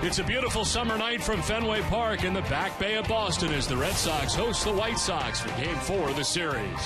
It's a beautiful summer night from Fenway Park in the Back Bay of Boston as the Red Sox host the White Sox for Game 4 of the series.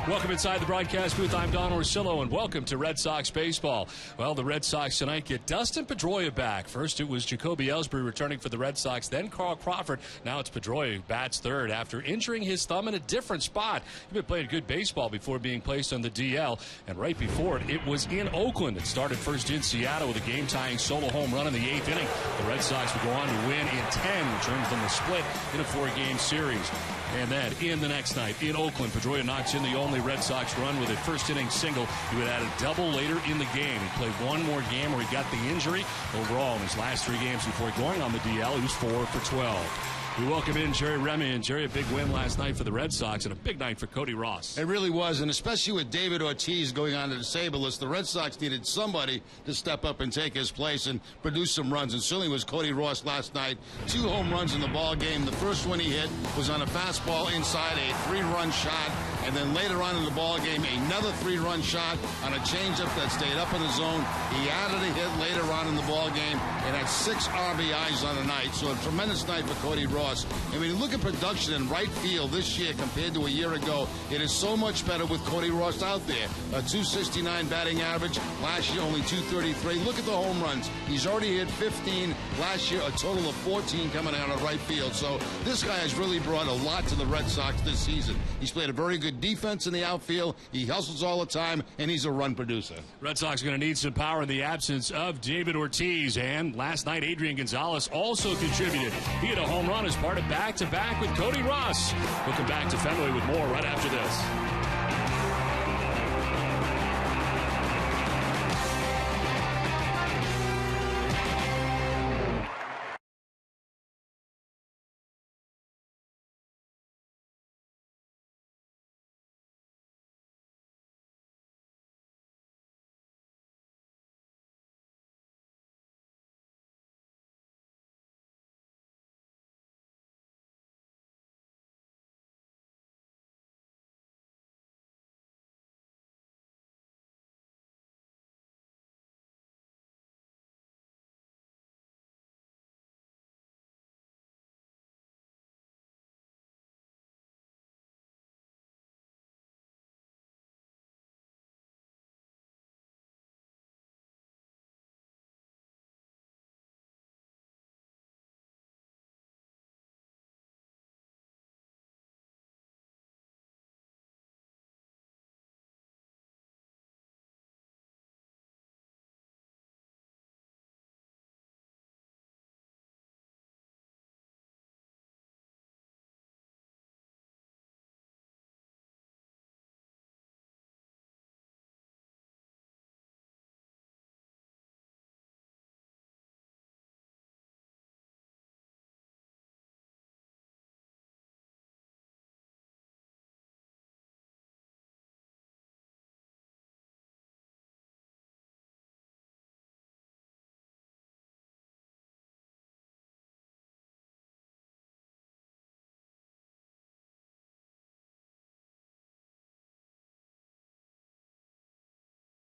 Welcome inside the broadcast booth. I'm Don Orsillo, and welcome to Red Sox baseball. Well, the Red Sox tonight get Dustin Pedroia back. First, it was Jacoby Ellsbury returning for the Red Sox, then Carl Crawford. Now it's Pedroia who bats third after injuring his thumb in a different spot. He'd been playing good baseball before being placed on the DL, and right before it was in Oakland. It started first in Seattle with a game-tying solo home run in the 8th inning. The Red Sox would go on to win in 10, which earns them the split in a 4-game series. And then in the next night in Oakland, Pedroia knocks in the only Red Sox run with a first-inning single. He would add a double later in the game. He played one more game where he got the injury. Overall, in his last 3 games before going on the DL, he was 4 for 12. We welcome in Jerry Remy. And Jerry, a big win last night for the Red Sox and a big night for Cody Ross. It really was, and especially with David Ortiz going on to the disabled list, the Red Sox needed somebody to step up and take his place and produce some runs, and certainly was Cody Ross last night. 2 home runs in the ball game. The first one he hit was on a fastball inside, a 3-run shot, and then later on in the ball game, another 3-run shot on a changeup that stayed up in the zone. He added a hit later on in the ball game and had 6 RBIs on the night, so a tremendous night for Cody Ross. And when you look at production in right field this year compared to a year ago, it is so much better with Cody Ross out there. A 269 batting average. Last year, only 233. Look at the home runs. He's already hit 15. Last year, a total of 14 coming out of right field. So this guy has really brought a lot to the Red Sox this season. He's played a very good defense in the outfield. He hustles all the time, and he's a run producer. Red Sox going to need some power in the absence of David Ortiz. And last night, Adrian Gonzalez also contributed. He had a home run as part of back-to-back with Cody Ross. We'll come back to Fenway with more right after this.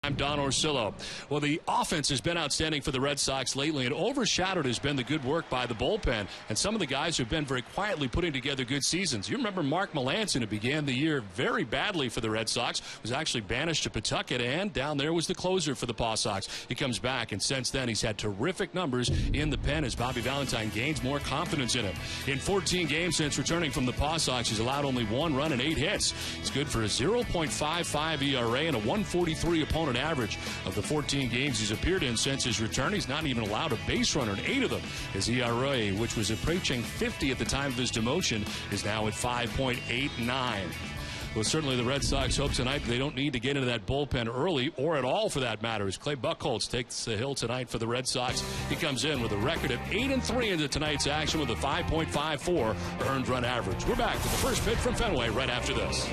I'm Don Orsillo. Well, the offense has been outstanding for the Red Sox lately, and overshadowed has been the good work by the bullpen and some of the guys who have been very quietly putting together good seasons. You remember Mark Melancon, who began the year very badly for the Red Sox, was actually banished to Pawtucket, and down there was the closer for the Paw Sox. He comes back, and since then he's had terrific numbers in the pen as Bobby Valentine gains more confidence in him. In 14 games since returning from the Paw Sox, he's allowed only 1 run and 8 hits. He's good for a 0.55 ERA and a 143 opponent average. Of the 14 games he's appeared in since his return, he's not even allowed a base runner in 8 of them. His ERA, which was approaching 50 at the time of his demotion, is now at 5.89. Well, certainly the Red Sox hope tonight they don't need to get into that bullpen early or at all for that matter, as Clay Buchholz takes the hill tonight for the Red Sox. He comes in with a record of 8-3 into tonight's action with a 5.54 earned run average. We're back to the first pitch from Fenway right after this.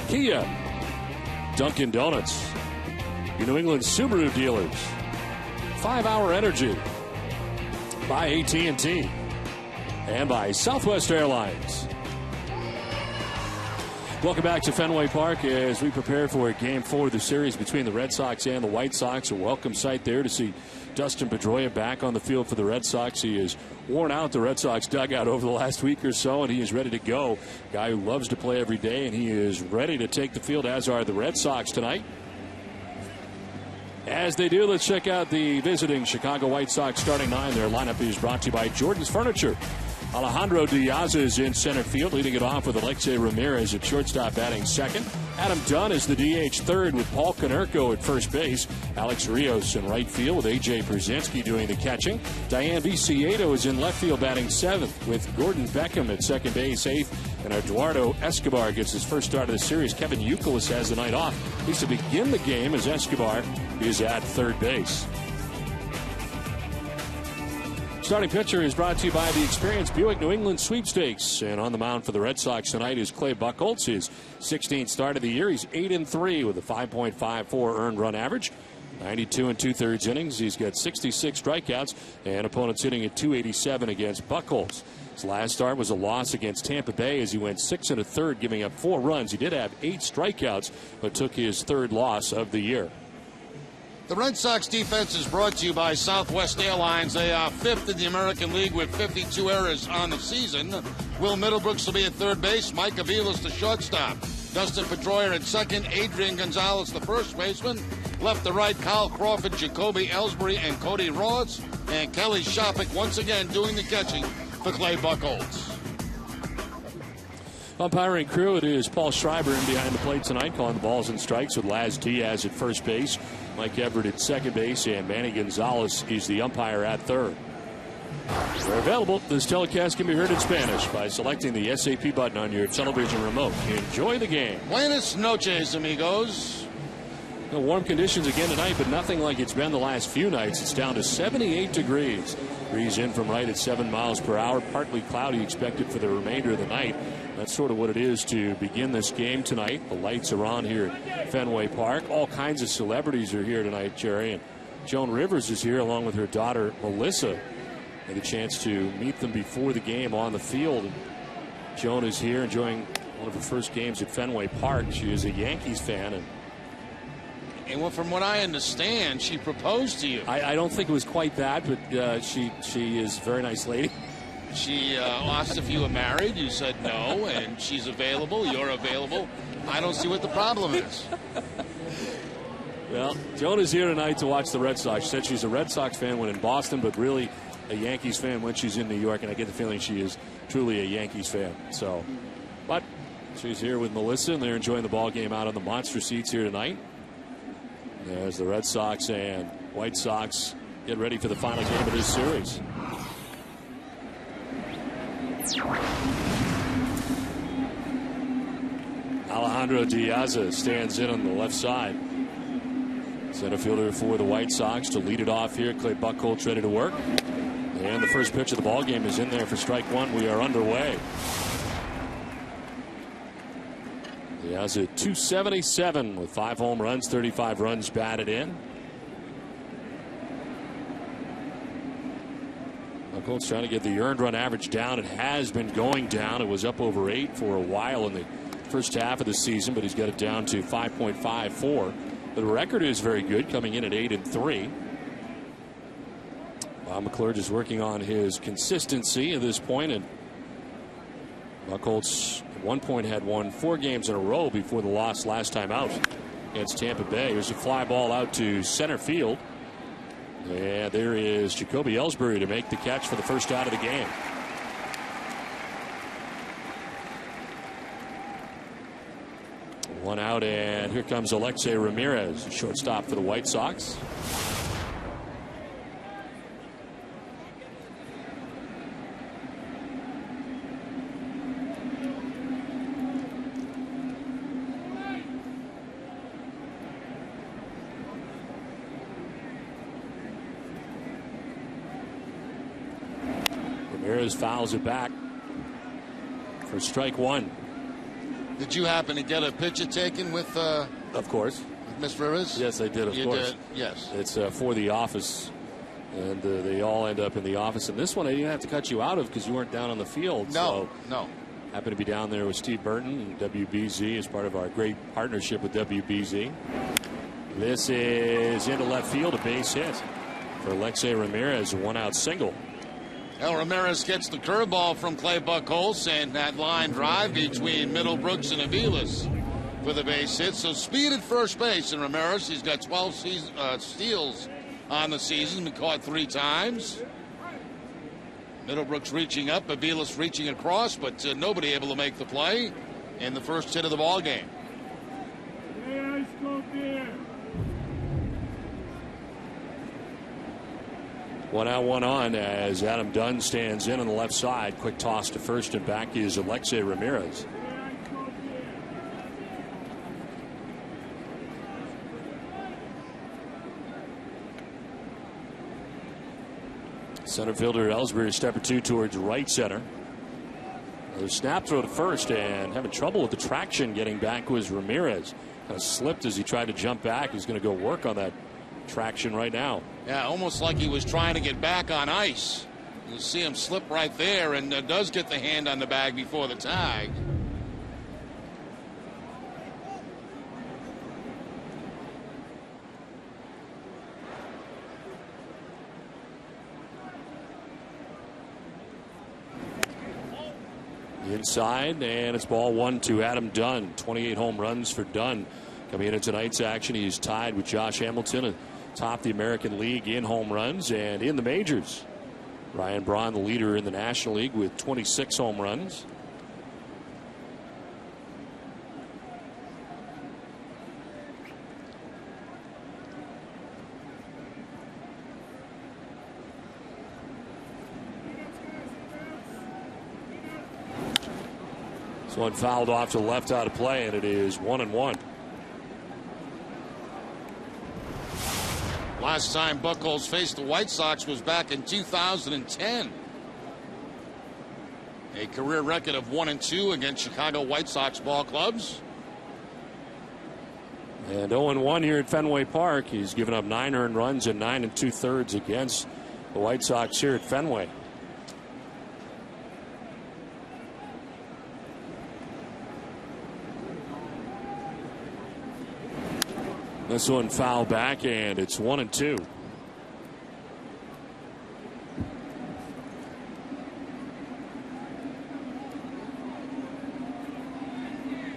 Kia, Dunkin' Donuts, your New England Subaru dealers, 5 Hour Energy, by AT&T, and by Southwest Airlines. Welcome back to Fenway Park as we prepare for Game 4 of the series between the Red Sox and the White Sox. A welcome sight there to see Dustin Pedroia back on the field for the Red Sox. He has worn out the Red Sox dugout over the last week or so, and he is ready to go. Guy who loves to play every day, and he is ready to take the field, as are the Red Sox tonight. As they do, let's check out the visiting Chicago White Sox starting 9. Their lineup is brought to you by Jordan's Furniture. Alejandro Diaz is in center field, leading it off with Alexei Ramirez at shortstop, batting second. Adam Dunn is the DH third, with Paul Konerko at first base. Alex Rios in right field, with A.J. Brzezinski doing the catching. Diane Viciedo is in left field, batting seventh, with Gordon Beckham at second base, eighth. And Eduardo Escobar gets his first start of the series. Kevin Youkilis has the night off. He's to begin the game as Escobar is at third base. Starting pitcher is brought to you by the experienced Buick New England Sweepstakes. And on the mound for the Red Sox tonight is Clay Buchholz. His 16th start of the year. He's 8-3 with a 5.54 earned run average. 92 2/3 innings. He's got 66 strikeouts, and opponents hitting at .287 against Buchholz. His last start was a loss against Tampa Bay as he went 6 1/3, giving up 4 runs. He did have 8 strikeouts, but took his third loss of the year. The Red Sox defense is brought to you by Southwest Airlines. They are 5th in the American League with 52 errors on the season. Will Middlebrooks will be at third base. Mike Aviles the shortstop. Dustin Pedroia at second. Adrian Gonzalez the first baseman. Left to right, Kyle Crawford, Jacoby Ellsbury, and Cody Ross. And Kelly Shopik once again doing the catching for Clay Buchholz. Umpiring crew, it is Paul Schreiber in behind the plate tonight, calling the balls and strikes, with Laz Diaz at first base, Mike Everett at second base, and Manny Gonzalez is the umpire at third. They're available. This telecast can be heard in Spanish by selecting the SAP button on your television remote. Enjoy the game. Buenas noches, amigos. Warm conditions again tonight, but nothing like it's been the last few nights. It's down to 78 degrees. Breeze in from right at 7 miles per hour. Partly cloudy expected for the remainder of the night. That's sort of what it is to begin this game tonight. The lights are on here at Fenway Park. All kinds of celebrities are here tonight, Jerry. And Joan Rivers is here along with her daughter, Melissa. Had a chance to meet them before the game on the field. And Joan is here enjoying one of her first games at Fenway Park. She is a Yankees fan. And from what I understand, she proposed to you. I don't think it was quite that, but she is a very nice lady. She asked if you were married. You said no, and she's available. You're available. I don't see what the problem is. Well, Joan is here tonight to watch the Red Sox. She said she's a Red Sox fan when in Boston, but really a Yankees fan when she's in New York, and I get the feeling she is truly a Yankees fan. So, but she's here with Melissa, and they're enjoying the ball game out on the monster seats here tonight. As the Red Sox and White Sox get ready for the final game of this series. Alejandro Diaz stands in on the left side. Center fielder for the White Sox to lead it off here. Clay Buchholz ready to work. And the first pitch of the ball game is in there for strike one. We are underway. Diaz at .277 with 5 home runs, 35 runs batted in. Buchholz trying to get the earned run average down. It has been going down. It was up over 8 for a while in the first half of the season, but he's got it down to 5.54. The record is very good, coming in at 8-3. Bob McClurg is working on his consistency at this point, and Buchholz at one point had won 4 games in a row before the loss last time out against Tampa Bay. Here's a fly ball out to center field. And there is Jacoby Ellsbury to make the catch for the first out of the game. One out, and here comes Alexei Ramirez, shortstop for the White Sox. Ramirez fouls it back for strike one. Did you happen to get a picture taken with Of course. Miss Rivers? Yes, I did, of course. You did, yes. It's for the office, and they all end up in the office. And this one I didn't have to cut you out of because you weren't down on the field. No, so no. Happened to be down there with Steve Burton and WBZ as part of our great partnership with WBZ. This is into left field, a base hit for Alexei Ramirez, a one-out single. El Ramirez gets the curveball from Clay Buchholz, and that line drive between Middlebrooks and Aviles for the base hit. So speed at first base, and Ramirez, he's got 12 steals on the season, been caught 3 times. Middlebrooks reaching up, Aviles reaching across, but nobody able to make the play in the first hit of the ball game. One out, one on as Adam Dunn stands in on the left side. Quick toss to first, and back is Alexei Ramirez. Center fielder Ellsbury, step or two towards right center. The snap throw to first, and having trouble with the traction getting back was Ramirez. Kind of slipped as he tried to jump back. He's going to go work on that traction right now. Yeah, almost like he was trying to get back on ice. You see him slip right there, and does get the hand on the bag before the tag. Inside, and it's ball 1 to Adam Dunn. 28 home runs for Dunn. Coming into tonight's action, he's tied with Josh Hamilton atop the American League in home runs and in the majors. Ryan Braun, the leader in the National League, with 26 home runs. This one fouled off to the left out of play, and it is 1-1. Last time Buchholz faced the White Sox was back in 2010. A career record of 1-2 against Chicago White Sox ball clubs. And 0-1 here at Fenway Park. He's given up 9 earned runs and 9 2/3 against the White Sox here at Fenway. This one foul back, and it's 1-2.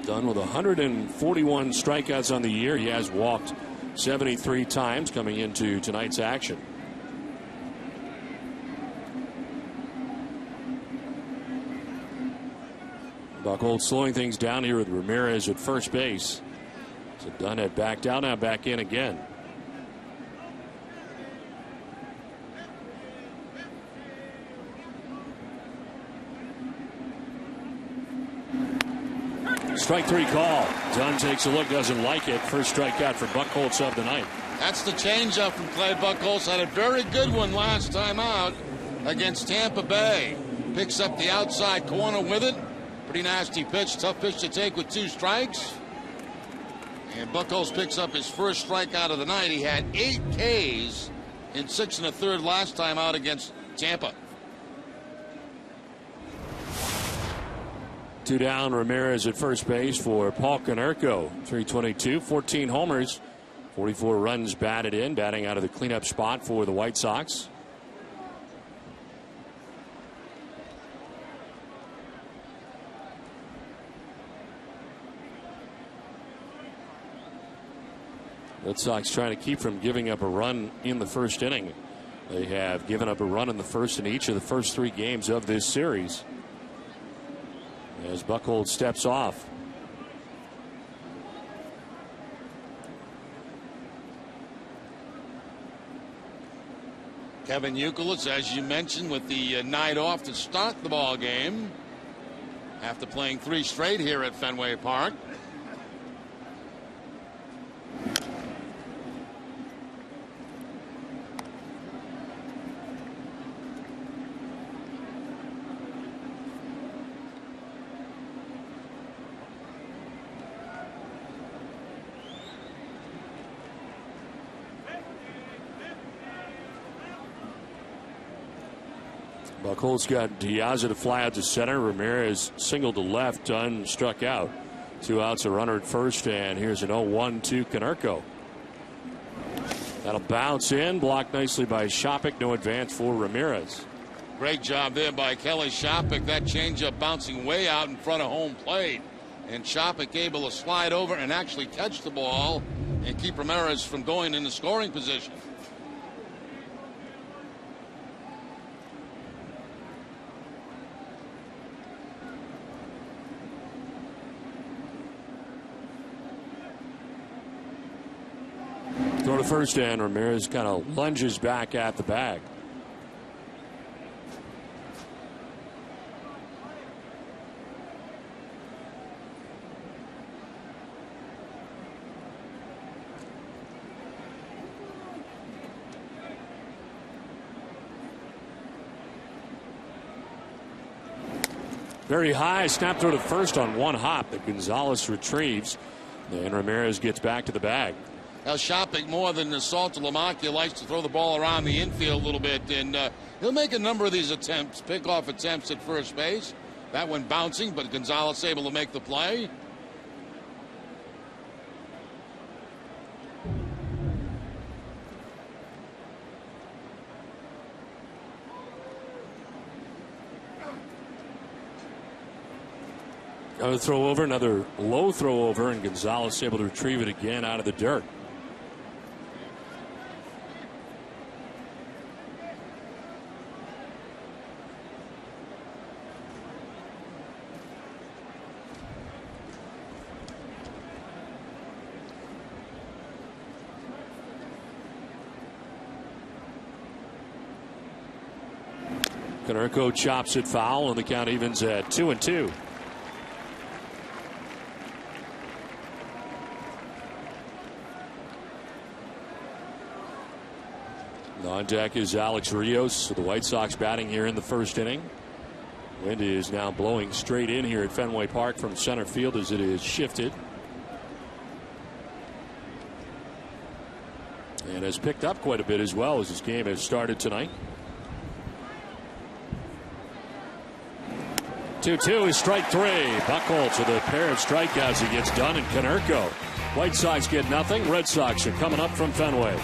Done with 141 strikeouts on the year. He has walked 73 times coming into tonight's action. Buchholz slowing things down here with Ramirez at first base. So Dunn had backed out, now back in again. Strike 3 call. Dunn takes a look, doesn't like it. First strikeout for Buchholz of the night. That's the changeup from Clay Buchholz. Had a very good one last time out against Tampa Bay. Picks up the outside corner with it. Pretty nasty pitch, tough pitch to take with 2 strikes. And Buchholz picks up his first strikeout of the night. He had 8 Ks in 6 1/3 last time out against Tampa. 2 down, Ramirez at first base for Paul Konerko. 322, 14 homers, 44 runs batted in, batting out of the cleanup spot for the White Sox. Red Sox trying to keep from giving up a run in the first inning. They have given up a run in the first in each of the first 3 games of this series. As Buchholz steps off. Kevin Youkilis, as you mentioned, with the night off to start the ball game after playing 3 straight here at Fenway Park. Buchholz got Diaz to fly out to center. Ramirez singled to left. Dunn struck out. 2 outs, a runner at first, and here's an 0-1 to Konerko. That'll bounce in, blocked nicely by Shopik. No advance for Ramirez. Great job there by Kelly Shopik. That changeup bouncing way out in front of home plate. And Shopik able to slide over and actually catch the ball and keep Ramirez from going into scoring position. Throw to first, and Ramirez kind of lunges back at the bag. Very high, snap throw to first on one hop that Gonzalez retrieves. And Ramirez gets back to the bag. Now Shopik, more than Salter Lamacchia, likes to throw the ball around the infield a little bit, and he'll make a number of these attempts, pick-off attempts at first base. That one bouncing, but Gonzalez able to make the play. Another throw over, another low throw over, and Gonzalez able to retrieve it again out of the dirt. Konerko chops it foul, and the count evens at 2-2. On deck is Alex Rios. The White Sox batting here in the first inning. Wind is now blowing straight in here at Fenway Park from center field as it is shifted. And has picked up quite a bit as well as this game has started tonight. 2-2 is strike three. Buchholz with a pair of strikeouts against Dunn and Konerko. White Sox get nothing. Red Sox are coming up from Fenway.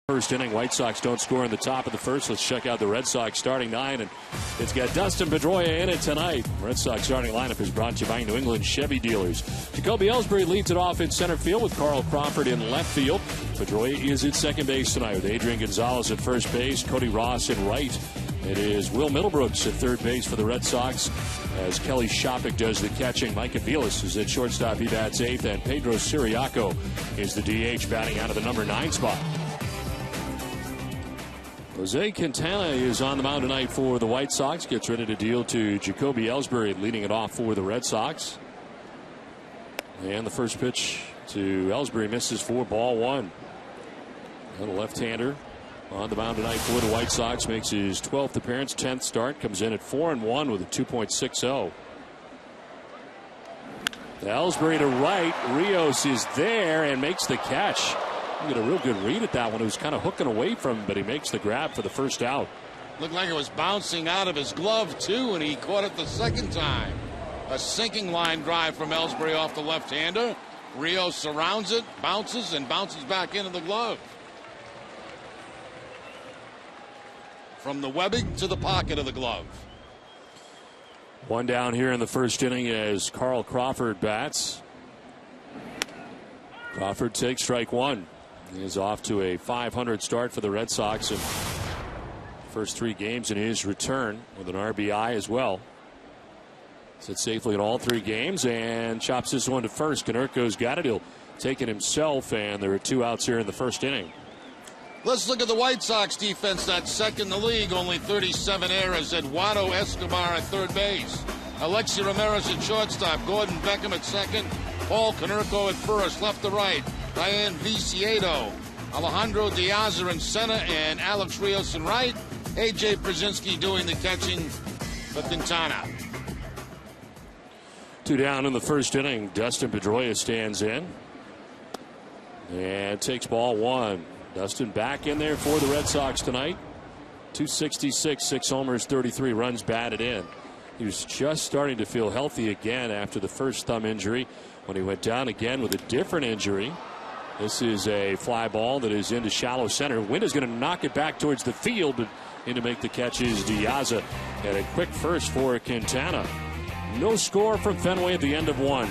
First inning, White Sox don't score in the top of the first. Let's check out the Red Sox starting nine, and it's got Dustin Pedroia in it tonight. Red Sox starting lineup is brought to you by New England Chevy dealers. Jacoby Ellsbury leads it off in center field with Carl Crawford in left field. Pedroia is at second base tonight with Adrian Gonzalez at first base, Cody Ross in right. It is Will Middlebrooks at third base for the Red Sox as Kelly Shopik does the catching. Mike Aviles is at shortstop. He bats eighth, and Pedro Siriaco is the DH batting out of the number 9 spot. Jose Quintana is on the mound tonight for the White Sox. Gets ready to deal to Jacoby Ellsbury, leading it off for the Red Sox. And the first pitch to Ellsbury misses for ball 1. And the left-hander on the mound tonight for the White Sox makes his 12th appearance, 10th start. Comes in at 4-1 with a 2.60. Ellsbury to right. Rios is there and makes the catch. You get a real good read at that one. It was kind of hooking away from him, but he makes the grab for the first out. Looked like it was bouncing out of his glove, too, and he caught it the second time. A sinking line drive from Ellsbury off the left-hander. Rios surrounds it, bounces, and bounces back into the glove. From the webbing to the pocket of the glove. One down here in the first inning as Carl Crawford bats. Crawford takes strike one. He is off to a .500 start for the Red Sox in first 3 games in his return with an RBI as well. Sits safely in all 3 games and chops this one to first. Konerko's got it. He'll take it himself, and there are 2 outs here in the first inning. Let's look at the White Sox defense. That's second in the league. Only 37 errors. Eduardo Escobar at third base. Alexi Ramirez at shortstop. Gordon Beckham at second. Paul Konerko at first. Left to right. Diane Viciedo. Alejandro Diaz in center. And Alex Rios in right. A.J. Brzezinski doing the catching for Quintana. 2 down in the first inning. Dustin Pedroia stands in and takes ball 1. Dustin back in there for the Red Sox tonight. 266, 6 homers, 33 runs batted in. He was just starting to feel healthy again after the first thumb injury when he went down again with a different injury. This is a fly ball that is into shallow center. Wind is going to knock it back towards the field, but in to make the catch is Diaz. And a quick first for Quintana. No score from Fenway at the end of 1.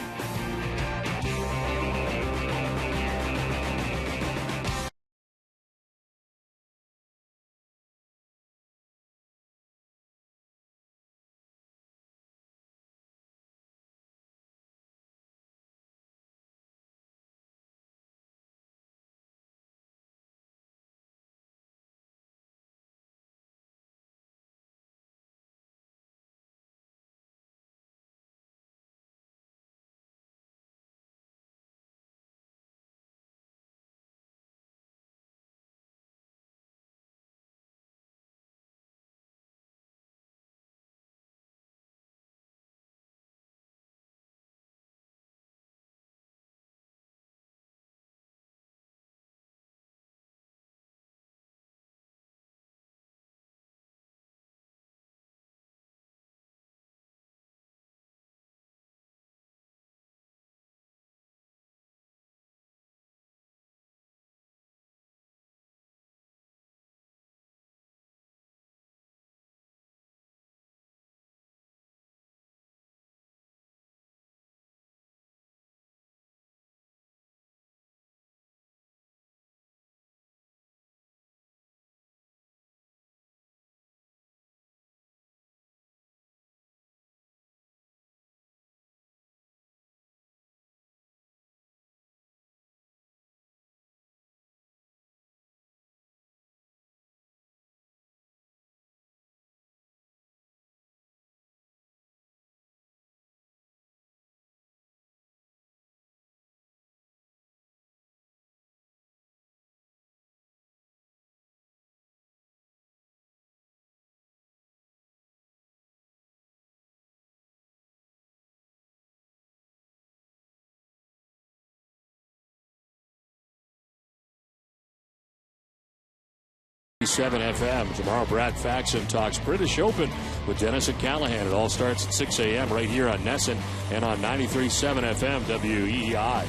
FM. Tomorrow, Brad Faxon talks British Open with Dennis and Callahan. It all starts at 6 a.m. right here on Nesson and on 93.7 FM WEEI.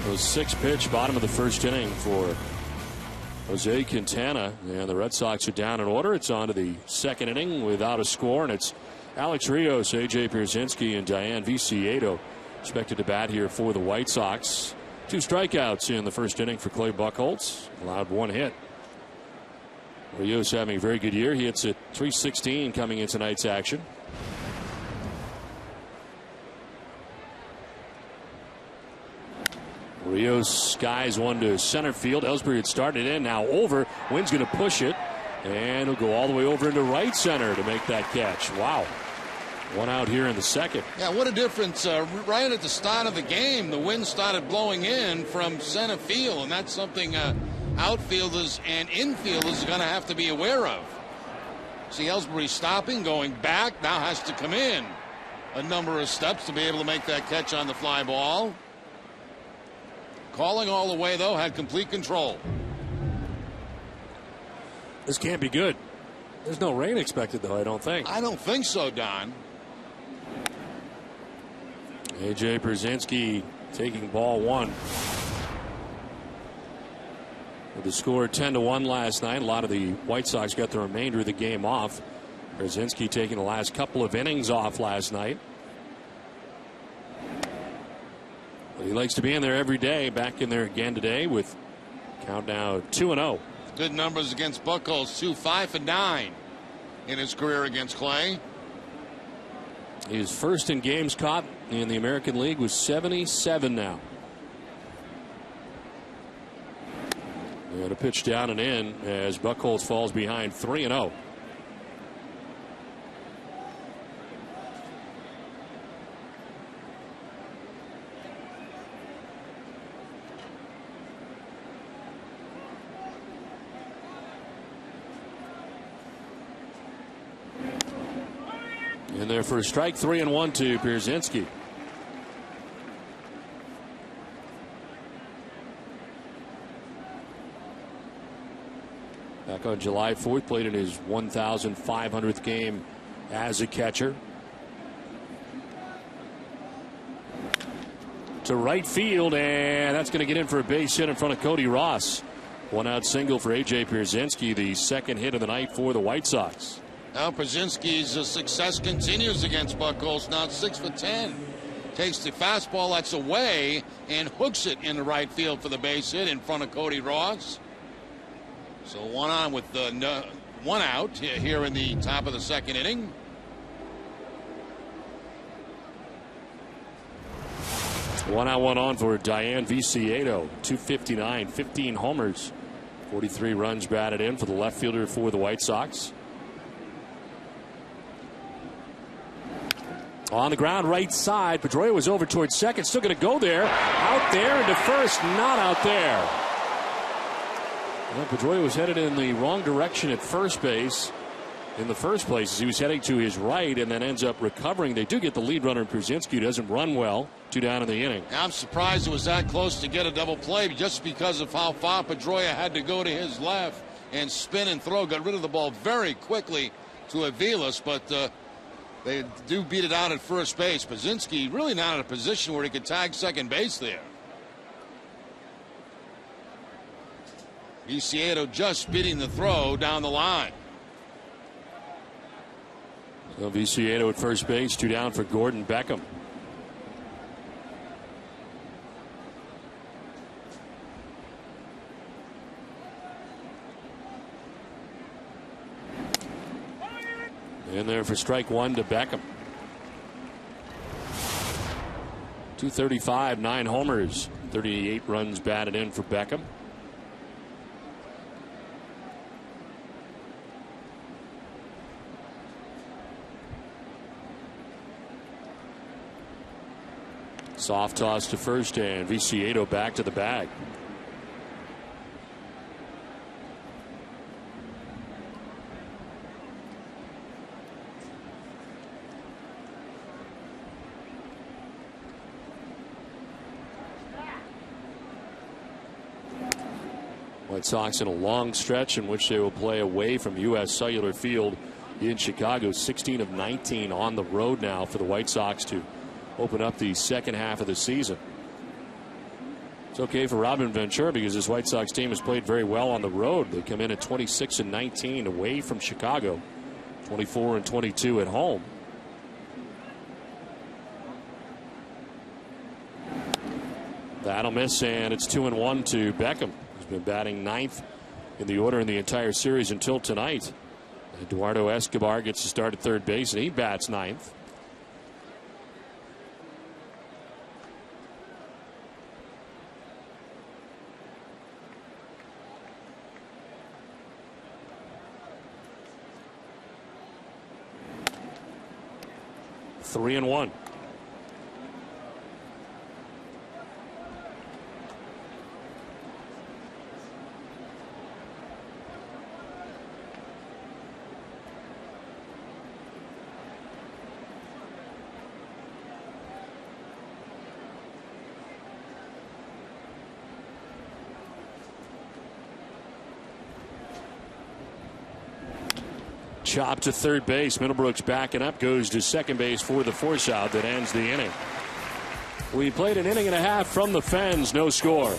was 6-pitch bottom of the first inning for Jose Quintana, and the Red Sox are down in order. It's on to the second inning without a score, and it's Alex Rios, A.J. Pierzynski, and Diane Viciedo expected to bat here for the White Sox. 2 strikeouts in the first inning for Clay Buchholz, allowed 1 hit. Rios having a very good year. He hits at .316 coming into tonight's action. Rios skies one to center field. Ellsbury had started in, now over. Wynn's going to push it, and he'll go all the way over into right center to make that catch. Wow. 1 out here in the second. Yeah, what a difference. Right at the start of the game, the wind started blowing in from center field, and that's something outfielders and infielders are going to have to be aware of. See Ellsbury stopping, going back, now has to come in a number of steps to be able to make that catch on the fly ball. Calling all the way, though, had complete control. This can't be good. There's no rain expected, though, I don't think. I don't think so, Don. A.J. Pierzynski taking ball 1. With the score 10-1 last night, a lot of the White Sox got the remainder of the game off. Pierzynski taking the last couple of innings off last night. He likes to be in there every day. Back in there again today with count now 2-0. Good numbers against Buchholz, 5-9 in his career against Clay. He's first in games caught in the American League with 77 now. And a pitch down and in as Buchholz falls behind 3-0. In there for a strike, 3-1 to Pierzynski. Back on July 4th, played in his 1,500th game as a catcher. To right field, and that's going to get in for a base hit in front of Cody Ross. 1-out single for A.J. Pierzynski, the second hit of the night for the White Sox. Now Pierzynski's success continues against Buchholz. Now 6 for 10. Takes the fastball that's away and hooks it in the right field for the base hit in front of Cody Ross. So 1 on with 1 out here in the top of the second inning. One out, 1 on for Diane Viciedo. 259, 15 homers, 43 runs batted in for the left fielder for the White Sox. On the ground, right side. Pedroia was over towards second. Still going to go there. Out there into first. Not out there. Well, Pedroia was headed in the wrong direction at first base in the first place as he was heading to his right and then ends up recovering. They do get the lead runner, Pierzynski, who doesn't run well. 2 down in the inning. I'm surprised it was that close to get a double play just because of how far Pedroia had to go to his left and spin and throw. Got rid of the ball very quickly to Aviles, but they do beat it out at first base. Pierzynski really not in a position where he could tag second base there. Viciedo just beating the throw down the line. So Viciedo at first base, 2 down for Gordon Beckham. In there for strike 1 to Beckham. 235, 9 homers, 38 runs batted in for Beckham. Soft toss to first, and Viciedo back to the bag. White Sox in a long stretch in which they will play away from U.S. Cellular Field in Chicago. 16 of 19 on the road now for the White Sox to open up the second half of the season. It's okay for Robin Ventura because this White Sox team has played very well on the road. They come in at 26-19 away from Chicago, 24-22 at home. That'll miss, and it's 2-1 to Beckham, who's been batting ninth in the order in the entire series until tonight. Eduardo Escobar gets to start at third base, and he bats ninth. Three and one. Chop to third base. Middlebrooks backing up, goes to second base for the force out that ends the inning. We played an inning and a half from the Fens, no score.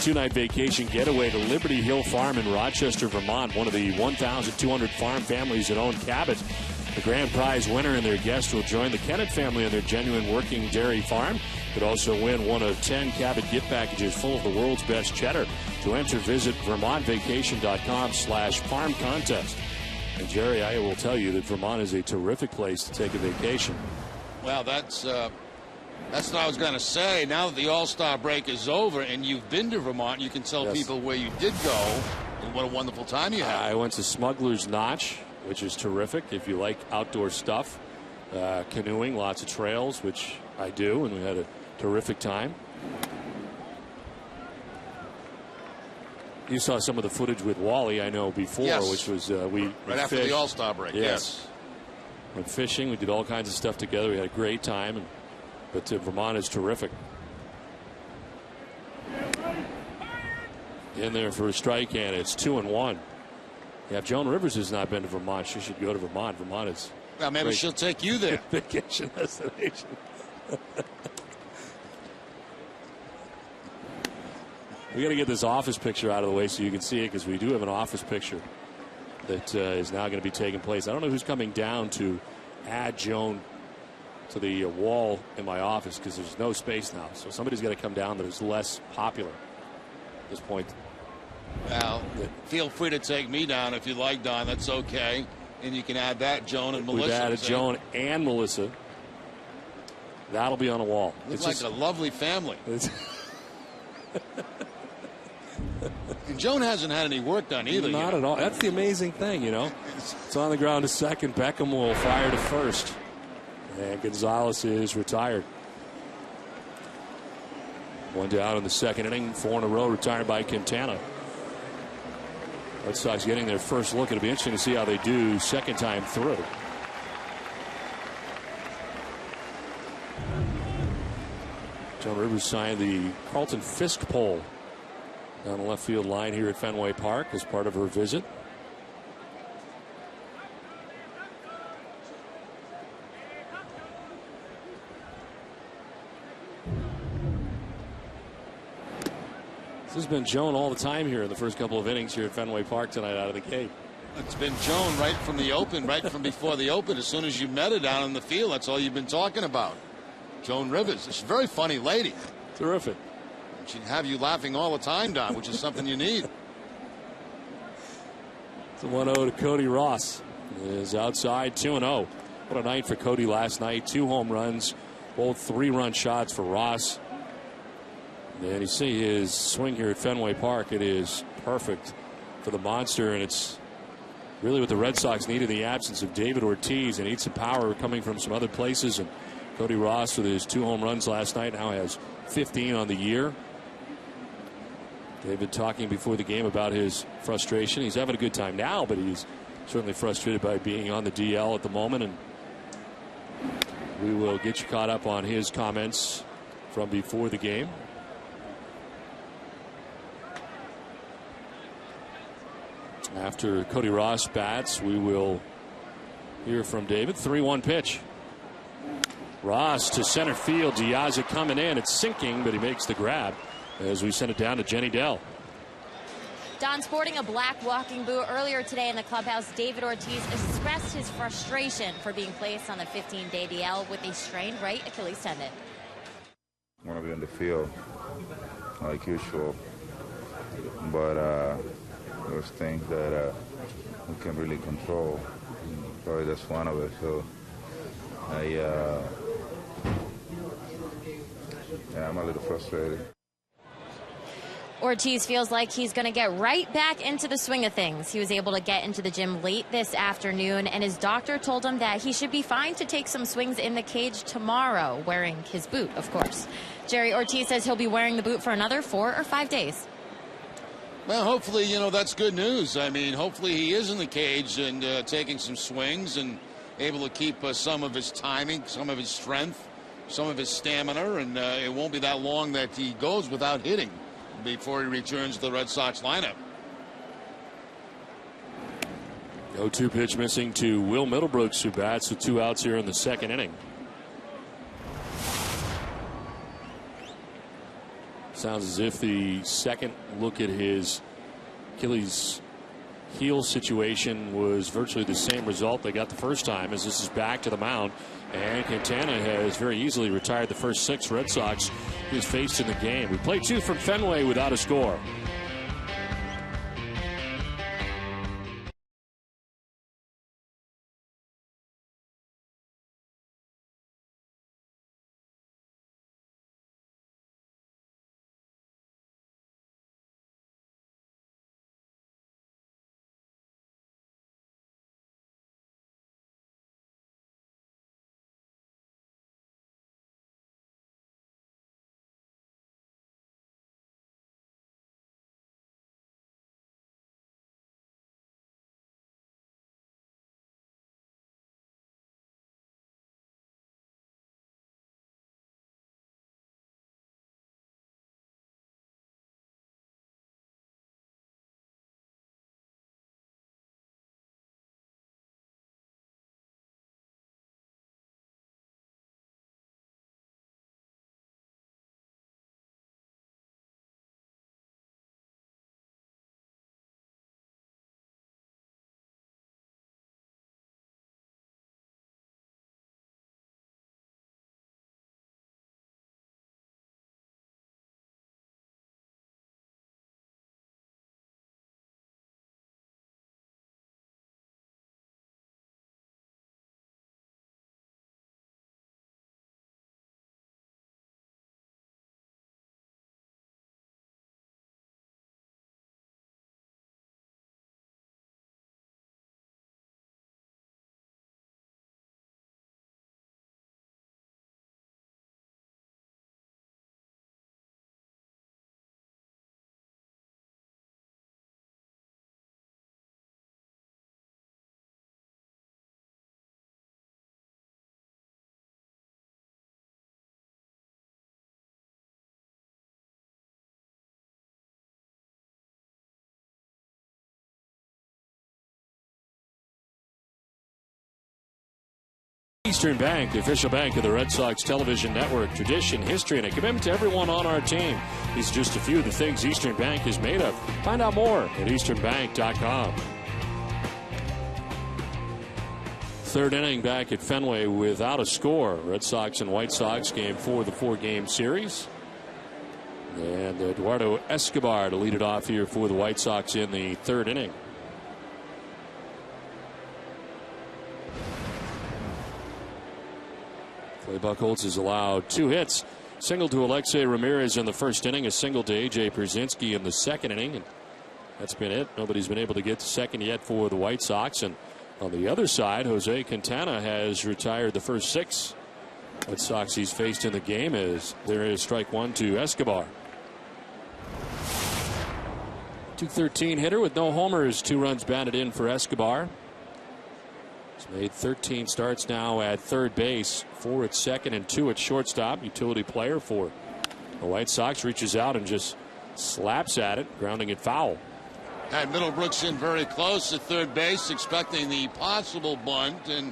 Two-night vacation getaway to Liberty Hill Farm in Rochester, Vermont. One of the 1,200 farm families that own Cabot. The grand prize winner and their guests will join the Kennett family on their genuine working dairy farm. Could also win one of 10 Cabot gift packages full of the world's best cheddar. To enter, visit VermontVacation.com/farm contest. And Jerry, I will tell you that Vermont is a terrific place to take a vacation. Well, that's what I was going to say. Now that the All-Star break is over and you've been to Vermont, you can tell people where you did go and what a wonderful time you had. I went to Smuggler's Notch, which is terrific if you like outdoor stuff. Canoeing, lots of trails, which I do, and we had a terrific time. You saw some of the footage with Wally, I know, before, which was right after the All-Star break. Yes. Went fishing. We did all kinds of stuff together. We had a great time. But Vermont is terrific. In there for a strike, and it's 2-1. Yeah, if Joan Rivers has not been to Vermont, she should go to Vermont. Vermont is. Well, maybe she'll take you there. Vacation destination. We got to get this office picture out of the way so you can see it, because we do have an office picture that is now going to be taking place. I don't know who's coming down to add Joan to the wall in my office, because there's no space now. So somebody's got to come down that is less popular at this point. Well, feel free to take me down if you like, Don. That's okay. And you can add that, Joan and Melissa. We've added Joan and Melissa. That'll be on a wall. It's like a lovely family. And Joan hasn't had any work done either. Not at all. That's the amazing thing, you know. It's on the ground to second. Beckham will fire to first. And Gonzalez is retired. One down in the second inning. 4 in a row retired by Quintana. Red Sox getting their first look. It'll be interesting to see how they do second time through. John Rivers signed the Carlton Fisk pole down the left field line here at Fenway Park as part of her visit. This has been Joan all the time here in the first couple of innings here at Fenway Park tonight out of the gate. It's been Joan right from the open, right from before the open. As soon as you met her down in the field, that's all you've been talking about. Joan Rivers. She's a very funny lady. Terrific. She'd have you laughing all the time, Don, which is something you need. It's a 1-0 to Cody Ross. Is outside 2-0. What a night for Cody last night. 2 home runs, both 3-run shots for Ross. And you see his swing here at Fenway Park. It is perfect for the monster, and it's really what the Red Sox need in the absence of David Ortiz. They need some power coming from some other places. And Cody Ross, with his 2 home runs last night, now has 15 on the year. David talking before the game about his frustration. He's having a good time now, but he's certainly frustrated by being on the DL at the moment. And we will get you caught up on his comments from before the game. After Cody Ross bats, we will hear from David. 3-1 pitch. Ross to center field. Diaz coming in. It's sinking, but he makes the grab as we send it down to Jenny Dell. Don, sporting a black walking boot earlier today in the clubhouse, David Ortiz expressed his frustration for being placed on the 15-day DL with a strained right Achilles tendon. I want to be in the field like usual, but there's things that we can really control. Probably that's one of it. So I'm a little frustrated. Ortiz feels like he's going to get right back into the swing of things. He was able to get into the gym late this afternoon, and his doctor told him that he should be fine to take some swings in the cage tomorrow, wearing his boot, of course. Jerry Ortiz says he'll be wearing the boot for another 4 or 5 days. Well, hopefully, that's good news. I mean, hopefully he is in the cage and taking some swings and able to keep some of his timing, some of his strength, some of his stamina, and it won't be that long that he goes without hitting before he returns to the Red Sox lineup. 0-2 pitch missing to Will Middlebrooks, who bats with 2 outs here in the second inning. Sounds as if the second look at his Achilles heel situation was virtually the same result they got the first time, as this is back to the mound. And Quintana has very easily retired the first 6 Red Sox he's faced in the game. We play 2 from Fenway without a score. Eastern Bank, the official bank of the Red Sox television network. Tradition, history, and a commitment to everyone on our team. These are just a few of the things Eastern Bank is made of. Find out more at easternbank.com. Third inning back at Fenway without a score. Red Sox and White Sox game 4 of the 4-game series. And Eduardo Escobar to lead it off here for the White Sox in the third inning. Clay Buchholz has allowed 2 hits. Single to Alexei Ramirez in the first inning, a single to A.J. Pierzynski in the second inning. And that's been it. Nobody's been able to get to second yet for the White Sox. And on the other side, Jose Quintana has retired the first 6 White Sox he's faced in the game, as there is strike 1 to Escobar. .213 hitter with no homers, 2 runs batted in for Escobar. He's made 13 starts now at third base, 4 at second and 2 at shortstop. Utility player for the White Sox. Reaches out and just slaps at it, grounding it foul. Had Middlebrooks in very close at third base, expecting the possible bunt and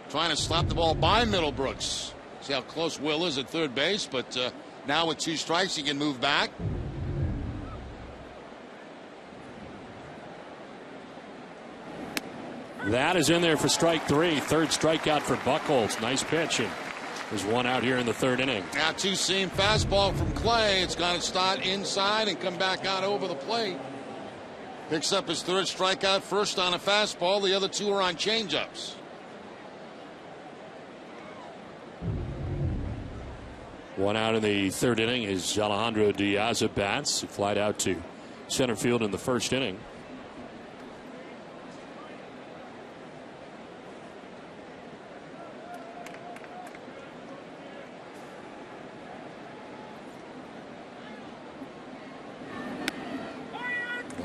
trying to slap the ball by Middlebrooks. See how close Will is at third base, but now with 2 strikes, he can move back. That is in there for strike 3. Third strikeout for Buchholz. Nice pitch. And there's 1 out here in the third inning. Now 2-seam fastball from Clay. It's going to start inside and come back out over the plate. Picks up his 3rd strikeout, first on a fastball. The other 2 are on changeups. One out in the third inning is Alejandro Diaz at bats. He flied out to center field in the first inning.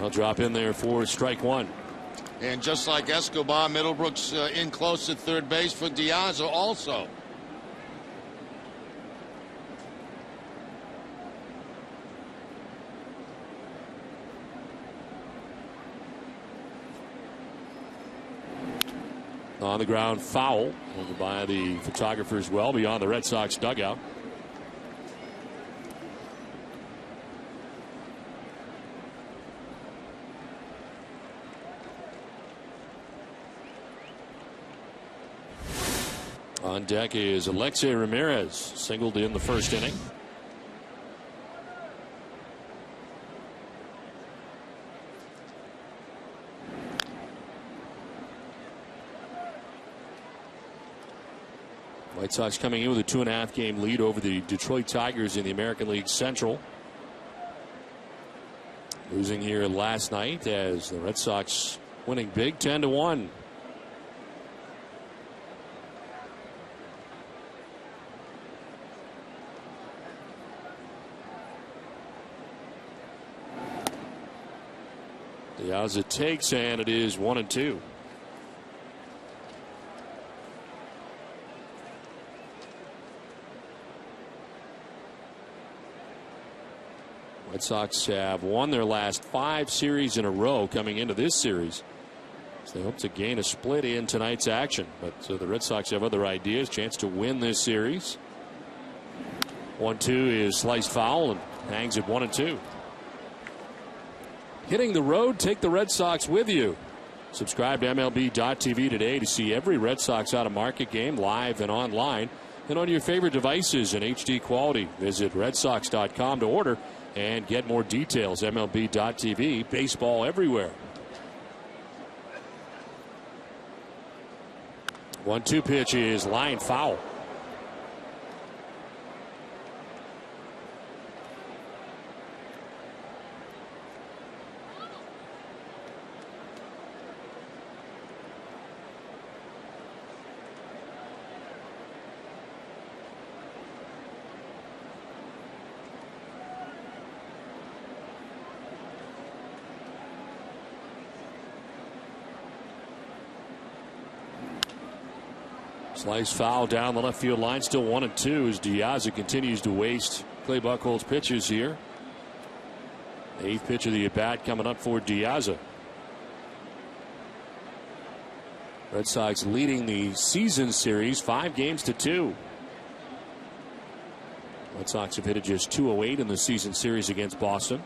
I'll drop in there for strike 1. And just like Escobar, Middlebrooks in close at third base for Diaz also. On the ground, foul over by the photographers well beyond the Red Sox dugout. On deck is Alexei Ramirez, singled in the first inning. White Sox coming in with a 2.5 game lead over the Detroit Tigers in the American League Central. Losing here last night as the Red Sox winning big 10-1. Diaz it takes, and it is 1-2. Red Sox have won their last 5 series in a row coming into this series. So they hope to gain a split in tonight's action. But the Red Sox have other ideas. Chance to win this series. 1-2 is sliced foul and hangs at 1-2. Hitting the road, take the Red Sox with you. Subscribe to MLB.tv today to see every Red Sox out-of-market game live and online and on your favorite devices in HD quality. Visit redsox.com to order and get more details. MLB.tv, baseball everywhere. 1-2 pitch is line foul. Slice foul down the left field line. Still 1-2 as Diaz continues to waste Clay Buchholz pitches here. 8th pitch of the at bat coming up for Diaz. Red Sox leading the season series 5-2. Red Sox have hit it just 208 in the season series against Boston.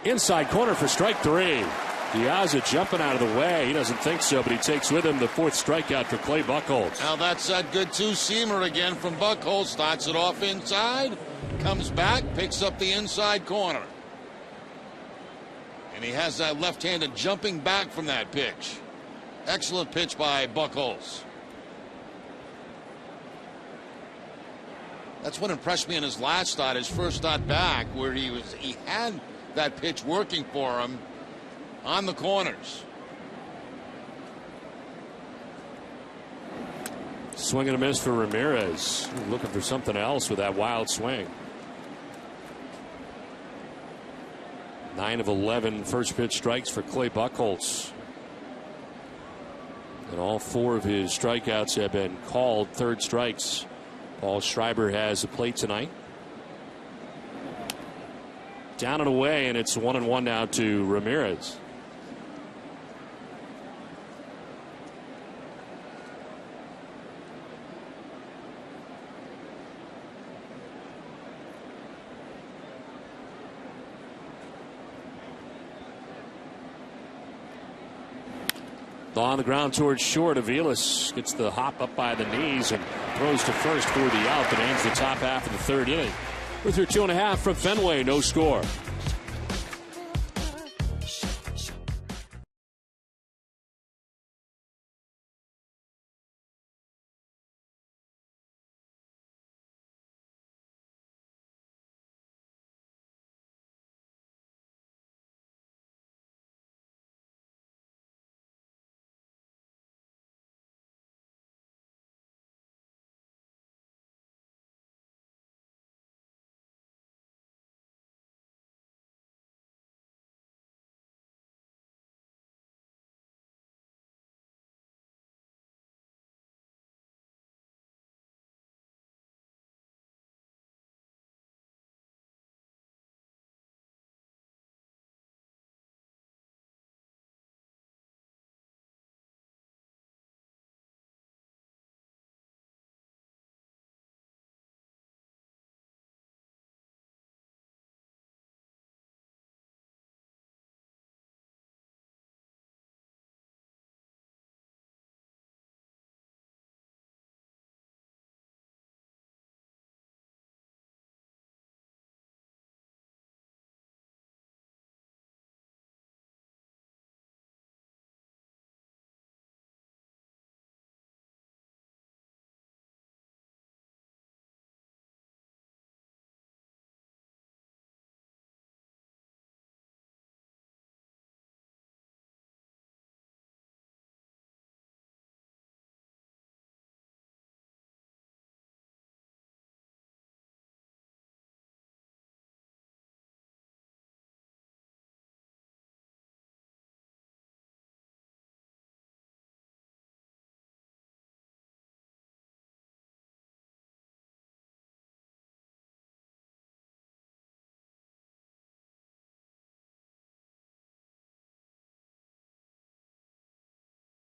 Inside corner for strike 3. Piazza jumping out of the way. He doesn't think so, but he takes with him the 4th strikeout for Clay Buchholz. Now that's that good two-seamer again from Buchholz. Starts it off inside, comes back, picks up the inside corner. And he has that left-handed jumping back from that pitch. Excellent pitch by Buchholz. That's what impressed me in his last start, his first start back, where he had that pitch working for him on the corners. Swing and a miss for Ramirez. Looking for something else with that wild swing. 9 of 11 first pitch strikes for Clay Buchholz. And all 4 of his strikeouts have been called third strikes. Paul Schreiber has a plate tonight. Down and away, and it's 1-1 now to Ramirez. On the ground towards short. Aviles gets the hop up by the knees and throws to first for the out that ends the top half of the 3rd inning. With your 2.5 from Fenway, no score.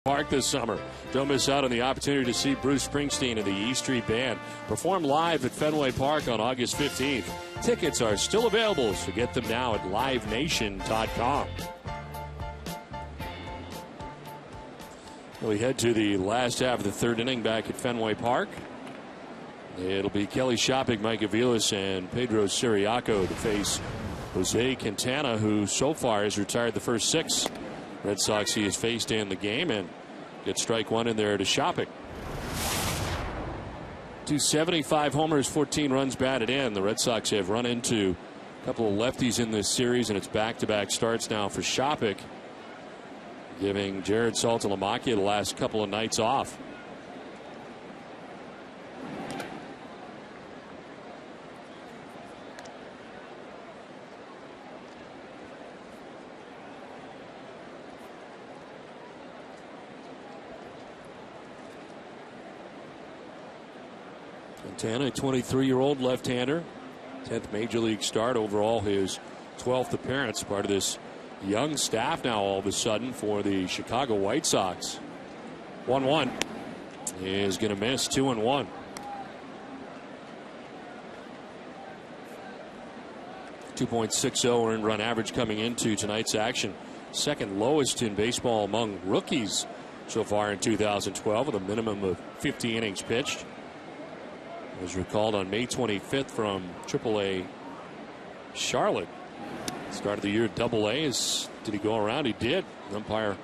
Park this summer. Don't miss out on the opportunity to see Bruce Springsteen and the E Street Band perform live at Fenway Park on August 15th. Tickets are still available, so get them now at livenation.com. We head to the last half of the 3rd inning back at Fenway Park. It'll be Kelly Shopping, Mike Aviles, and Pedro Siriaco to face Jose Quintana, who so far has retired the first 6 Red Sox he has faced in the game, and gets strike 1 in there to Shopping. 275 homers, 14 runs batted in. The Red Sox have run into a couple of lefties in this series, and it's back-to-back starts now for Shopping, giving Jared Saltalamacchia the last couple of nights off. Quintana, a 23-year-old left-hander, 10th major league start, overall his 12th appearance. Part of this young staff now all of a sudden for the Chicago White Sox. 1-1 is going to miss. 2-1. 2.60 earned run average coming into tonight's action. Second lowest in baseball among rookies so far in 2012 with a minimum of 50 innings pitched. Was recalled on May 25th from AAA Charlotte. Started the year at AA. Did he go around? He did. The umpire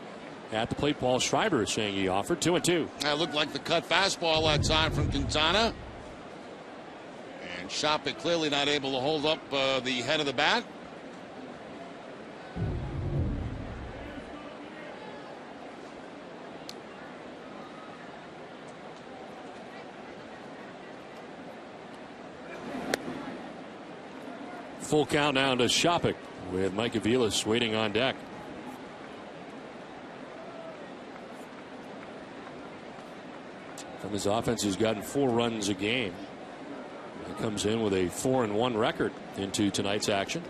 at the plate, Paul Schreiber, saying he offered. 2-2. That looked like the cut fastball that time from Quintana. And Shopik clearly not able to hold up the head of the bat. Full count now to Shopik with Mike Aviles waiting on deck. From his offense, he's gotten 4 runs a game. He comes in with a 4-1 record into tonight's action.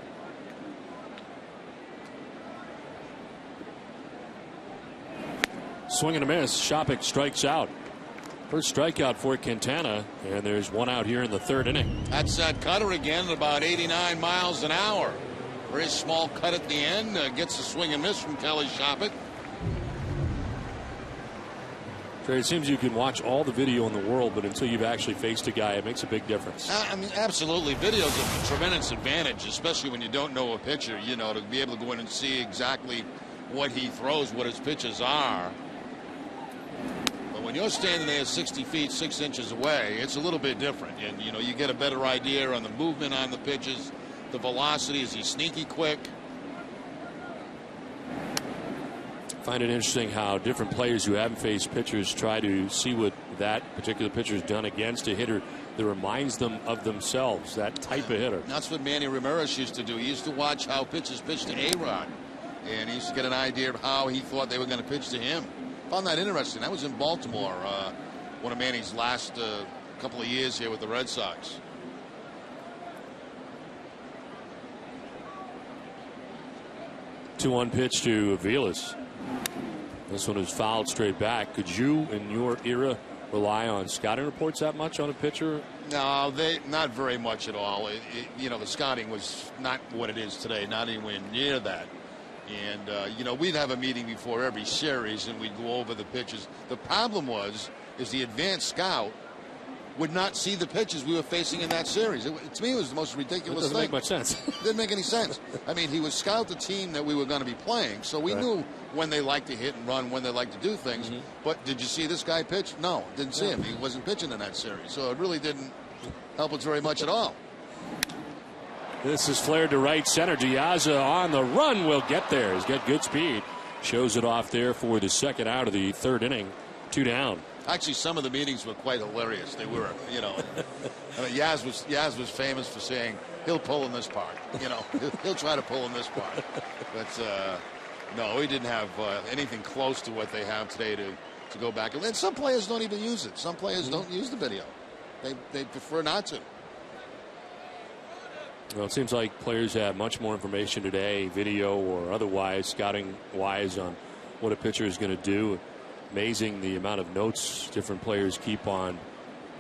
Swing and a miss. Shopik strikes out. First strikeout for Quintana, and there's one out here in the 3rd inning. That's that cutter again at about 89 miles an hour. Very small cut at the end. Gets a swing and miss from Kelly Shopik. It seems you can watch all the video in the world, but until you've actually faced a guy, it makes a big difference. I mean, absolutely. Video's a tremendous advantage, especially when you don't know a pitcher, you know, to be able to go in and see exactly what he throws, what his pitches are. But when you're standing there 60 feet, 6 inches away, it's a little bit different. And, you know, you get a better idea on the movement on the pitches, the velocity. Is he sneaky quick? Find it interesting how different players who haven't faced pitchers try to see what that particular pitcher has done against a hitter that reminds them of themselves, that type of hitter. That's what Manny Ramirez used to do. He used to watch how pitchers pitched to A-Rod, and he used to get an idea of how he thought they were going to pitch to him. Found that interesting. That was in Baltimore, one of Manny's last couple of years here with the Red Sox. Two-one pitch to Aviles. This one is fouled straight back. Could you, in your era, rely on scouting reports that much on a pitcher? No, not very much at all. You know, the scouting was not what it is today, not anywhere near that. And, you know, we'd have a meeting before every series, and we'd go over the pitches. The problem is the advanced scout would not see the pitches we were facing in that series. To me, it was the most ridiculous thing. Doesn't make much sense. Didn't make any sense. I mean, he would scout the team that we were going to be playing, so we knew when they like to hit and run, when they like to do things. But did you see this guy pitch? No, didn't see him. He wasn't pitching in that series, so it really didn't help us very much at all. This is flared to right center. Diaza on the run will get there. He's got good speed. Shows it off there for the second out of the 3rd inning. 2 down. Actually, some of the meetings were quite hilarious. They were, you know. I mean, Yaz was famous for saying he'll pull in this part. You know, he'll try to pull in this part. But no, we didn't have anything close to what they have today to go back. And some players don't even use it. Some players don't use the video. They prefer not to. Well, it seems like players have much more information today, video or otherwise, scouting-wise, on what a pitcher is going to do. Amazing the amount of notes different players keep on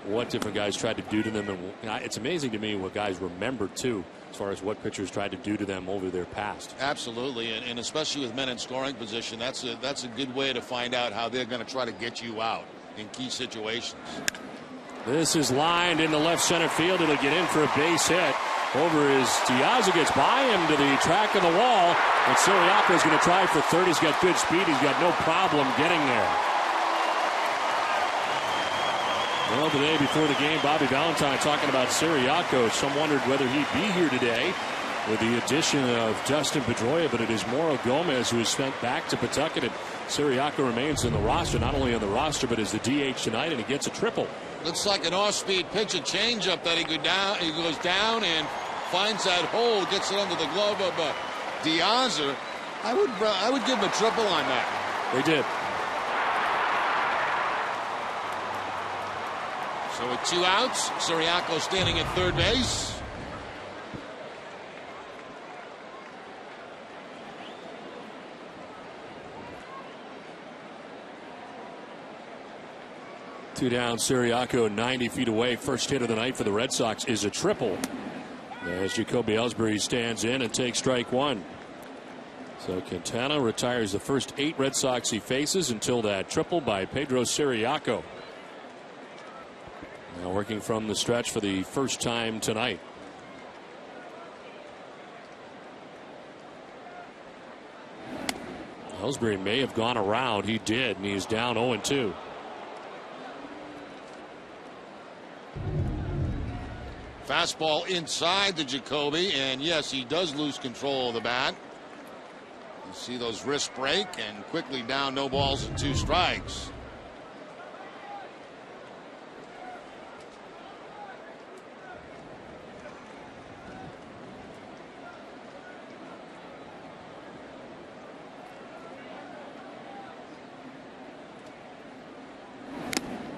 what different guys tried to do to them. And it's amazing to me what guys remember, too, as far as what pitchers tried to do to them over their past. Absolutely, and especially with men in scoring position, that's a good way to find out how they're going to try to get you out in key situations. This is lined into left center field. It'll get in for a base hit. Over is Diaza, gets by him to the track of the wall. And Siriaco is going to try for third. He's got good speed. He's got no problem getting there. Well, today before the game, Bobby Valentine talking about Siriaco. Some wondered whether he'd be here today with the addition of Dustin Pedroia, but it is Mauro Gomez who is sent back to Pawtucket. And Siriaco remains in the roster, not only on the roster, but as the DH tonight, and he gets a triple. Looks like an off-speed pitch, a changeup that he goes down and finds that hole, gets it under the glove of Diaza. I would give him a triple on that. They did. So with 2 outs, Siriaco standing at third base. Two down, Siriaco 90 feet away. First hit of the night for the Red Sox is a triple, as Jacoby Ellsbury stands in and takes strike one. So Quintana retires the first 8 Red Sox he faces until that triple by Pedro Siriaco. Now working from the stretch for the first time tonight. Ellsbury may have gone around. He did, and he's down 0-2. Fastball inside the Jacoby, and yes, he does lose control of the bat. You see those wrists break, and quickly down, no balls and 2 strikes.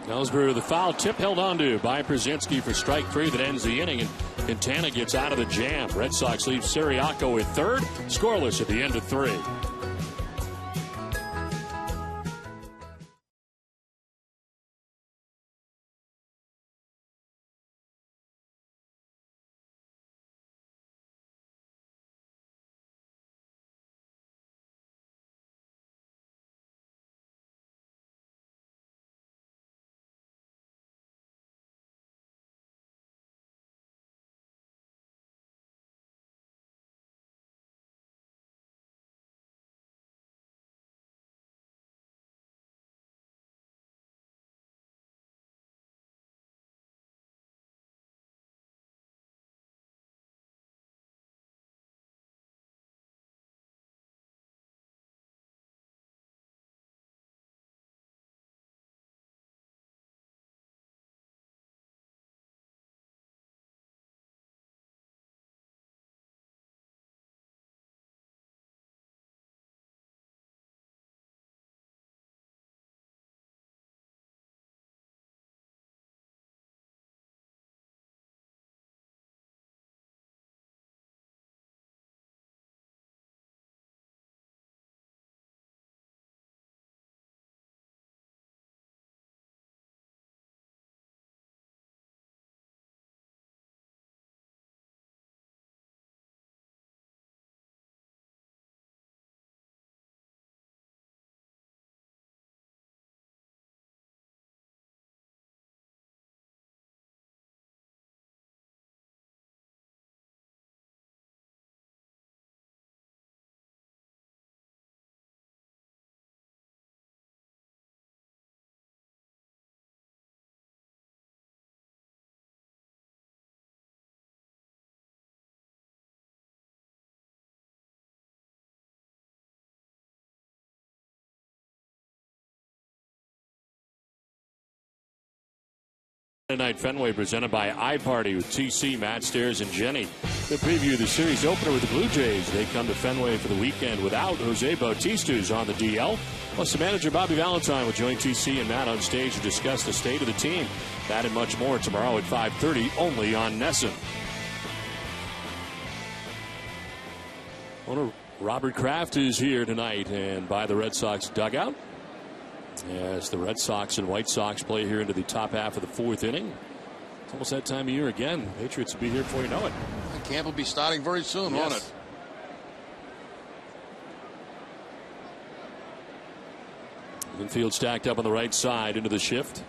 Ellsbury with the foul tip held onto by Przinsky for strike 3 that ends the inning, and Quintana gets out of the jam. Red Sox leave Siriaco at third, scoreless at the end of 3. Night Fenway presented by iParty with TC, Matt Stairs, and Jenny. The preview of the series opener with the Blue Jays. They come to Fenway for the weekend without Jose Bautista, who's on the DL. Plus, the manager Bobby Valentine will join TC and Matt on stage to discuss the state of the team. That and much more tomorrow at 5:30 only on NESN. Owner Robert Kraft is here tonight and by the Red Sox dugout, as the Red Sox and White Sox play here into the top half of the 4th inning. It's almost that time of year again. Patriots will be here before you know it. Camp will be starting very soon, won't it? Infield stacked up on the right side into the shift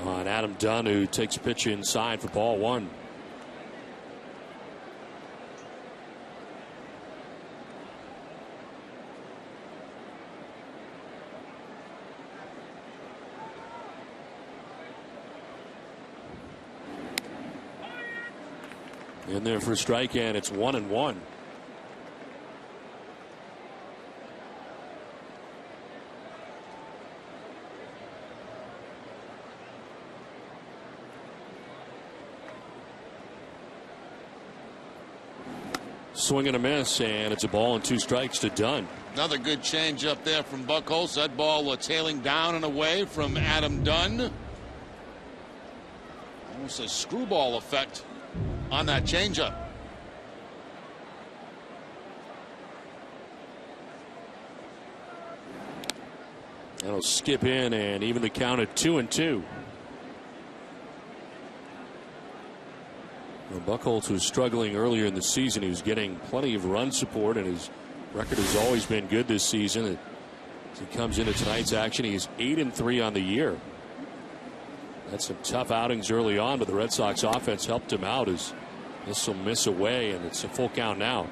on Adam Dunn, who takes a pitch inside for ball 1. In there for a strike, and it's 1-1. Swing and a miss, and it's a ball and 2 strikes to Dunn. Another good change up there from Buchholz. That ball tailing down and away from Adam Dunn. Almost a screwball effect on that changeup. That'll skip in and even the count at 2-2. Well, Buchholz was struggling earlier in the season. He was getting plenty of run support, and his record has always been good this season. As he comes into tonight's action, he's 8-3 on the year. Had some tough outings early on, but the Red Sox offense helped him out as this will miss away, and it's a full count now.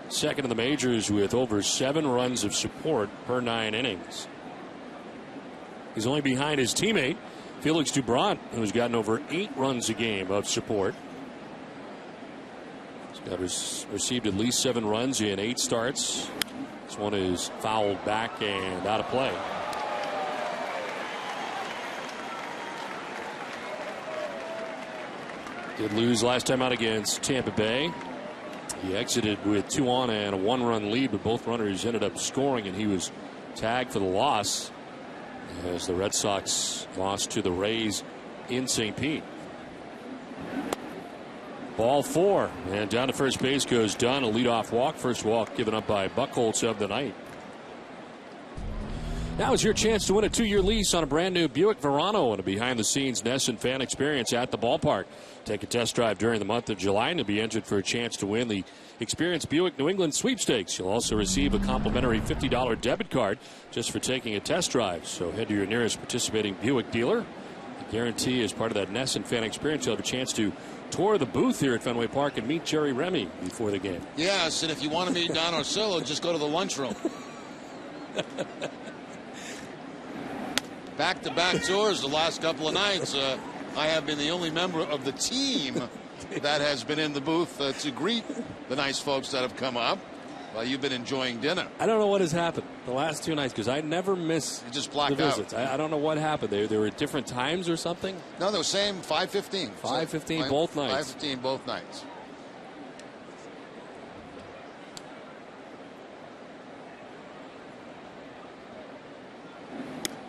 Second in the majors with over 7 runs of support per 9 innings. He's only behind his teammate, Felix Doubront, who's gotten over 8 runs a game of support. He's got received at least 7 runs in 8 starts. This one is fouled back and out of play. Did lose last time out against Tampa Bay. He exited with 2 on and a 1-run lead, but both runners ended up scoring, and he was tagged for the loss as the Red Sox lost to the Rays in St. Pete. Ball 4, and down to first base goes Dunn. A leadoff walk. First walk given up by Buchholz of the night. Now is your chance to win a 2-year lease on a brand new Buick Verano and a behind-the-scenes NESN fan experience at the ballpark. Take a test drive during the month of July and you'll be entered for a chance to win the Experience Buick New England sweepstakes. You'll also receive a complimentary $50 debit card just for taking a test drive. So head to your nearest participating Buick dealer. The guarantee is part of that NESN fan experience. You'll have a chance to tour the booth here at Fenway Park and meet Jerry Remy before the game. Yes, and if you want to meet Don Orsillo, just go to the lunchroom. Back-to-back tours the last couple of nights. I have been the only member of the team that has been in the booth to greet the nice folks that have come up while you've been enjoying dinner. I don't know what has happened the last 2 nights because I never miss you just blacked the visits. I don't know what happened. They were at different times or something? No, they were same 5:15. 5:15 both nights. 5:15 both nights.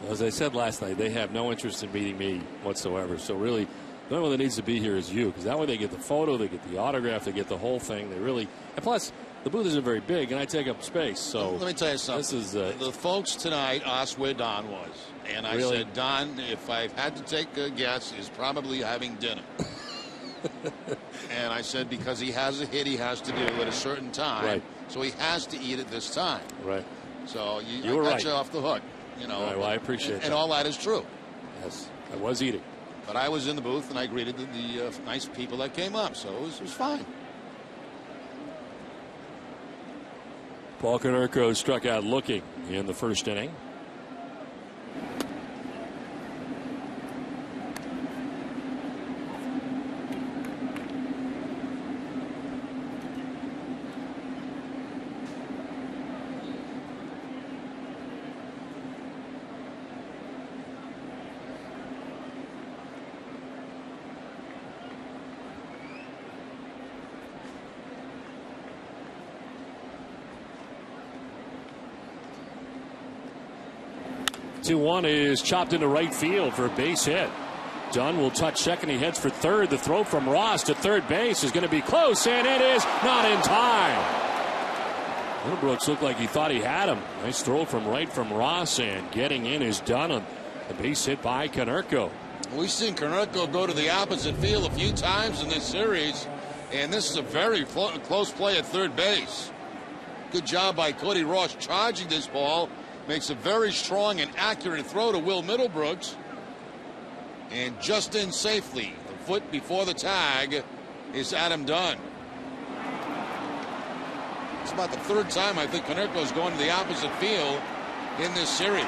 As I said last night, they have no interest in meeting me whatsoever. So really, the only one that needs to be here is you, because that way they get the photo, they get the autograph, they get the whole thing. They really, and plus the booth isn't very big, and I take up space. So let me tell you something. This is the folks tonight asked where Don was, and I said, Don, if I had to take a guess, is probably having dinner. And I said because he has a hit he has to do at a certain time, right. So he has to eat at this time. Right. So you were got right. you off the hook. You know, right, well, I appreciate that. And all that is true. Yes, I was eating. But I was in the booth and I greeted the nice people that came up, so it was fine. Paul Konerko struck out looking in the first inning. One is chopped into right field for a base hit. Dunn will touch second. He heads for third. The throw from Ross to third base is going to be close, and it is not in time. Middlebrooks looked like he thought he had him. Nice throw from Ross, and getting in is Dunn on the base hit by Konerko. We've seen Konerko go to the opposite field a few times in this series, and this is a very close play at third base. Good job by Cody Ross charging this ball. Makes a very strong and accurate throw to Will Middlebrooks. And just in safely, the foot before the tag, is Adam Dunn. It's about the third time I think Konerko's going to the opposite field in this series.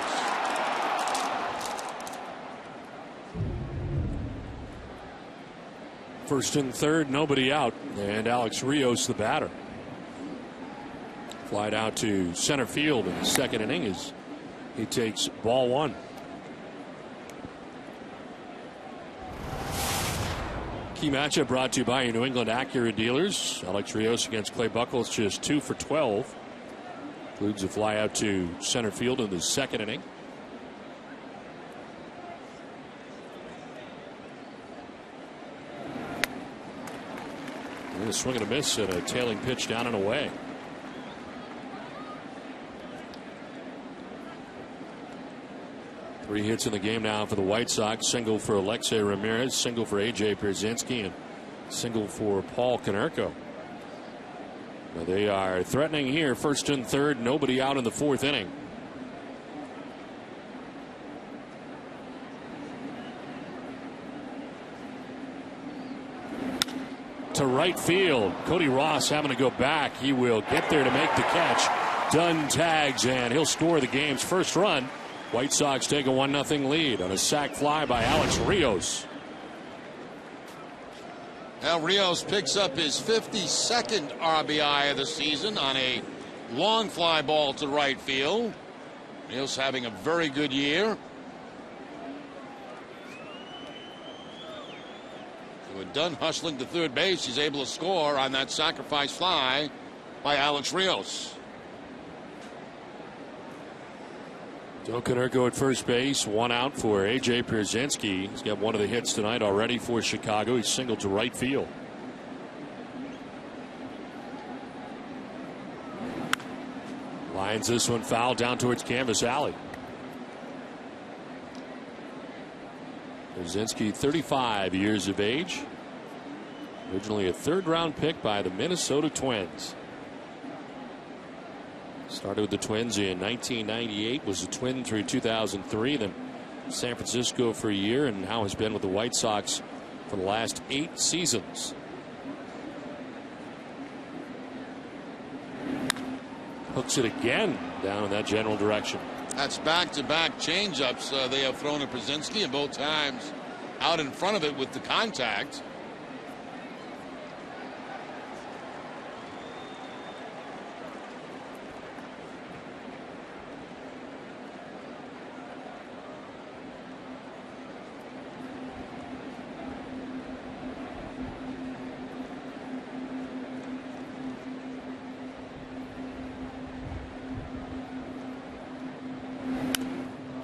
First and third, nobody out. And Alex Rios, the batter. Flied out to center field in the second inning as he takes ball 1. Key matchup brought to you by your New England Acura dealers. Alex Rios against Clay Buchholz, just 2 for 12. Includes a fly out to center field in the second inning. And a swing and a miss at a tailing pitch down and away. Three hits in the game now for the White Sox. Single for Alexei Ramirez, single for A.J. Pierzynski, and Single for Paul Konerko. They are threatening here. First and third. Nobody out in the fourth inning. To right field. Cody Ross having to go back. He will get there to make the catch. Dunn tags, and he'll score the game's first run. White Sox take a 1-0 lead on a sac fly by Alex Rios. Now Rios picks up his 52nd RBI of the season on a long fly ball to right field. Rios having a very good year. With Dunn hustling to third base, he's able to score on that sacrifice fly by Alex Rios. Joe Konerko at first base, one out for AJ Pierzynski. He's got one of the hits tonight already for Chicago. He's singled to right field. Lines this one foul down towards Canvas Alley. Pierzynski, 35 years of age. Originally a third-round pick by the Minnesota Twins. Started with the Twins in 1998, was a Twin through 2003, then San Francisco for a year, and now has been with the White Sox for the last 8 seasons. Hooks it again down in that general direction. That's back-to-back changeups they have thrown at Pierzynski, and both times out in front of it with the contact.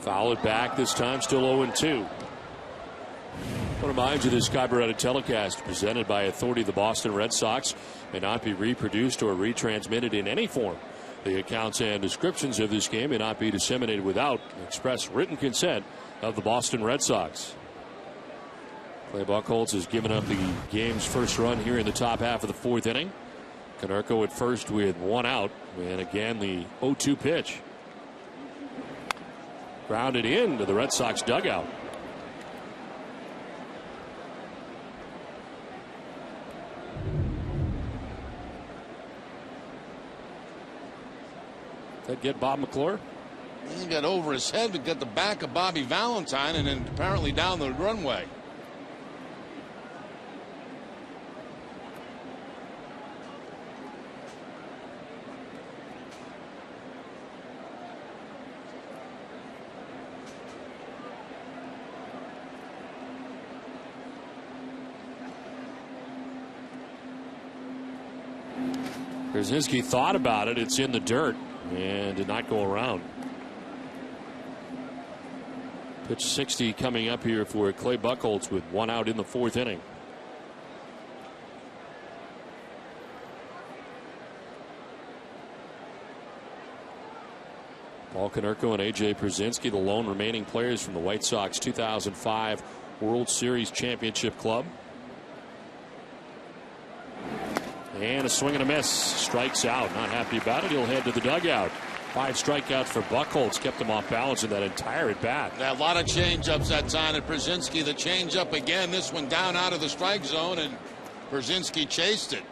Foul it back, this time still 0-2. I want to remind you this Sky Beretta telecast presented by authority of the Boston Red Sox may not be reproduced or retransmitted in any form. The accounts and descriptions of this game may not be disseminated without express written consent of the Boston Red Sox. Clay Buchholz has given up the game's first run here in the top half of the fourth inning. Konerko at first with one out, and again the 0-2 pitch. Grounded into the Red Sox dugout. That get Bob McClure? He got over his head, but got the back of Bobby Valentine, and then apparently down the runway. Pierzynski thought about it. It's in the dirt and did not go around. Pitch 60 coming up here for Clay Buchholz with one out in the fourth inning. Paul Konerko and AJ Pierzynski, the lone remaining players from the White Sox 2005 World Series Championship Club. And a swing and a miss. Strikes out. Not happy about it. He'll head to the dugout. 5 strikeouts for Buchholz. Kept him off balance in that entire at bat. A lot of change-ups that time at Pierzynski. The change-up again. This one down out of the strike zone, and Pierzynski chased it.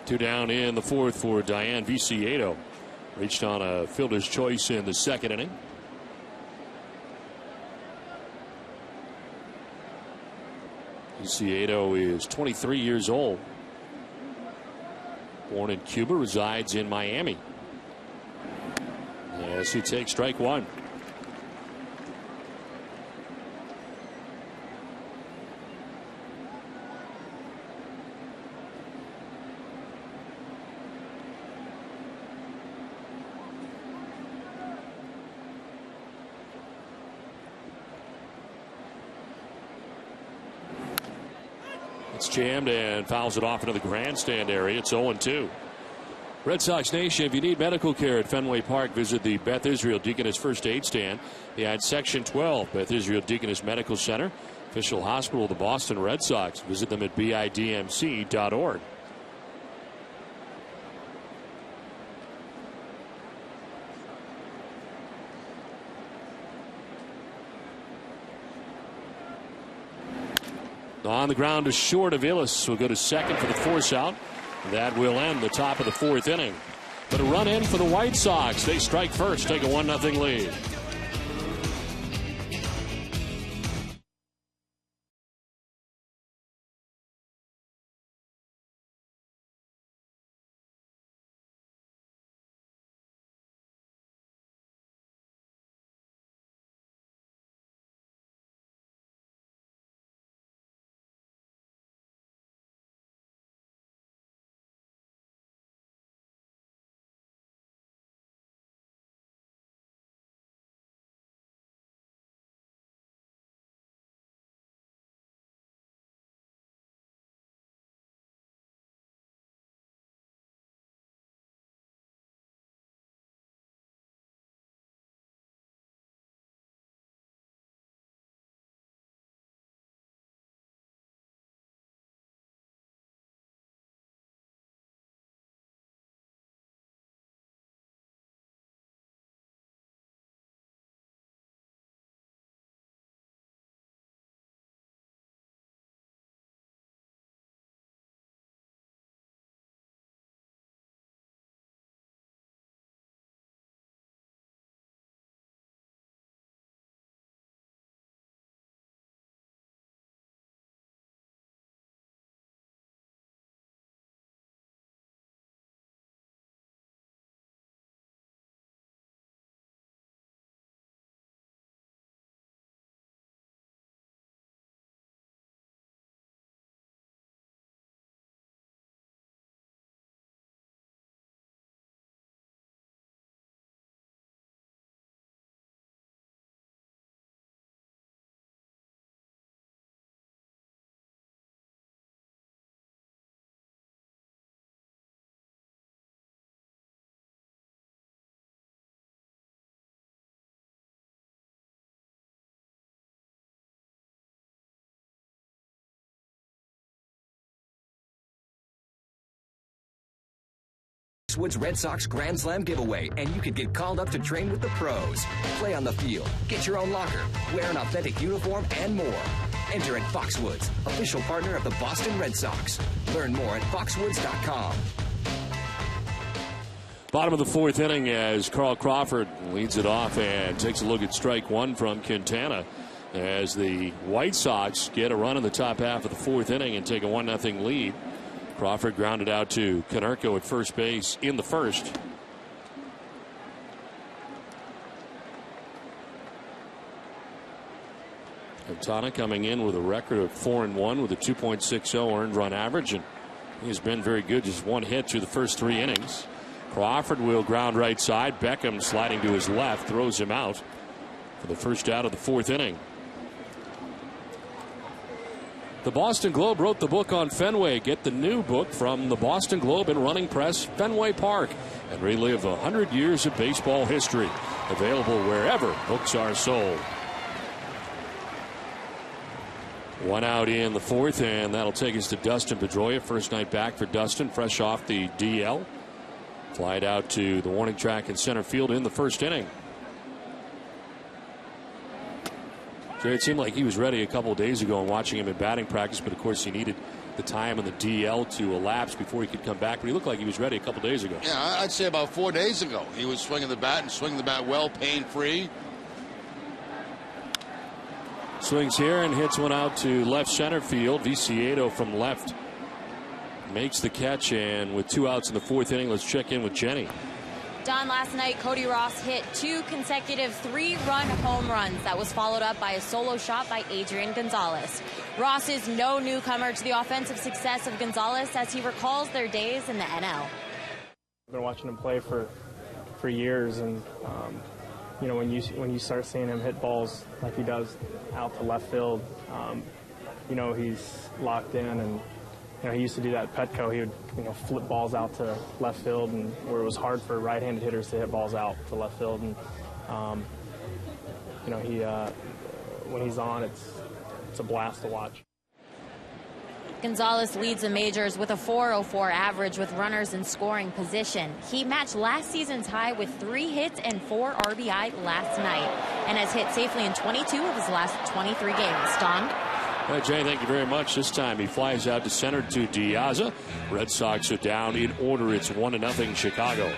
Two down in the fourth for Diane Viciedo. Reached on a fielder's choice in the second inning. Viciedo is 23 years old. Born in Cuba, resides in Miami. Yes, he takes strike one. It's jammed and fouls it off into the grandstand area. It's 0-2. Red Sox Nation, if you need medical care at Fenway Park, visit the Beth Israel Deaconess First Aid Stand behind Section 12, Beth Israel Deaconess Medical Center, official hospital of the Boston Red Sox. Visit them at bidmc.org. On the ground is short of Illis. Will go to second for the force out. That will end the top of the fourth inning. But a run in for the White Sox. They strike first, take a 1-0 lead. Woods Red Sox Grand Slam giveaway, and you could get called up to train with the pros. Play on the field, get your own locker, wear an authentic uniform, and more. Enter at Foxwoods, official partner of the Boston Red Sox. Learn more at foxwoods.com. Bottom of the fourth inning as Carl Crawford leads it off and takes a look at strike one from Quintana as the White Sox get a run in the top half of the fourth inning and take a 1-0 lead. Crawford grounded out to Konerko at first base in the first. Quintana coming in with a record of 4-1 with a 2.60 earned run average, and he's been very good. Just one hit through the first three innings. Crawford will ground right side. Beckham sliding to his left, throws him out for the first out of the fourth inning. The Boston Globe wrote the book on Fenway. Get the new book from the Boston Globe and Running Press, Fenway Park, and relive 100 years of baseball history. Available wherever books are sold. One out in the fourth, and that'll take us to Dustin Pedroia. First night back for Dustin, fresh off the DL. Flied out to the warning track in center field in the first inning. It seemed like he was ready a couple of days ago and watching him in batting practice, but of course he needed the time in the DL to elapse before he could come back. But he looked like he was ready a couple of days ago. Yeah, I'd say about 4 days ago. He was swinging the bat and swinging the bat well, pain-free. Swings here and hits one out to left center field. Viciedo from left makes the catch, and with 2 outs in the fourth inning, let's check in with Jenny. Don, last night, Cody Ross hit 2 consecutive 3-run home runs. That was followed up by a solo shot by Adrian Gonzalez. Ross is no newcomer to the offensive success of Gonzalez as he recalls their days in the NL. I've been watching him play for years, and you know, when you start seeing him hit balls like he does out to left field, you know he's locked in, and he used to do that at Petco. He would, flip balls out to left field, and where it was hard for right-handed hitters to hit balls out to left field. And when he's on, it's a blast to watch. Gonzalez leads the majors with a .404 average with runners in scoring position. He matched last season's high with 3 hits and 4 RBI last night, and has hit safely in 22 of his last 23 games. Don? Well, Jay, thank you very much. This time he flies out to center to Diaz. Red Sox are down in order. It's 1-0 Chicago.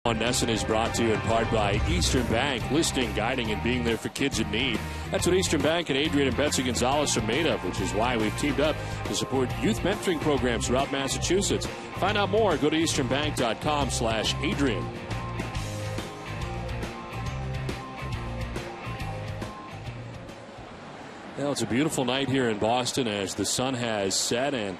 Nesson is brought to you in part by Eastern Bank, listening, guiding, and being there for kids in need. That's what Eastern Bank and Adrian and Betsy Gonzalez are made of, which is why we've teamed up to support youth mentoring programs throughout Massachusetts. Find out more. Go to easternbank.com/Adrian. Well, it's a beautiful night here in Boston as the sun has set, and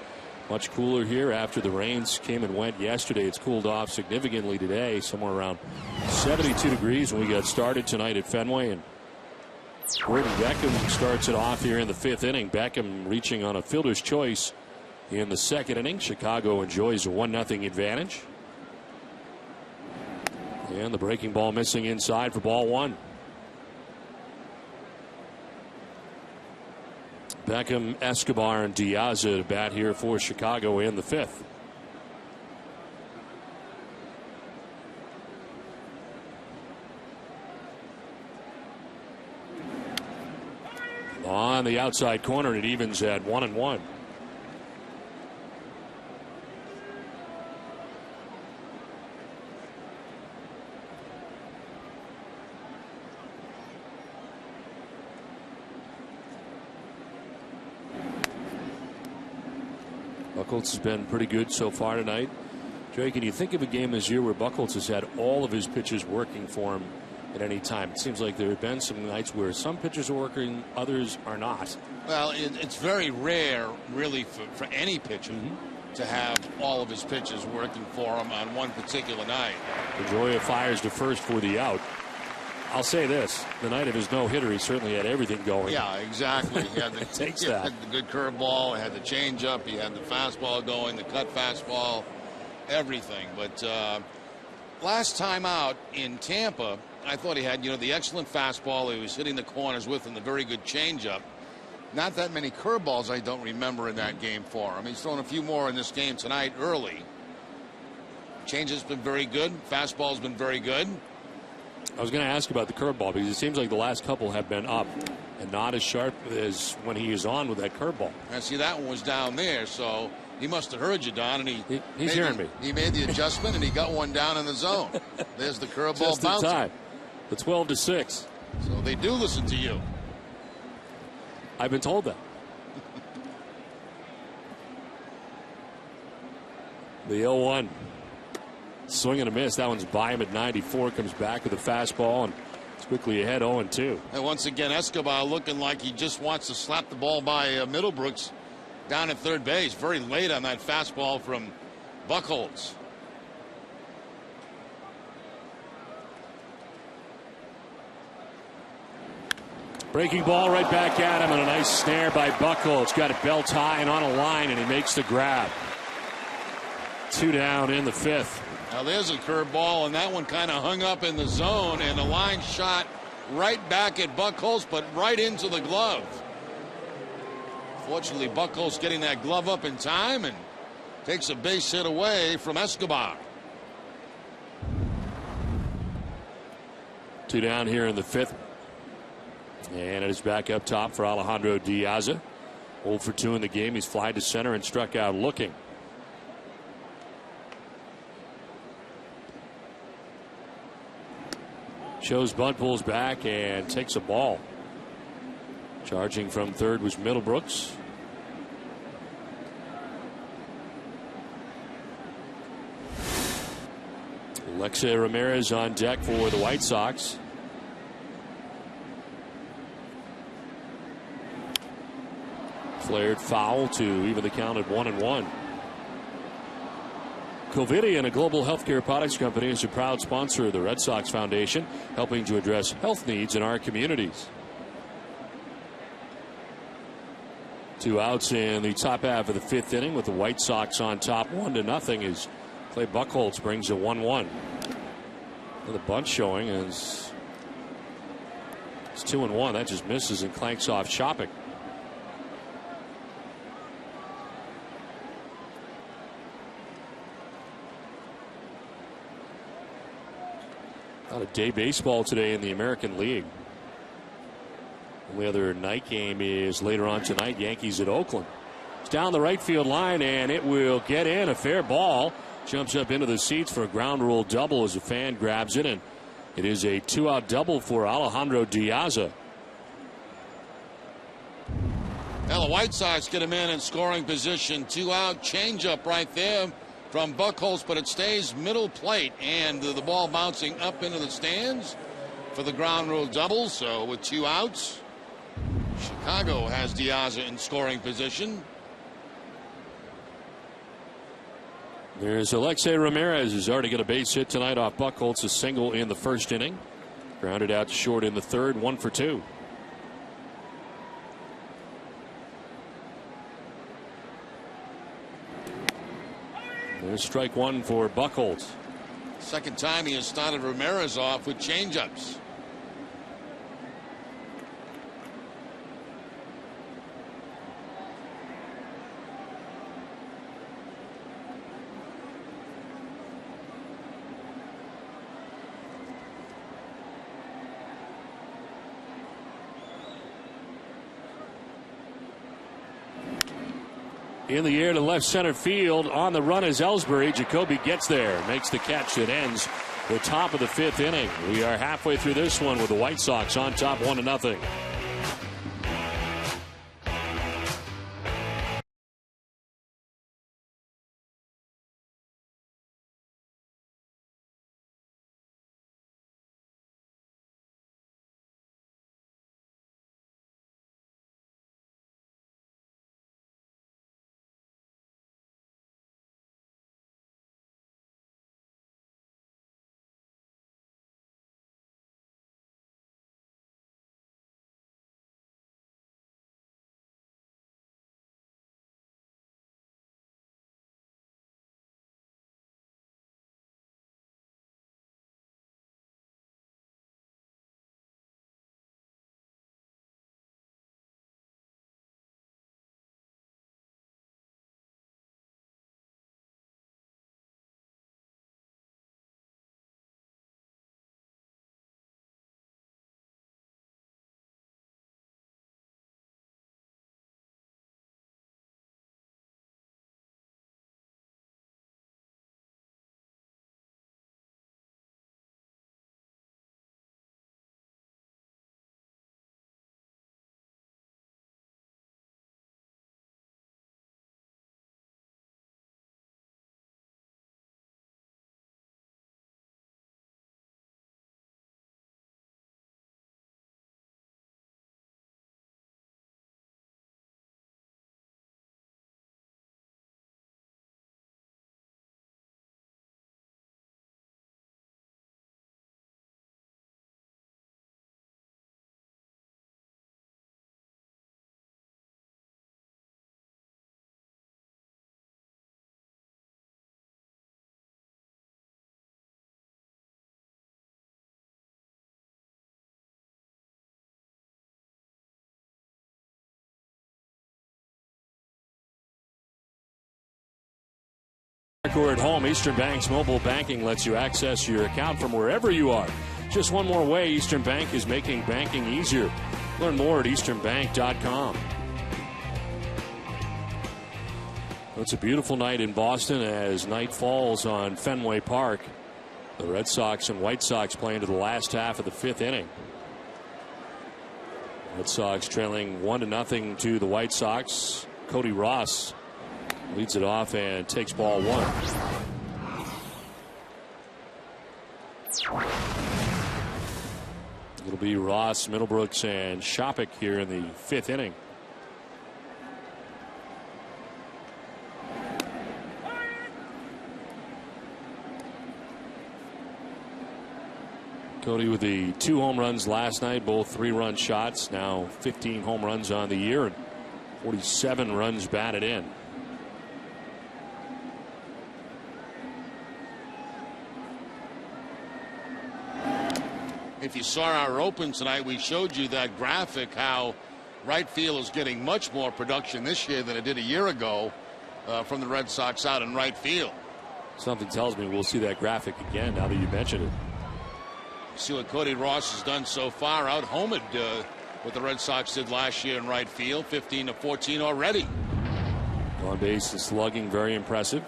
much cooler here after the rains came and went yesterday. It's cooled off significantly today, somewhere around 72 degrees when we got started tonight at Fenway. And Gordon Beckham starts it off here in the 5th inning. Beckham reaching on a fielder's choice in the 2nd inning. Chicago enjoys a 1-0 advantage. And the breaking ball missing inside for ball 1. Beckham, Escobar, and Diaz to bat here for Chicago in the 5th. On the outside corner, it evens at 1-1. Buchholz has been pretty good so far tonight. Jay, can you think of a game this year where Buchholz has had all of his pitches working for him at any time? It seems like there have been some nights where some pitches are working, others are not. Well, it's very rare, really, for any pitcher to have all of his pitches working for him on one particular night. Pedroia fires to first for the out. I'll say this, the night of his no-hitter, he certainly had everything going. Yeah, exactly. He had the, Takes he that. had the good curveball, he had the changeup, he had the fastball going, the cut fastball, everything. But last time out in Tampa, I thought he had, the excellent fastball he was hitting the corners with and the very good changeup. Not that many curveballs I don't remember in that game for him. He's thrown a few more in this game tonight early. Changeup's been very good. Fastball's been very good. I was going to ask about the curveball because it seems like the last couple have been up and not as sharp as when he is on with that curveball. I see that one was down there, so he must have heard you, Don, and he's hearing me. He made the adjustment and he got one down in the zone. There's the curveball bouncing. Time. The 12-6. So they do listen to you. I've been told that. The 0-1. Swing and a miss. That one's by him at 94. Comes back with a fastball and it's quickly ahead 0-2. And once again, Escobar looking like he just wants to slap the ball by Middlebrooks down at third base. Very late on that fastball from Buchholz. Breaking ball right back at him, and a nice snare by Buchholz. Got it belt high and on a line, and he makes the grab. 2 down in the 5th. Now there's a curveball, and that one kind of hung up in the zone, and the line shot right back at Buchholz, but right into the glove. Fortunately, Buchholz getting that glove up in time and takes a base hit away from Escobar. 2 down here in the 5th. And it is back up top for Alejandro Diaz. 0 for 2 in the game. He's flied to center and struck out looking. Shows bunt, pulls back and takes a ball. Charging from third was Middlebrooks. Alexei Ramirez on deck for the White Sox. Flared foul to even the count at 1-1. Covidien, a global healthcare products company, is a proud sponsor of the Red Sox Foundation, helping to address health needs in our communities. 2 outs in the top half of the 5th inning with the White Sox on top 1-0 as Clay Buchholz brings a 1-1. And the bunt showing is it's 2-1. That just misses and clanks off Shopping. Not a day baseball today in the American League. Only other night game is later on tonight. Yankees at Oakland. It's down the right field line and it will get in. A fair ball. Jumps up into the seats for a ground rule double as a fan grabs it, and it is a 2-out double for Alejandro Diaz. Now the White Sox get him in scoring position. 2-out changeup right there from Buchholz, but it stays middle plate, and the ball bouncing up into the stands for the ground rule double. So with 2 outs, Chicago has Diaz in scoring position. There's Alexei Ramirez, who's already got a base hit tonight off Buchholz, a single in the 1st inning. Grounded out to short in the 3rd, 1 for 2. There's strike 1 for Buchholz. Second time he has started Ramirez off with changeups. In the air to left center field. On the run is Ellsbury. Jacoby gets there, makes the catch that ends the top of the 5th inning. We are halfway through this one with the White Sox on top 1-0. Or at home, Eastern Bank's mobile banking lets you access your account from wherever you are. Just one more way Eastern Bank is making banking easier. Learn more at easternbank.com. It's a beautiful night in Boston as night falls on Fenway Park. The Red Sox and White Sox play into the last half of the 5th inning. Red Sox trailing 1-0 to the White Sox. Cody Ross leads it off and takes ball 1. It'll be Ross, Middlebrooks, and Shopik here in the 5th inning. Cody with the 2 home runs last night, both 3-run shots. Now 15 home runs on the year and 47 runs batted in. If you saw our open tonight, we showed you that graphic how right field is getting much more production this year than it did a year ago from the Red Sox out in right field. Something tells me we'll see that graphic again now that you mentioned it. See what Cody Ross has done so far. Out homered what the Red Sox did last year in right field. 15-14 already. On base and slugging, very impressive.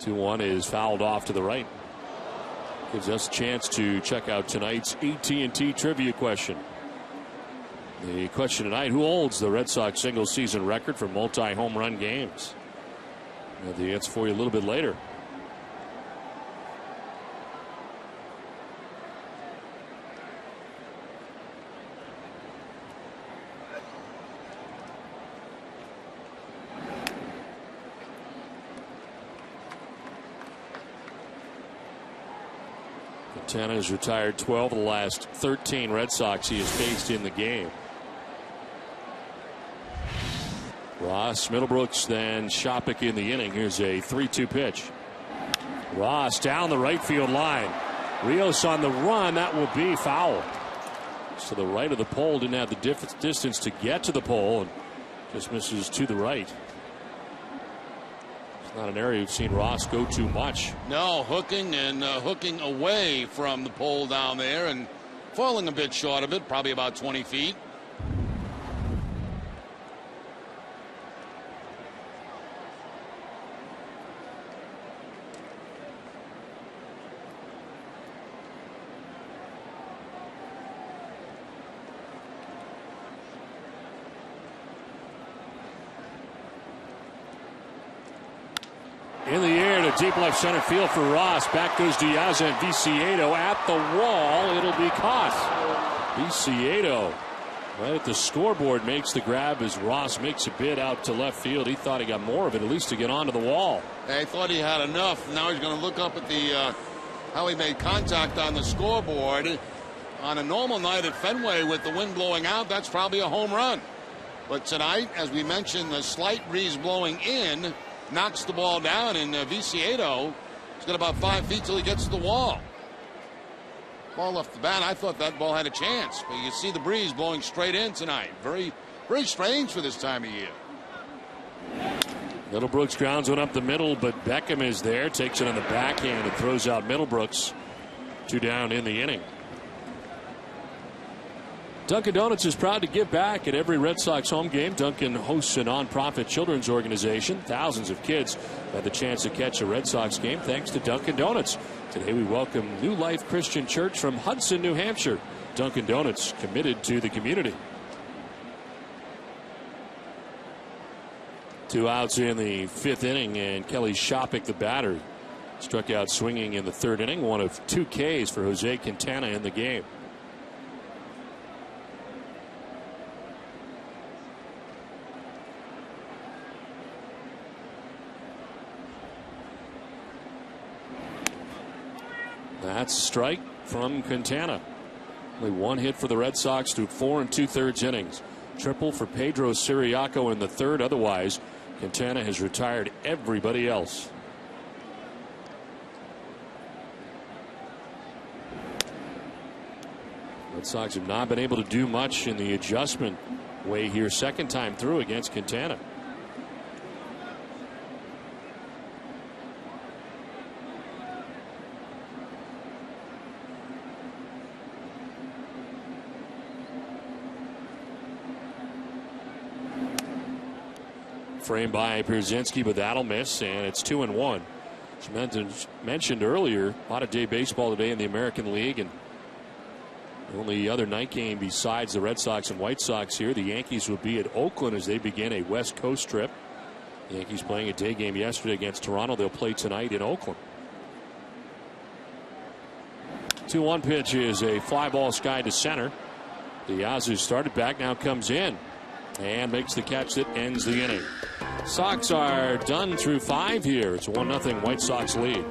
2-1 is fouled off to the right. Gives us a chance to check out tonight's AT&T trivia question. The question tonight: who holds the Red Sox single season record for multi-home run games? We'll have the answer for you a little bit later. Quintana has retired 12 of the last 13 Red Sox he has faced in the game. Ross, Middlebrooks, then Shopik in the inning. Here's a 3-2 pitch. Ross down the right field line. Rios on the run. That will be foul. To the right of the pole. Didn't have the distance to get to the pole and just misses to the right. Not an area we've seen Ross go too much. No, hooking and hooking away from the pole down there and falling a bit short of it, probably about 20 feet. In the air to deep left center field for Ross. Back goes Diaz and Viciedo at the wall. It'll be caught. Viciedo right at the scoreboard makes the grab as Ross makes a bid out to left field. He thought he got more of it, at least to get onto the wall. I thought he had enough. Now he's going to look up at the how he made contact on the scoreboard. On a normal night at Fenway with the wind blowing out, that's probably a home run. But tonight, as we mentioned, the slight breeze blowing in knocks the ball down, and Viciedo has got about 5 feet till he gets to the wall. Ball off the bat. I thought that ball had a chance, but you see the breeze blowing straight in tonight. Very, very strange for this time of year. Middlebrooks grounds one up the middle, but Beckham is there, takes it on the backhand and throws out Middlebrooks. 2 down in the inning. Dunkin' Donuts is proud to give back at every Red Sox home game. Dunkin' hosts a nonprofit children's organization. Thousands of kids had the chance to catch a Red Sox game thanks to Dunkin' Donuts. Today we welcome New Life Christian Church from Hudson, New Hampshire. Dunkin' Donuts, committed to the community. 2 outs in the 5th inning, and Kelly Shopik, the batter, struck out swinging in the 3rd inning. One of 2 Ks for Jose Quintana in the game. That's a strike from Quintana. Only 1 hit for the Red Sox through 4 2/3 innings. Triple for Pedro Siriaco in the 3rd. Otherwise, Quintana has retired everybody else. Red Sox have not been able to do much in the adjustment way here. 2nd time through against Quintana. Framed by Pierzynski, but that'll miss, and it's 2-1. As mentioned earlier, a lot of day baseball today in the American League, and the only other night game besides the Red Sox and White Sox here, the Yankees will be at Oakland as they begin a West Coast trip. The Yankees playing a day game yesterday against Toronto. They'll play tonight in Oakland. 2-1 pitch is a fly ball skied to center. Yazoo started back, now comes in and makes the catch that ends the inning. Sox are done through 5 here. It's a 1-0 White Sox lead.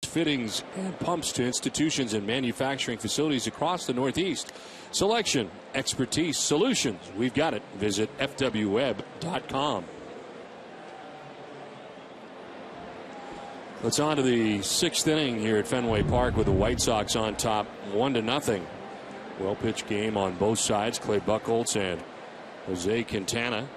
Fittings and pumps to institutions and manufacturing facilities across the Northeast. Selection, expertise, solutions. We've got it. Visit fwweb.com. Let's on to the 6th inning here at Fenway Park with the White Sox on top 1-0. Well pitched game on both sides. Clay Buchholz and Jose Quintana.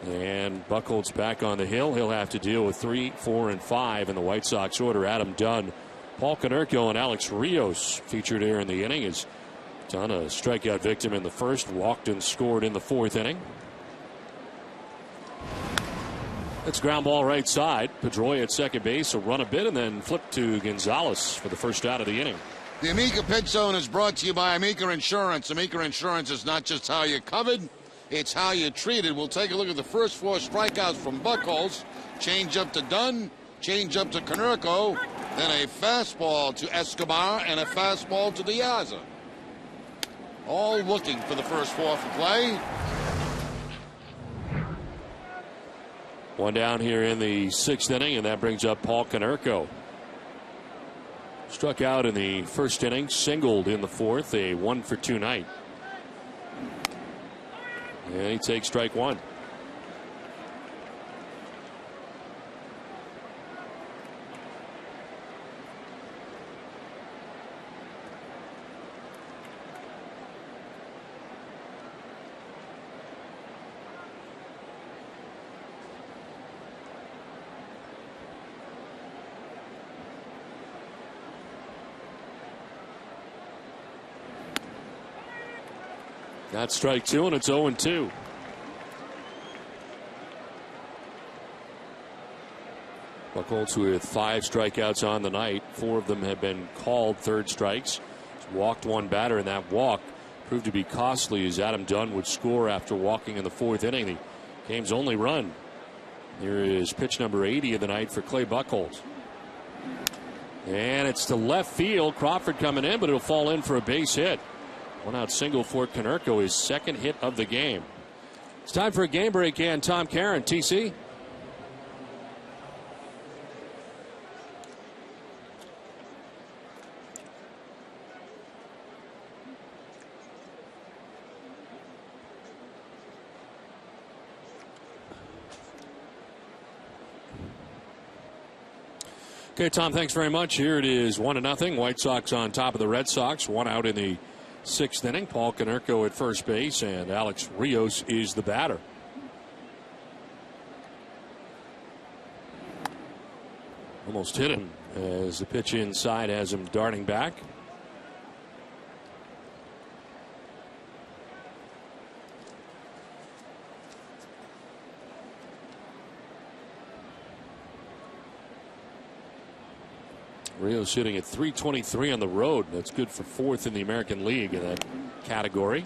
And Buchholz back on the hill. He'll have to deal with 3, 4, and 5 in the White Sox order. Adam Dunn, Paul Konerko, and Alex Rios featured here in the inning. As Dunn, a strikeout victim in the first, walked and scored in the 4th inning. It's ground ball right side. Pedroia at second base will run a bit and then flip to Gonzalez for the first out of the inning. The Amica Pitch Zone is brought to you by Amica Insurance. Amica Insurance is not just how you're covered, it's how you're treated. We'll take a look at the first 4 strikeouts from Buchholz. Change up to Dunn, change up to Konerko, then a fastball to Escobar, and a fastball to Diaz. All looking for the first 4 for play. One down here in the 6th inning, and that brings up Paul Konerko. Struck out in the first inning, singled in the 4th, a 1-for-2 night. And he takes strike 1. That's strike 2, and it's 0-2. Buchholz with 5 strikeouts on the night. 4 of them have been called third strikes. He's walked 1 batter, and that walk proved to be costly as Adam Dunn would score after walking in the 4th inning. The game's only run. Here is pitch number 80 of the night for Clay Buchholz. And it's to left field. Crawford coming in, but it'll fall in for a base hit. One out single for Konerko, his second hit of the game. It's time for a game break, and Tom Caron, TC. Okay, Tom, thanks very much. Here it is 1-0. White Sox on top of the Red Sox. One out in the 6th inning. Paul Konerko at first base, and Alex Rios is the batter. Almost hit him as the pitch inside has him darting back. Rios hitting at .323 on the road. That's good for 4th in the American League in that category.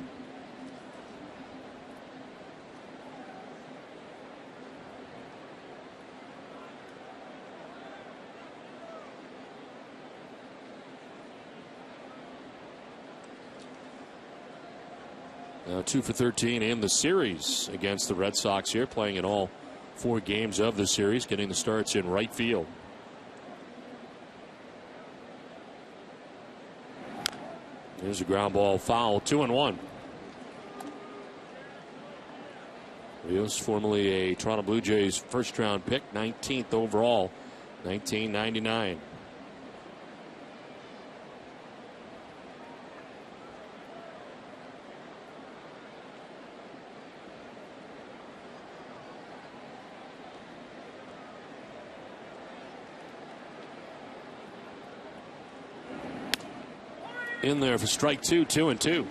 Now 2 for 13 in the series against the Red Sox here, playing in all 4 games of the series, getting the starts in right field. Here's a ground ball foul, 2-1. Rios, formerly a Toronto Blue Jays first round pick, 19th overall, 1999. In there for strike 2, 2-2.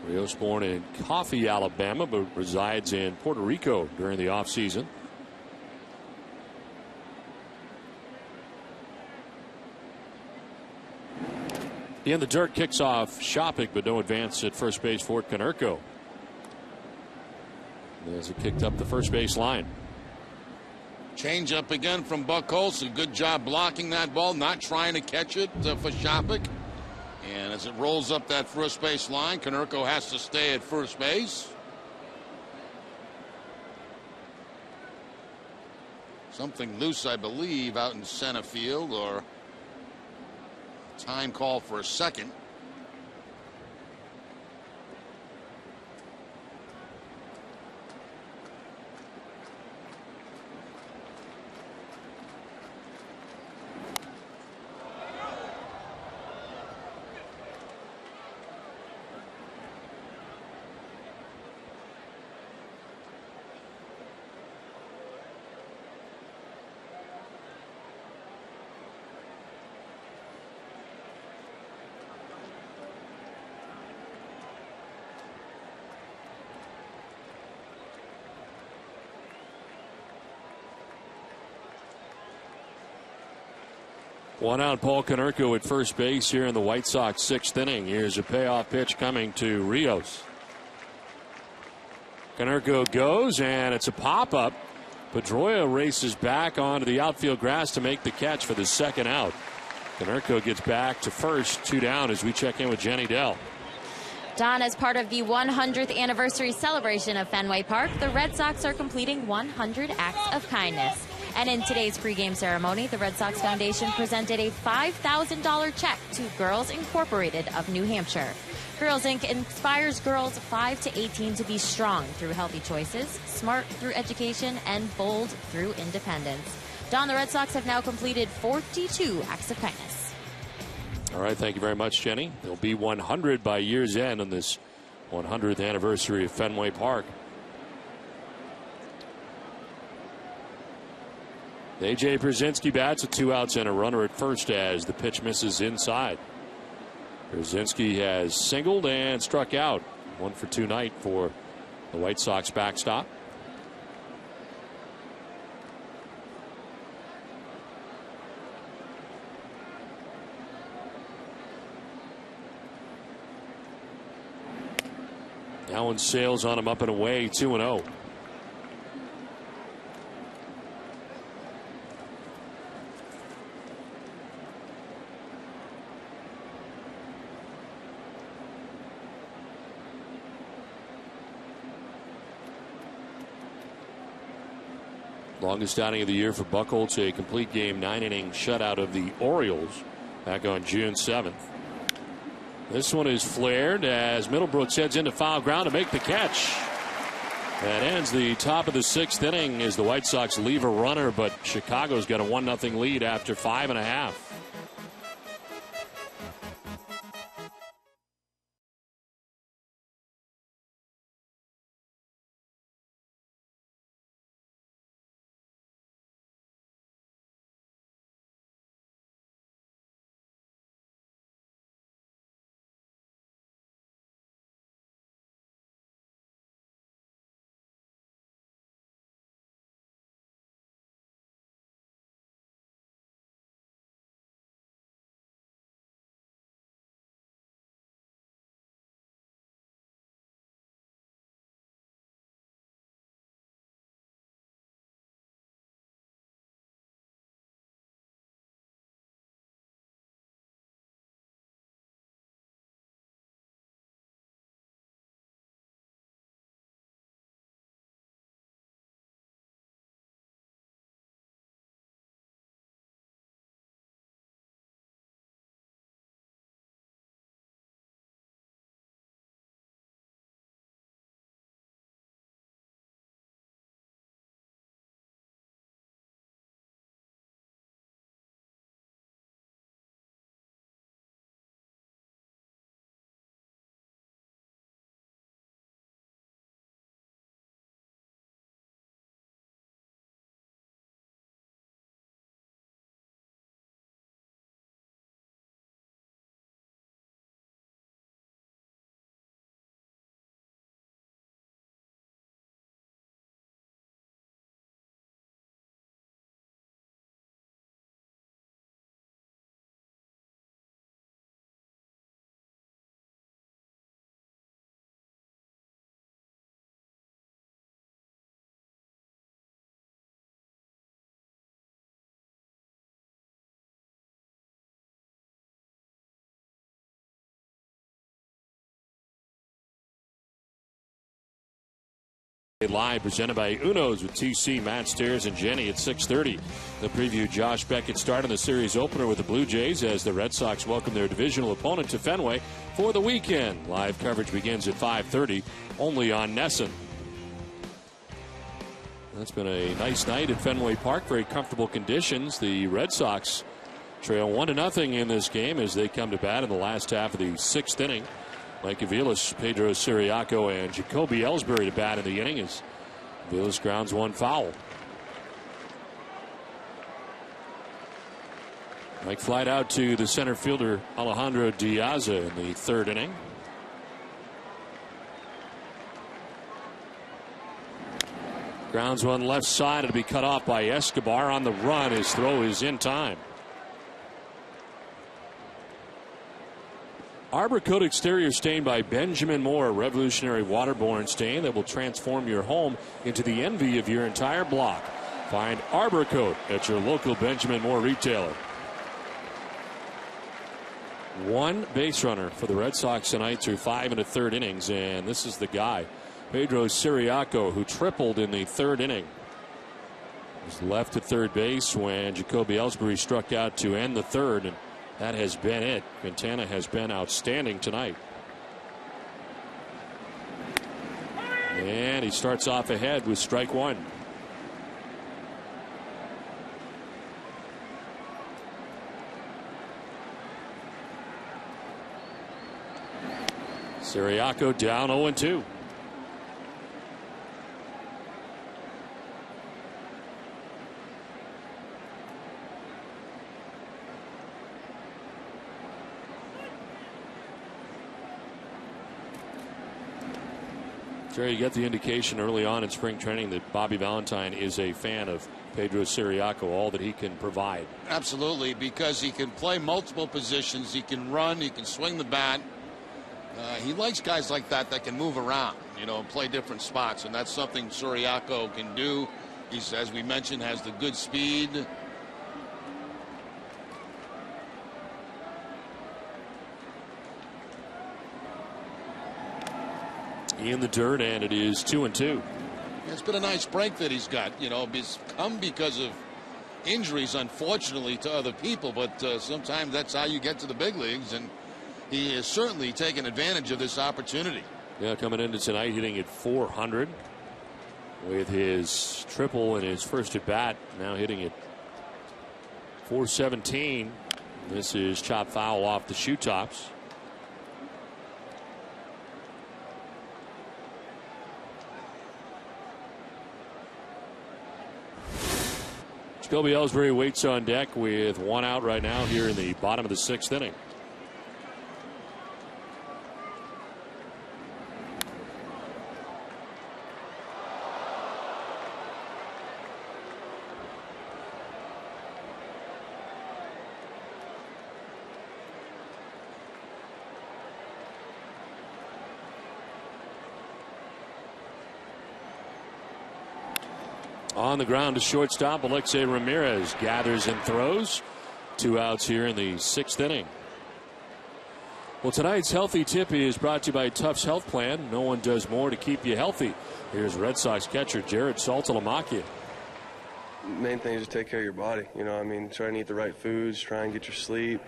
Rios born in Coffee, Alabama, but resides in Puerto Rico during the offseason. In the dirt, kicks off Shopik, but no advance at first base for Konerko. As it kicked up the first base line. Change up again from Buck Olson. Good job blocking that ball, not trying to catch it for Shopik. And as it rolls up that first base line, Konerko has to stay at first base. Something loose, I believe, out in center field, or time call for a second. One out, Paul Konerko at first base here in the White Sox 6th inning. Here's a payoff pitch coming to Rios. Konerko goes, and it's a pop-up. Pedroia races back onto the outfield grass to make the catch for the second out. Konerko gets back to first, 2 down as we check in with Jenny Dell. Don, as part of the 100th anniversary celebration of Fenway Park, the Red Sox are completing 100 acts of kindness. And in today's pregame ceremony, the Red Sox Foundation presented a $5,000 check to Girls Incorporated of New Hampshire. Girls Inc. inspires girls 5 to 18 to be strong through healthy choices, smart through education, and bold through independence. Don, the Red Sox have now completed 42 acts of kindness. All right, thank you very much, Jenny. They'll be 100 by year's end on this 100th anniversary of Fenway Park. A.J. Brzezinski bats with 2 outs and a runner at first as the pitch misses inside. Brzezinski has singled and struck out. 1 for 2 night for the White Sox backstop. That one sails on him up and away, 2-0. Longest outing of the year for Buchholz, a complete game 9-inning shutout of the Orioles back on June 7th. This one is flared as Middlebrooks heads into foul ground to make the catch. That ends the top of the 6th inning as the White Sox leave a runner, but Chicago's got a 1-0 lead after 5.5. Live presented by Uno's with TC, Matt Stairs, and Jenny at 6:30. The preview Josh Beckett starting the series opener with the Blue Jays as the Red Sox welcome their divisional opponent to Fenway for the weekend. Live coverage begins at 5:30 only on NESN. That's been a nice night at Fenway Park. Very comfortable conditions. The Red Sox trail 1-0 in this game as they come to bat in the last half of the 6th inning. Mike Aviles, Pedro Siriaco, and Jacoby Ellsbury to bat in the inning as Aviles grounds one foul. Mike flied out to the center fielder Alejandro Diaz in the 3rd inning. Grounds one left side. It'll be cut off by Escobar on the run. His throw is in time. Arbor Coat exterior stain by Benjamin Moore, a revolutionary waterborne stain that will transform your home into the envy of your entire block. Find Arbor Coat at your local Benjamin Moore retailer. One base runner for the Red Sox tonight through 5 1/3 innings, and this is the guy, Pedro Siriaco, who tripled in the 3rd inning. Was left at third base when Jacoby Ellsbury struck out to end the 3rd, and that has been it. Quintana has been outstanding tonight. And he starts off ahead with strike one. Siriaco down 0-2. Jerry, you get the indication early on in spring training that Bobby Valentine is a fan of Pedro Siriaco, all that he can provide. Absolutely, because he can play multiple positions. He can run. He can swing the bat. He likes guys like that can move around. and play different spots, and that's something Suriako can do. He's, as we mentioned, has the good speed. In the dirt, and it is 2-2. It's been a nice break that he's got. It's come because of injuries, unfortunately, to other people, but sometimes that's how you get to the big leagues, and he has certainly taken advantage of this opportunity. Yeah, coming into tonight, hitting at 400 with his triple in his first at bat. Now hitting at 417. This is chop foul off the shoe tops. Jacoby Ellsbury waits on deck with one out right now here in the bottom of the 6th inning. On the ground to shortstop, Alexei Ramirez gathers and throws. 2 outs here in the 6th inning. Well, tonight's Healthy Tip is brought to you by Tufts Health Plan. No one does more to keep you healthy. Here's Red Sox catcher Jared Saltalamacchia. Main thing is to take care of your body. Try and eat the right foods, try and get your sleep.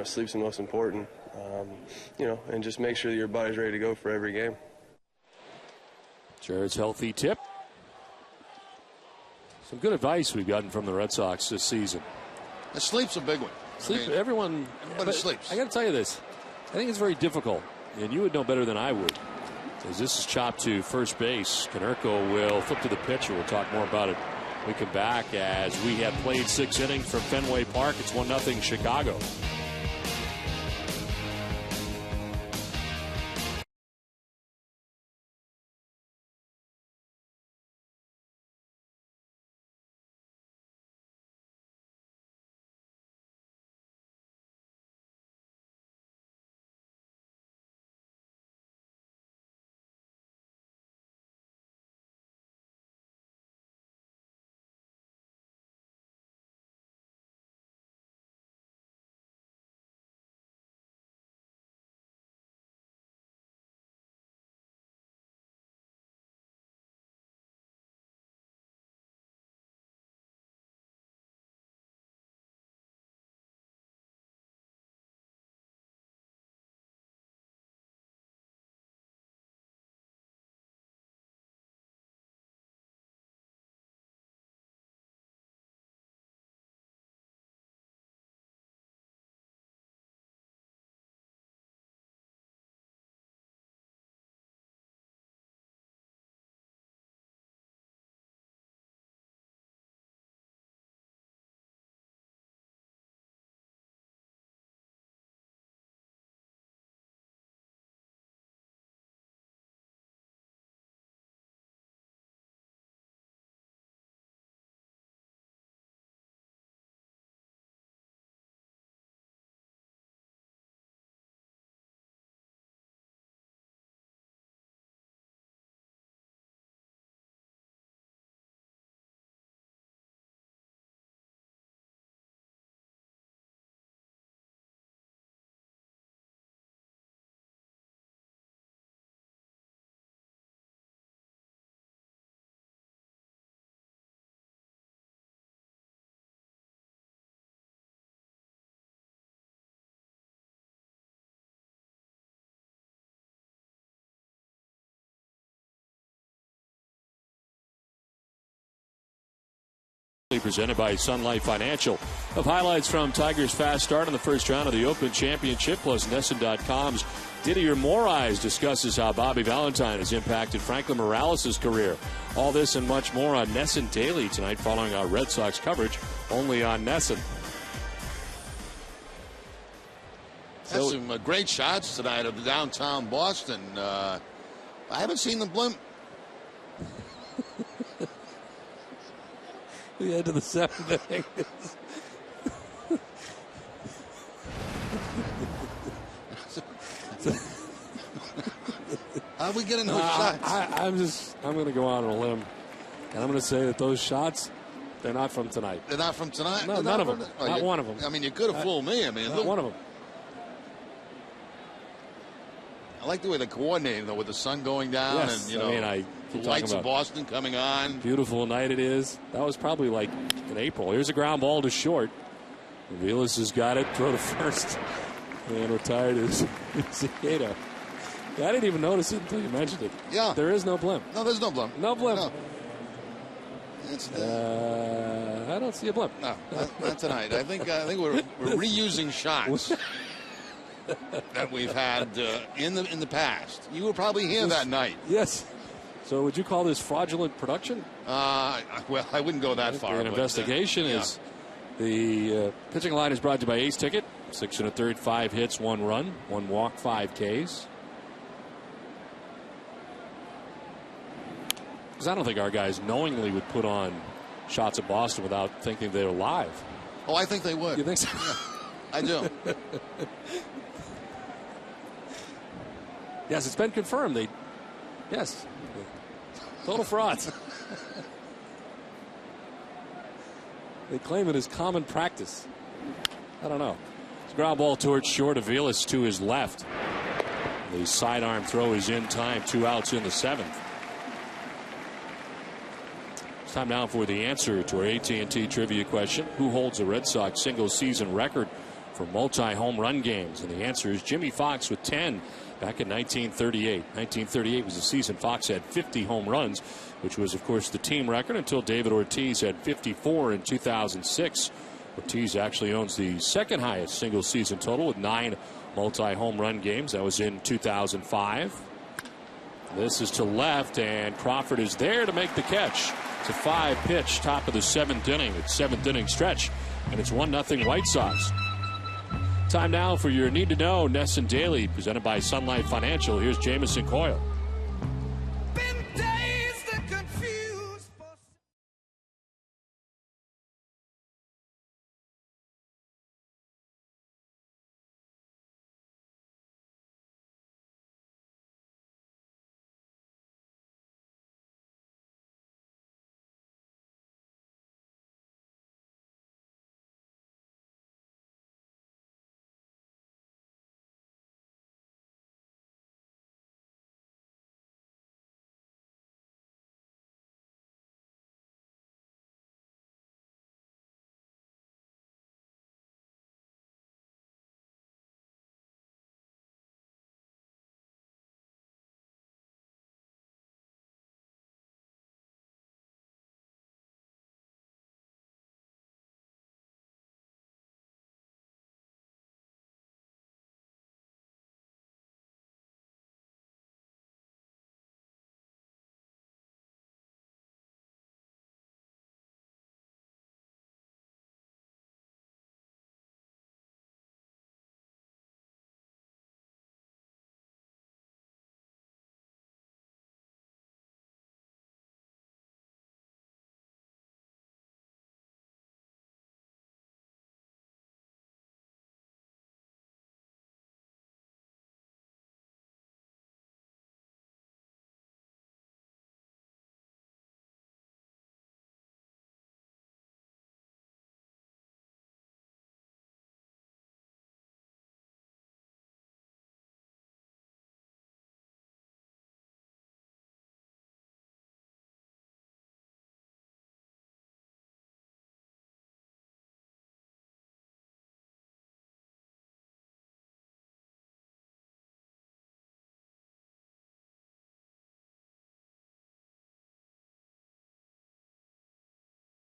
Sleep's the most important. And just make sure that your body's ready to go for every game. Jared's Healthy Tip. Some good advice we've gotten from the Red Sox this season. The sleep's a big one. Everybody sleeps. I got to tell you this. I think it's very difficult, and you would know better than I would. As this is chopped to first base, Konerko will flip to the pitcher. We'll talk more about it when we come back as we have played 6 innings from Fenway Park. It's 1-0 Chicago. Presented by Sun Life Financial. Of highlights from Tigers' fast start in the first round of the Open Championship, plus NESN.com's Didier Morais discusses how Bobby Valentine has impacted Franklin Morales' career. All this and much more on NESN Daily tonight following our Red Sox coverage only on NESN. That's some great shots tonight of the downtown Boston. I haven't seen them blimp. The end of the 7th inning. How are we getting those shots? I'm going to go out on a limb, and I'm going to say that those shots, they're not from tonight. They're not from tonight? No, none of them. Not one of them. I mean, you could have fooled me. I mean, not one of them. I like the way they're coordinating, though, with the sun going down yes, and, you know, the lights of Boston coming on. Beautiful night it is. That was probably like in April. Here's a ground ball to short. Vilas has got it. Throw to first. And retired is Zagato. I didn't even notice it until you mentioned it. Yeah. There is no blimp. No, there's no blimp. No blimp. No. I don't see a blimp. No, not tonight. I think we're reusing shots that we've had in the past. You were probably here that night. Yes. So would you call this fraudulent production? Well, I wouldn't go that far. An investigation is the pitching line is brought to you by Ace Ticket. 6 1/3, 5 hits, 1 run, 1 walk, 5 Ks. Because I don't think our guys knowingly would put on shots at Boston without thinking they were live. Oh, I think they would. You think so? Yeah, I do. Yes, it's been confirmed. Yes. Total frauds. They claim it as common practice. I don't know. It's a ground ball towards short. Aviles to his left. The sidearm throw is in time. 2 outs in the 7th. It's time now for the answer to our AT&T trivia question. Who holds the Red Sox single season record for multi-home run games? And the answer is Jimmy Foxx with 10 back in 1938. 1938 was the season Foxx had 50 home runs, which was, of course, the team record until David Ortiz had 54 in 2006. Ortiz actually owns the second highest single season total with 9 multi-home run games. That was in 2005. This is to left, and Crawford is there to make the catch. It's a 5-pitch top of the 7th inning. It's 7th inning stretch, and it's 1-0 White Sox. Time now for your Need to Know NESN Daily, presented by Sun Life Financial. Here's Jamison Coyle.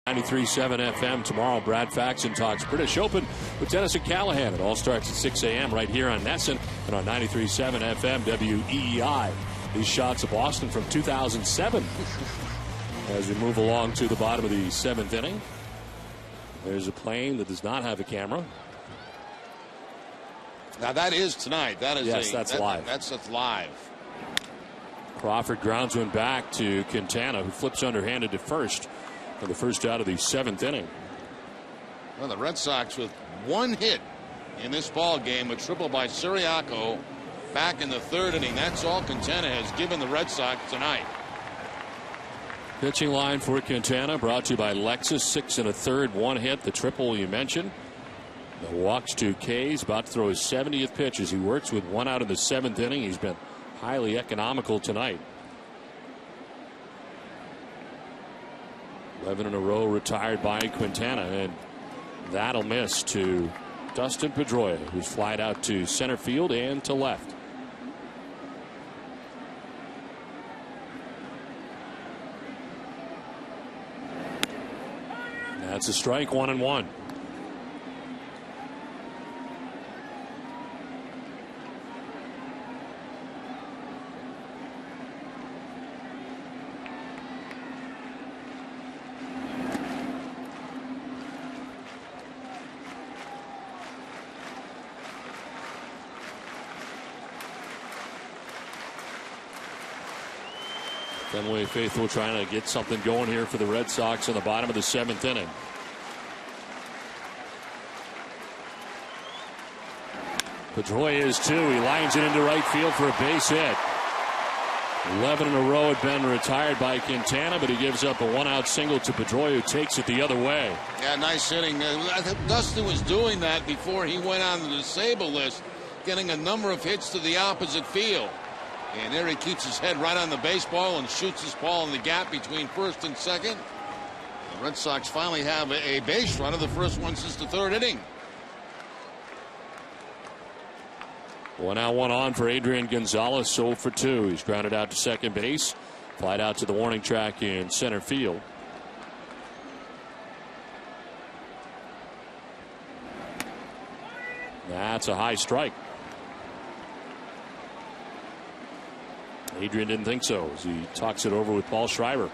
.93.7 FM tomorrow. Brad Faxon talks British Open with Dennis and Callahan. It all starts at 6 a.m. right here on NESN and on 93.7 FM WEEI. These shots of Boston from 2007 as we move along to the bottom of the 7th inning. There's a plane that does not have a camera. Now that is tonight. That is that's live. That's live. Crawford grounds one back to Quintana, who flips underhanded to first for the first out of the 7th inning. Well, the Red Sox with 1 hit in this ball game, a triple by Siriaco, back in the third inning. That's all Quintana has given the Red Sox tonight. Pitching line for Quintana brought to you by Lexus. 6 1/3, 1 hit, the triple you mentioned. The walks, 2 Ks, about to throw his 70th pitch as he works with 1 out in the 7th inning. He's been highly economical tonight. 11 in a row retired by Quintana, and that'll miss to Dustin Pedroia, who's flied out to center field and to left. That's a strike, 1-1. Fenway faithful trying to get something going here for the Red Sox in the bottom of the 7th inning. Pedroia is 2. He lines it into right field for a base hit. 11 in a row had been retired by Quintana, but he gives up a 1-out single to Pedroia, who takes it the other way. Yeah, nice hitting. I think Dustin was doing that before he went on the disabled list, getting a number of hits to the opposite field. And there he keeps his head right on the baseball and shoots his ball in the gap between first and second. The Red Sox finally have a base runner, the first one since the 3rd inning. 1 out, 1 on for Adrian Gonzalez, 0 for 2. He's grounded out to second base, flied out to the warning track in center field. That's a high strike. Adrian didn't think so as he talks it over with Paul Schreiber.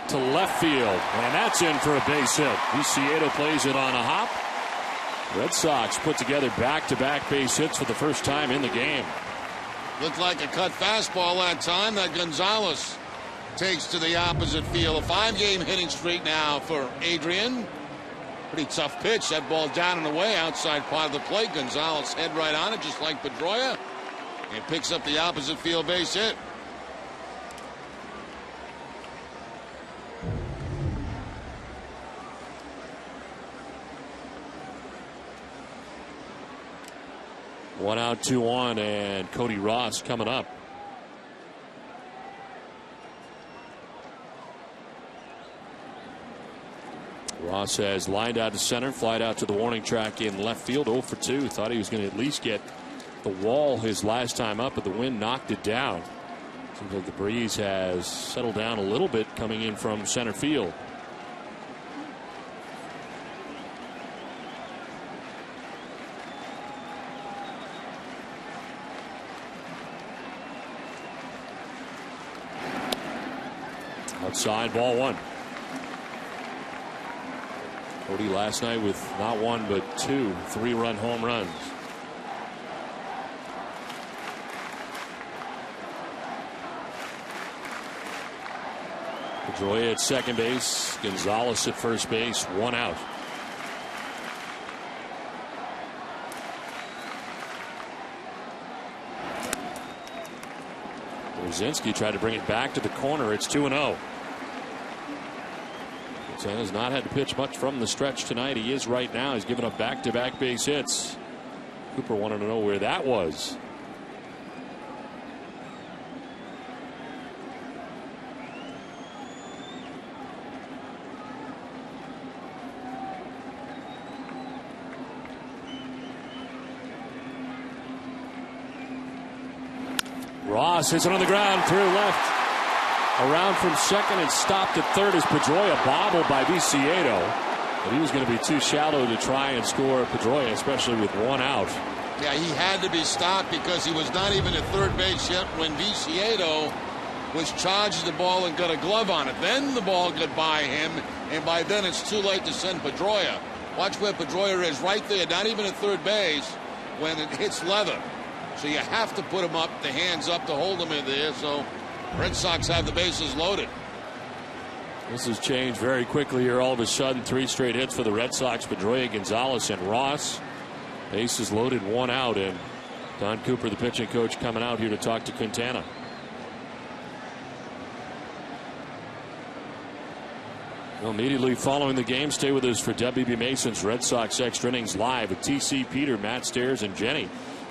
To left field, and that's in for a base hit. Viciedo plays it on a hop. Red Sox put together back-to-back base hits for the first time in the game. Looked like a cut fastball that time that Gonzalez takes to the opposite field. A 5-game hitting streak now for Adrian. Pretty tough pitch. That ball down and away outside part of the plate. Gonzalez head right on it, just like Pedroia, and picks up the opposite field base hit. One out, 2 on, and Cody Ross coming up. Ross has lined out to center, flied out to the warning track in left field, 0 for 2. Thought he was going to at least get the wall his last time up, but the wind knocked it down. Seems like the breeze has settled down a little bit coming in from center field. Outside, ball 1. Cody last night with not 1 but 2 3-run home runs. Pedroia at second base, Gonzalez at first base, 1 out. Brzezinski tried to bring it back to the corner. It's 2-0. Has not had to pitch much from the stretch tonight. He is right now. He's given up back-to-back base hits. Cooper wanted to know where that was. Ross hits it on the ground through left. Around from second and stopped at third as Pedroia bobbled by Viciedo. But he was going to be too shallow to try and score Pedroia, especially with one out. Yeah, he had to be stopped because he was not even at third base yet when Viciado was charged the ball and got a glove on it. Then the ball got by him, and by then it's too late to send Pedroia. Watch where Pedroia is right there, not even at third base, when it hits leather. So you have to put him up, the hands up to hold him in there. So Red Sox have the bases loaded. This has changed very quickly here. All of a sudden, 3 straight hits for the Red Sox. Pedroia, Gonzalez, and Ross. Bases loaded, 1 out, and Don Cooper, the pitching coach, coming out here to talk to Quintana. Well, immediately following the game, stay with us for WB Mason's Red Sox Extra Innings Live with TC, Peter, Matt Stairs, and Jenny.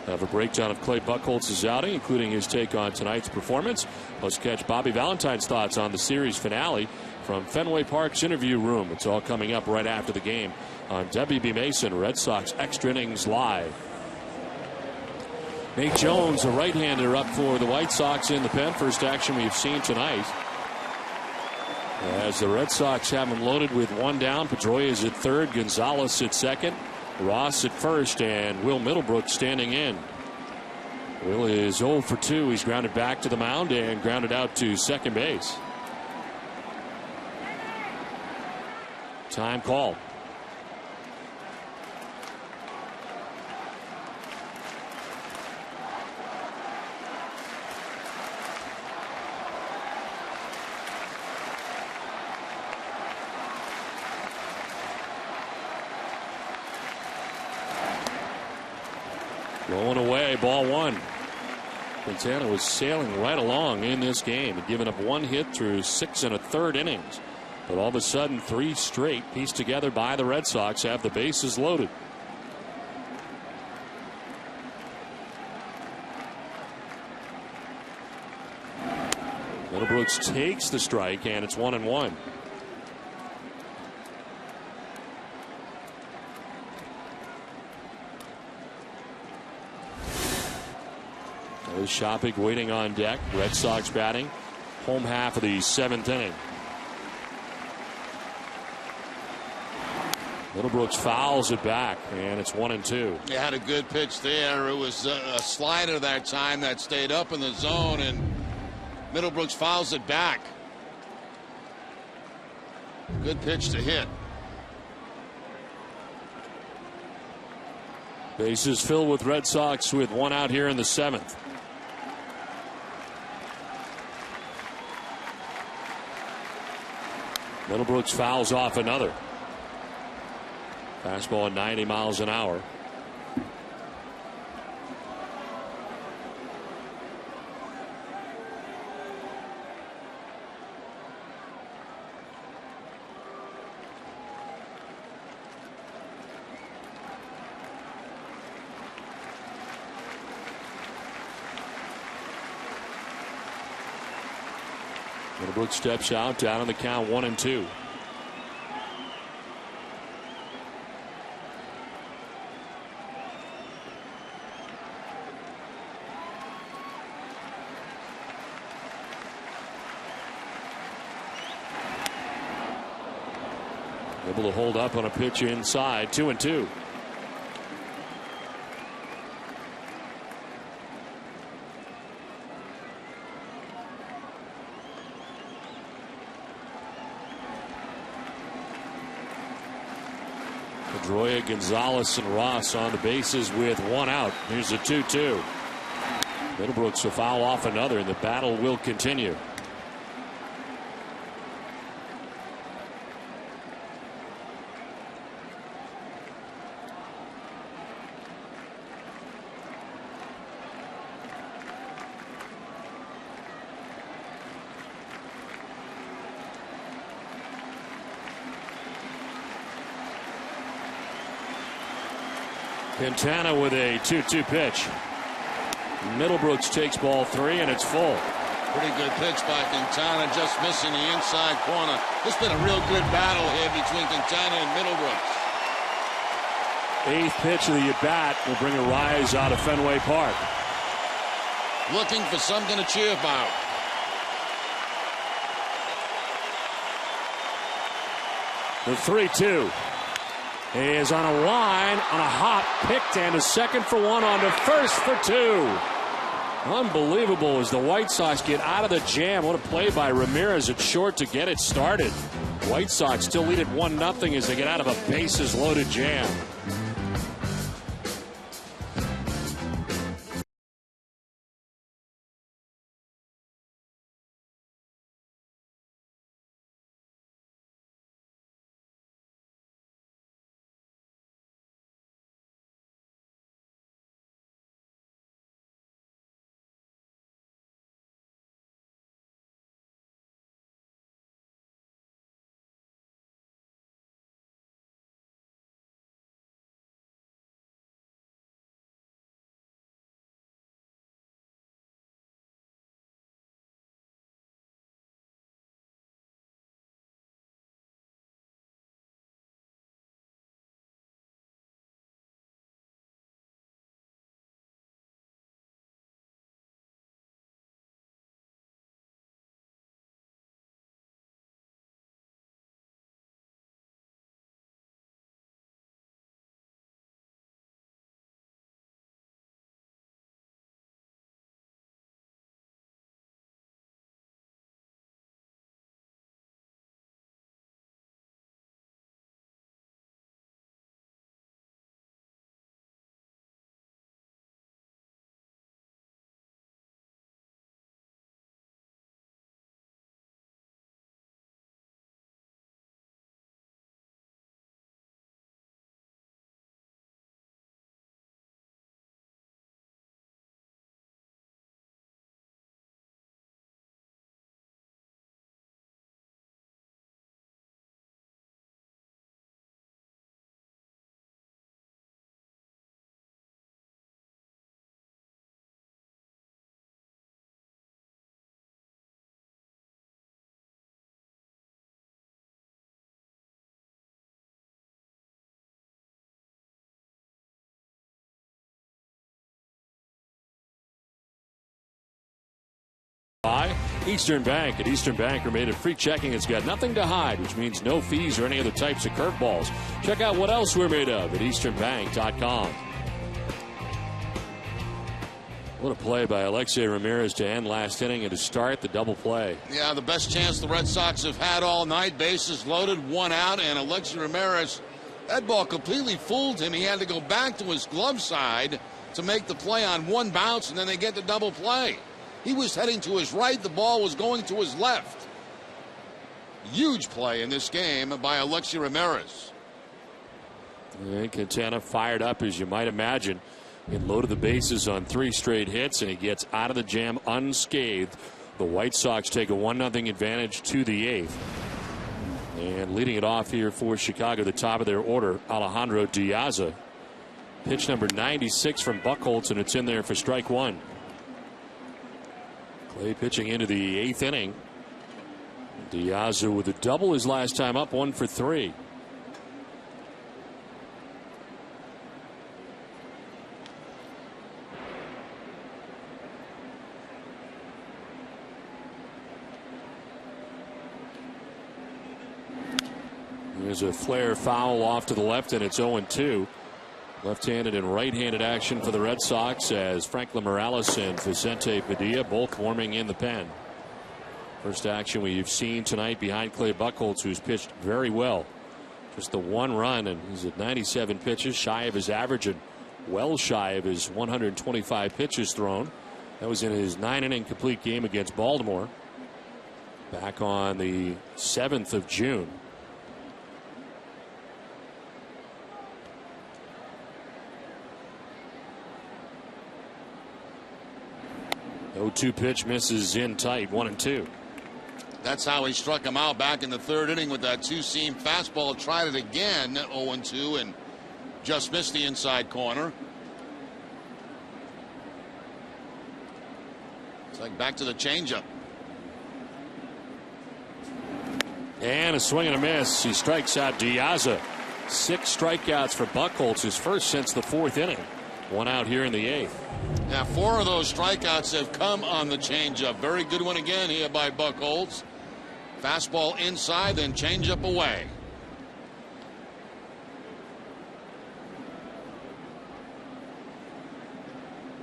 Have a breakdown of Clay Buchholz's outing, including his take on tonight's performance. Plus, catch Bobby Valentine's thoughts on the series finale from Fenway Park's interview room. It's all coming up right after the game on WB Mason Red Sox Extra Innings Live. Nate Jones, a right-hander, up for the White Sox in the pen. First action we've seen tonight. As the Red Sox have him loaded with 1 down. Pedroia is at third, Gonzalez at second, Ross at first, and Will Middlebrook standing in. Will is 0 for 2. He's grounded back to the mound and grounded out to second base. Time called. Going away, ball 1. Quintana was sailing right along in this game and giving up 1 hit through 6 1/3 innings. But all of a sudden, 3 straight pieced together by the Red Sox have the bases loaded. Middlebrooks takes the strike, and it's 1-1. Shopping waiting on deck. Red Sox batting. Home half of the 7th inning. Middlebrooks fouls it back, and it's 1-2. He had a good pitch there. It was a slider that time that stayed up in the zone, and Middlebrooks fouls it back. Good pitch to hit. Bases filled with Red Sox with 1 out here in the 7th. Middlebrooks fouls off another. Fastball at 90 miles an hour. Middlebrooks steps out, down on the count, 1-2. Able to hold up on a pitch inside, 2-2. Pedroia, Gonzalez, and Ross on the bases with 1 out. Here's a 2-2. Middlebrooks will foul off another, and the battle will continue. Quintana with a 2-2 pitch. Middlebrooks takes ball 3, and it's full. Pretty good pitch by Quintana, just missing the inside corner. This has been a real good battle here between Quintana and Middlebrooks. 8th pitch of the at-bat will bring a rise out of Fenway Park. Looking for something to cheer about. The 3-2. He is on a line, on a hop, picked, and a second for one on to first for two. Unbelievable as the White Sox get out of the jam. What a play by Ramirez at short to get it started. White Sox still lead at 1-0 as they get out of a bases-loaded jam. By Eastern Bank. At Eastern Bank, we're made of free checking. It's got nothing to hide, which means no fees or any other types of curveballs. Check out what else we're made of at easternbank.com. What a play by Alexei Ramirez to end last inning and to start the double play. Yeah, the best chance the Red Sox have had all night. Bases loaded, one out, and Alexei Ramirez, that ball completely fooled him. He had to go back to his glove side to make the play on one bounce, and then they get the double play. He was heading to his right. The ball was going to his left. Huge play in this game by Alexei Ramirez. And Quintana fired up, as you might imagine. He loaded the bases on 3 straight hits, and he gets out of the jam unscathed. The White Sox take a 1-0 advantage to the 8th. And leading it off here for Chicago, the top of their order, Alejandro Diaz. Pitch number 96 from Buchholz, and it's in there for strike one. Clay pitching into the 8th inning. Diaz with a double his last time up, 1 for 3. There's a flare foul off to the left, and it's 0-2. Left-handed and right-handed action for the Red Sox as Franklin Morales and Vicente Padilla both warming in the pen. First action we've seen tonight behind Clay Buchholz, who's pitched very well. Just the 1 run, and he's at 97 pitches, shy of his average and well shy of his 125 pitches thrown. That was in his 9-inning complete game against Baltimore back on the 7th of June. 0-2 pitch misses in tight, 1-2. That's how he struck him out back in the 3rd inning with that 2-seam fastball. Tried it again, 0-2, and just missed the inside corner. It's like back to the changeup. And a swing and a miss. He strikes out Diaz. 6 strikeouts for Buchholz, his first since the 4th inning. 1 out here in the 8th. Now 4 of those strikeouts have come on the changeup. Very good one again here by Buchholz. Fastball inside, then changeup away.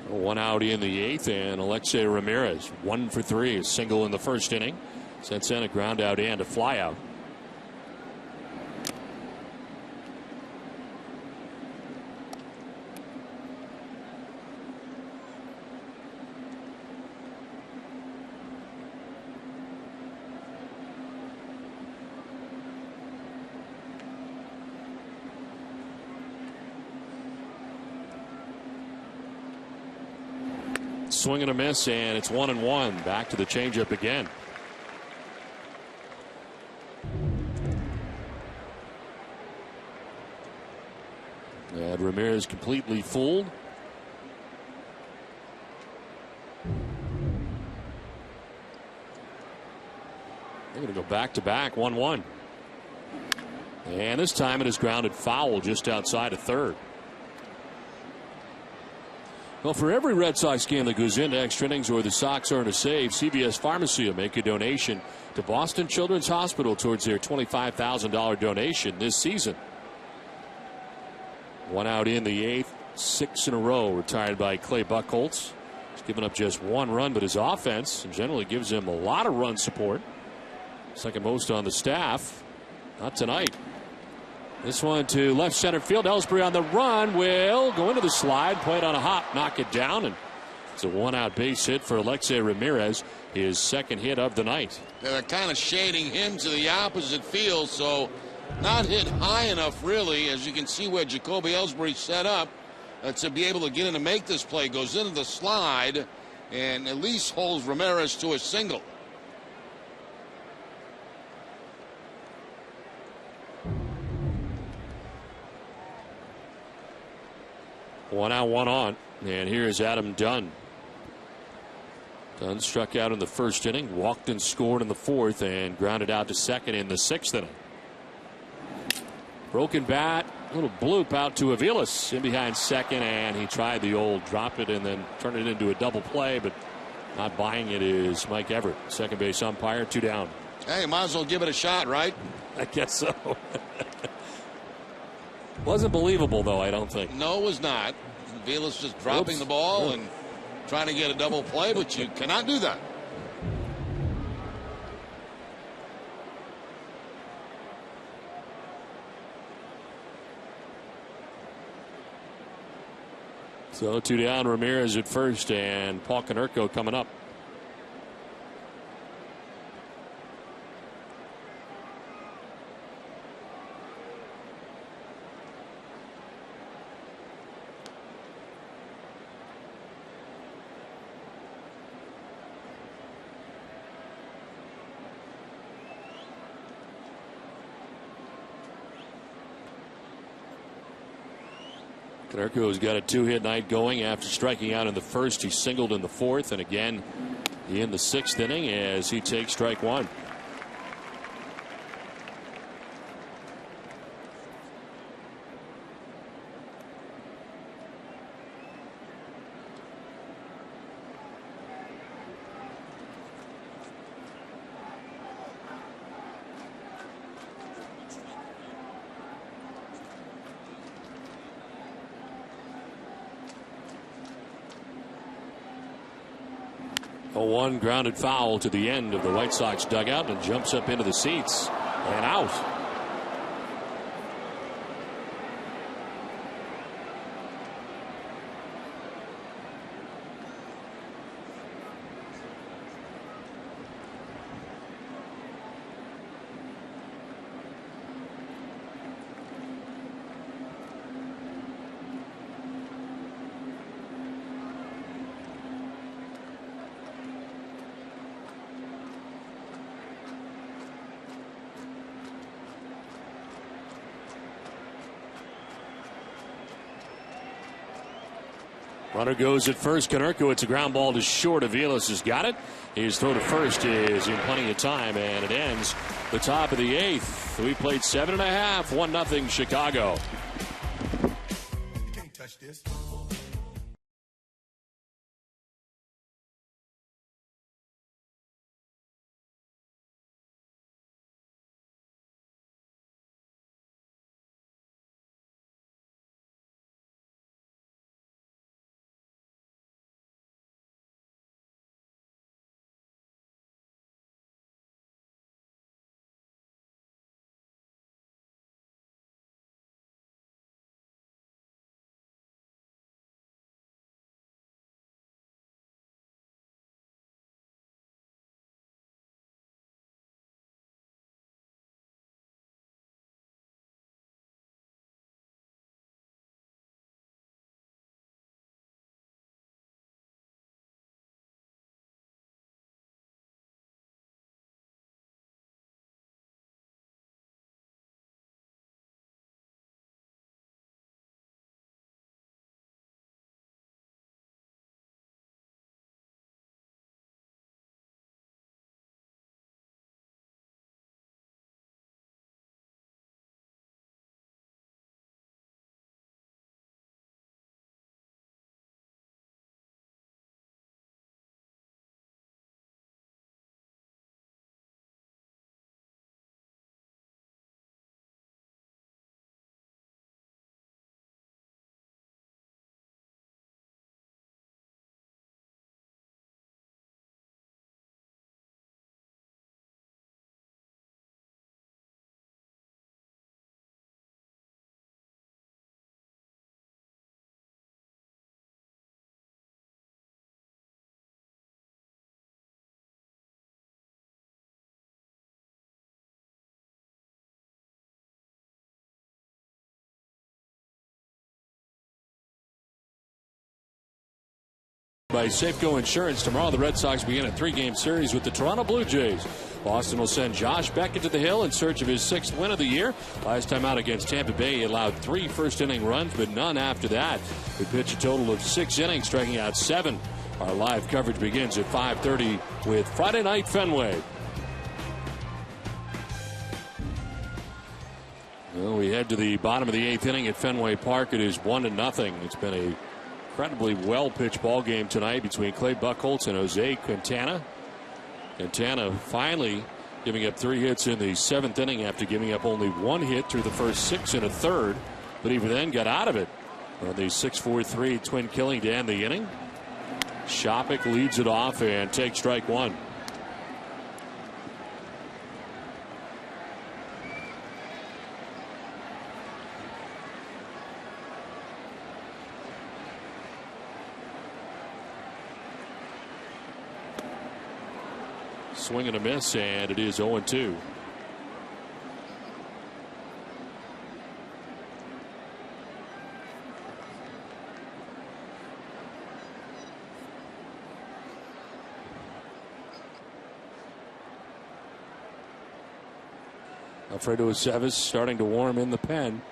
One out in the 8th, and Alexei Ramirez 1 for 3, a single in the first inning. Sets in a ground out and a fly out. Swing and a miss, and it's 1-1. Back to the changeup again. And Ramirez completely fooled. They're going to go back to back, 1-1. And this time it is grounded foul just outside of third. Well, for every Red Sox game that goes into extra innings or the Sox earn a save, CVS Pharmacy will make a donation to Boston Children's Hospital towards their $25,000 donation this season. One out in the 8th, 6 in a row retired by Clay Buchholz. He's given up just 1 run, but his offense generally gives him a lot of run support. Second most on the staff. Not tonight. This one to left center field. Ellsbury on the run will go into the slide, play it on a hop, knock it down, and it's a 1-out base hit for Alexei Ramirez, his second hit of the night. They're kind of shading him to the opposite field, so not hit high enough, really, as you can see where Jacoby Ellsbury set up to be able to get in and make this play. Goes into the slide and at least holds Ramirez to a single. One out, one on. And here's Adam Dunn. Dunn struck out in the first inning, walked and scored in the 4th, and grounded out to second in the 6th inning. Broken bat, little bloop out to Aviles in behind second, and he tried the old drop it and then turn it into a double play, but not buying it is Mike Everett, second base umpire, 2 down. Hey, might as well give it a shot, right? I guess so. Wasn't believable, though, I don't think. No, it was not. Aviles just dropping the ball and trying to get a double play, but you cannot do that. So 2 down, Ramirez at first, and Paul Konerko coming up. Konerko's got a 2-hit night going after striking out in the first. He singled in the 4th, and again in the 6th inning as he takes strike 1. A 1 grounded foul to the end of the White Sox dugout and jumps up into the seats and out. Runner goes at first. Konerko, it's a ground ball to short. Aviles has got it. His throw to first is in plenty of time, and it ends the top of the 8th. We played 7.5, 1-0 Chicago. You can't touch this. by Safeco Insurance. Tomorrow, the Red Sox begin a 3-game series with the Toronto Blue Jays. Boston will send Josh Beckett to the hill in search of his 6th win of the year. Last time out against Tampa Bay, he allowed 3 first-inning runs, but none after that. He pitched a total of 6 innings, striking out 7. Our live coverage begins at 5:30 with Friday Night Fenway. Well, we head to the bottom of the 8th inning at Fenway Park. It is 1-0. It's been a incredibly well-pitched ball game tonight between Clay Buchholz and Jose Quintana. Quintana finally giving up 3 hits in the 7th inning after giving up only 1 hit through the first 6 1/3, but even then got out of it on the 6-4-3 twin killing to end the inning. Shopik leads it off and takes strike 1. Swing and a miss, and it is 0-2. Alfredo Aceves starting to warm in the pen.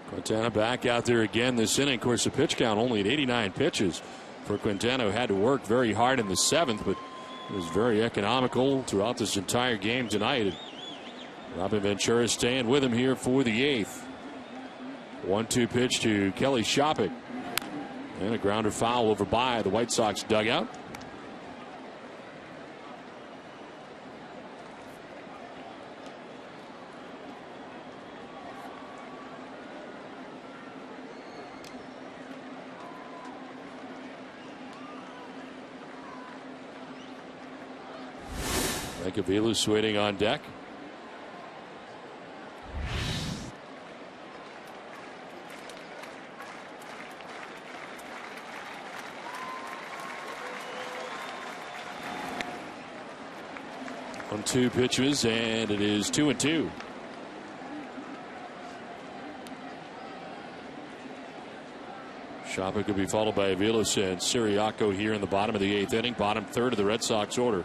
Quintana back out there again this inning. Of course, the pitch count only at 89 pitches for Quintana, who had to work very hard in the 7th, but was very economical throughout this entire game tonight. And Robin Ventura staying with him here for the 8th. 1-2 pitch to Kelly Shopik. And a grounder foul over by the White Sox dugout. Avila's waiting on deck. On 2 pitches, and it is 2-2. Shopik could be followed by Avilas and Siriaco here in the bottom of the 8th inning, bottom 3rd of the Red Sox order.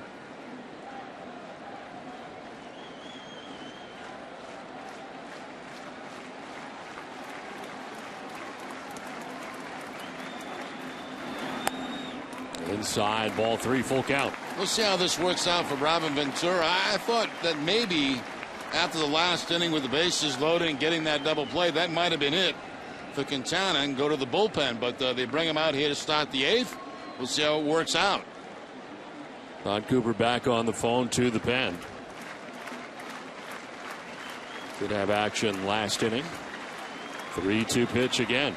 Inside, ball 3, full count. We'll see how this works out for Robin Ventura. I thought that maybe after the last inning with the bases loaded and getting that double play, that might have been it for Quintana and go to the bullpen. But they bring him out here to start the 8th. We'll see how it works out. Don Cooper back on the phone to the pen. Did have action last inning. 3-2 pitch again.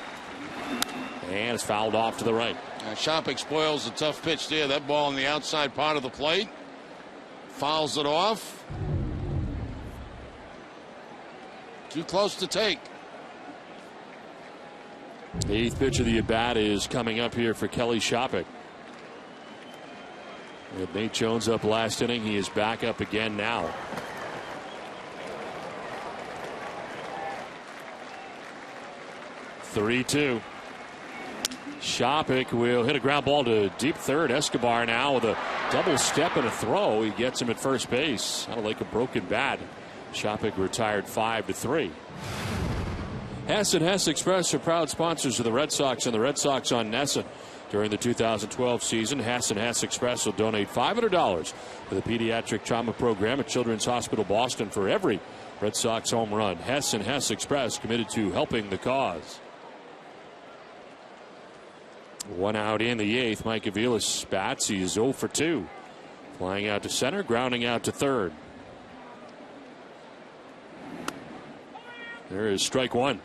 And it's fouled off to the right. Shopik spoils a tough pitch there. That ball on the outside part of the plate. Fouls it off. Too close to take. The 8th pitch of the at-bat is coming up here for Kelly Shopik. With Nate Jones up last inning, he is back up again now. (3-2). Shopik will hit a ground ball to deep third. Escobar now with a double step and a throw. He gets him at first base. Kind of like a broken bat. Shopik retired 5-3. Hess and Hess Express are proud sponsors of the Red Sox and the Red Sox on NESN. During the 2012 season, Hess and Hess Express will donate $500 to the pediatric trauma program at Children's Hospital Boston for every Red Sox home run. Hess and Hess Express committed to helping the cause. 1 out in the 8th. Mike Avilas bats. He is 0 for 2. Flying out to center, grounding out to third. There is strike 1.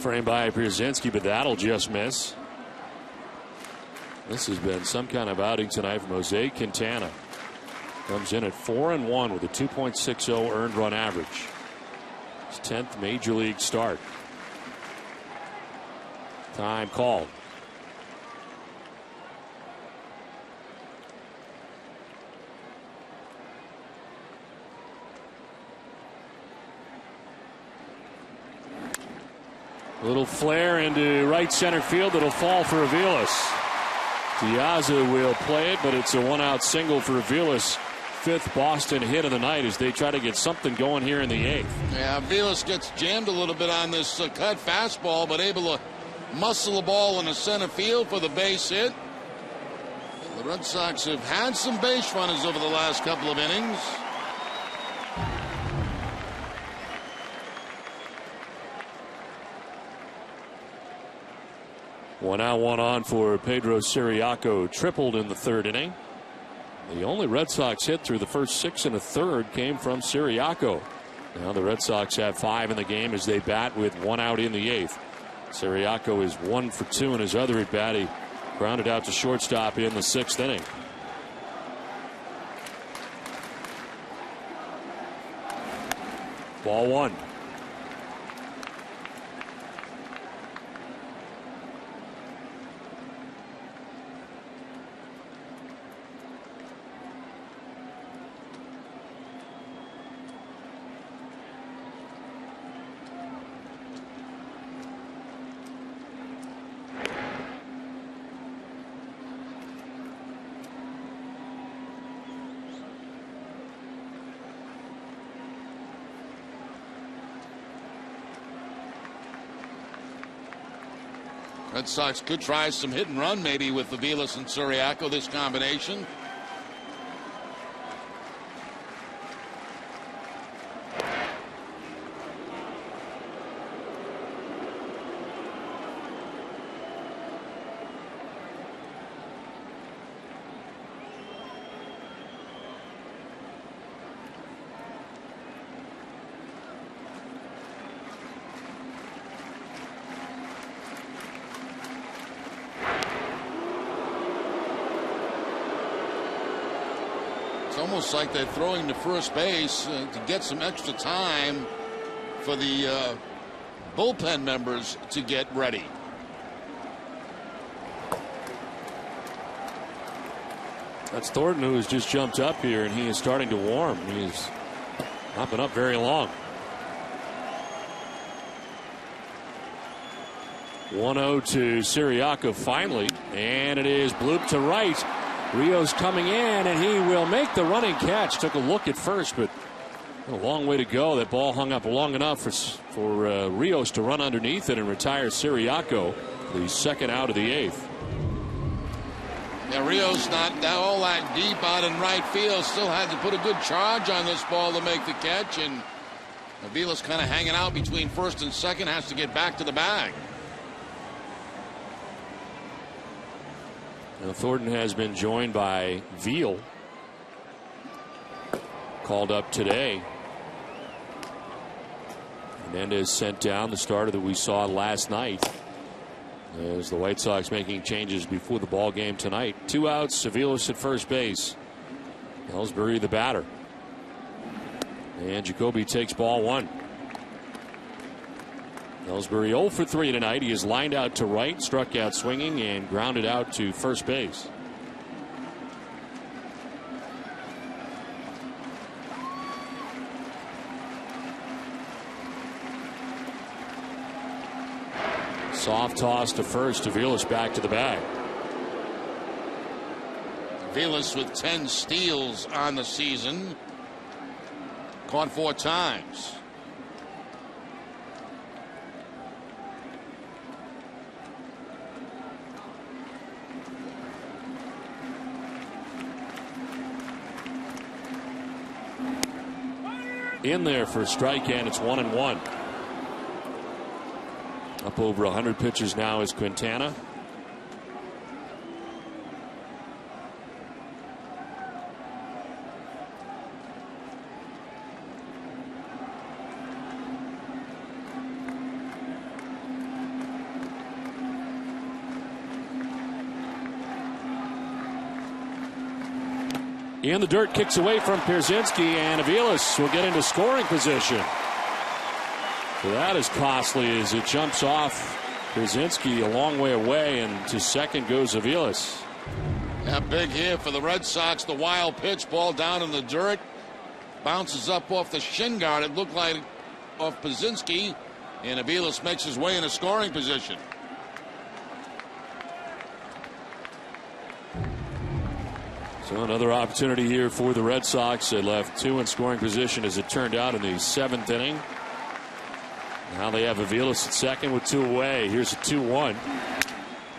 Framed by Pierzynski, but that'll just miss. This has been some kind of outing tonight from Jose Quintana. Comes in at 4-1 with a 2.60 earned run average. His 10th major league start. Time called. Little flare into right center field. It'll fall for Aviles. Diaza will play it, but it's a one-out single for Aviles. 5th Boston hit of the night as they try to get something going here in the 8th. Yeah, Aviles gets jammed a little bit on this cut fastball, but able to muscle the ball in the center field for the base hit. The Red Sox have had some base runners over the last couple of innings. One out, one on for Pedro Siriaco. Tripled in the 3rd inning. The only Red Sox hit through the first 6 1/3 came from Siriaco. Now the Red Sox have 5 in the game as they bat with 1 out in the 8th. Siriaco is 1 for 2 in his other at bat. He grounded out to shortstop in the 6th inning. Ball 1. Red Sox could try some hit and run maybe with Aviles and Siriaco, this combination. Almost like they're throwing to first base to get some extra time for the bullpen members to get ready. That's Thornton, who has just jumped up here, and he is starting to warm. He's not been up very long. 1-0 to Siriaco finally, and it is blooped to right. Rios coming in, and he will make the running catch. Took a look at first, but a long way to go. That ball hung up long enough for Rios to run underneath it and retire Siriaco, the 2nd out of the 8th. Yeah, Rios not all that deep out in right field. Still had to put a good charge on this ball to make the catch, and Aviles kind of hanging out between 1st and 2nd, has to get back to the bag. Now, Thornton has been joined by Veal, called up today. Menendez sent down, the starter that we saw last night, as the White Sox making changes before the ball game tonight. 2 outs, Aviles at first base. Ellsbury the batter. And Jacoby takes ball 1. Ellsbury 0 for 3 tonight. He is lined out to right, struck out swinging, and grounded out to first base. Soft toss to first. Aviles back to the bag. Aviles with 10 steals on the season. Caught 4 times. In there for a strike, and it's 1-1. Up over 100 pitches now is Quintana. In the dirt, kicks away from Pierzynski, and Aviles will get into scoring position. So that is costly as it jumps off Pierzynski a long way away, and to second goes Aviles. Yeah, big here for the Red Sox. The wild pitch, ball down in the dirt. Bounces up off the shin guard. It looked like off Pierzynski, and Aviles makes his way in a scoring position. So another opportunity here for the Red Sox. They left 2 in scoring position as it turned out in the 7th inning. Now they have Aviles at second with 2 away. Here's a 2-1.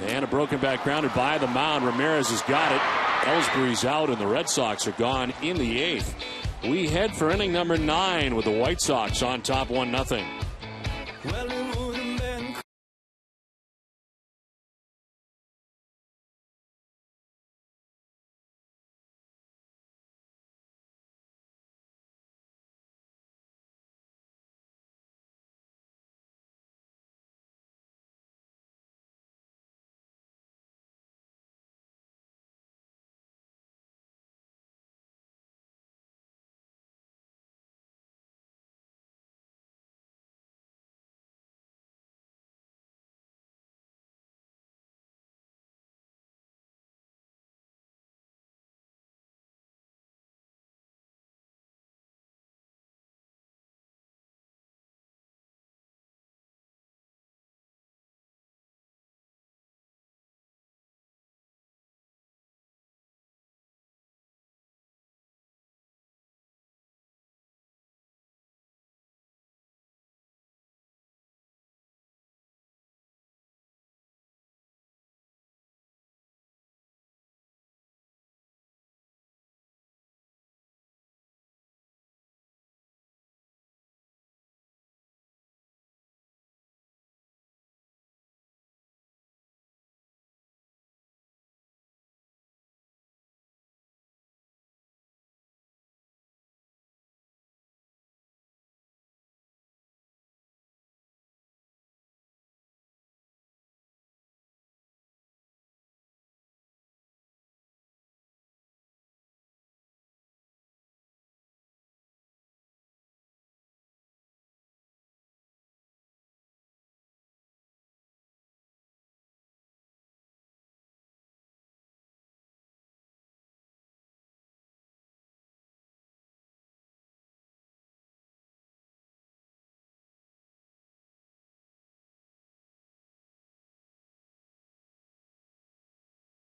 And a broken back grounded by the mound. Ramirez has got it. Ellsbury's out, and the Red Sox are gone in the 8th. We head for inning number 9 with the White Sox on top 1-0.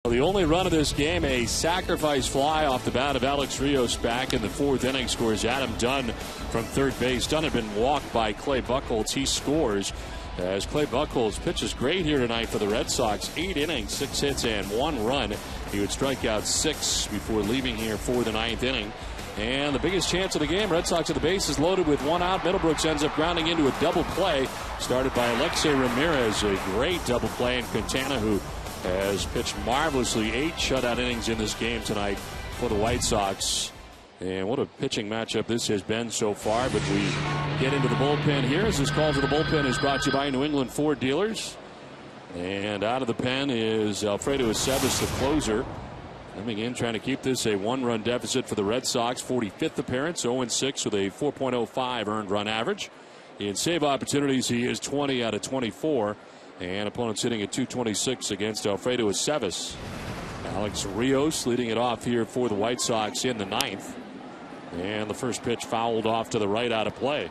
The only run of this game, a sacrifice fly off the bat of Alex Rios back in the 4th inning, scores Adam Dunn from third base. Dunn had been walked by Clay Buchholz. He scores as Clay Buchholz pitches great here tonight for the Red Sox. 8 innings, 6 hits, and 1 run. He would strike out 6 before leaving here for the 9th inning. And the biggest chance of the game, Red Sox at the base is loaded with 1 out. Middlebrooks ends up grounding into a double play started by Alexei Ramirez. A great double play, and Quintana, who has pitched marvelously, 8 shutout innings in this game tonight for the White Sox. And what a pitching matchup this has been so far. But we get into the bullpen here, as this call to the bullpen is brought to you by New England Ford dealers. And out of the pen is Alfredo Aceves, the closer. Coming in, trying to keep this a 1-run deficit for the Red Sox. 45th appearance, 0-6 with a 4.05 earned run average. In save opportunities, he is 20 out of 24. And opponents hitting at 226 against Alfredo Aceves. Alex Rios leading it off here for the White Sox in the 9th. And the first pitch fouled off to the right, out of play.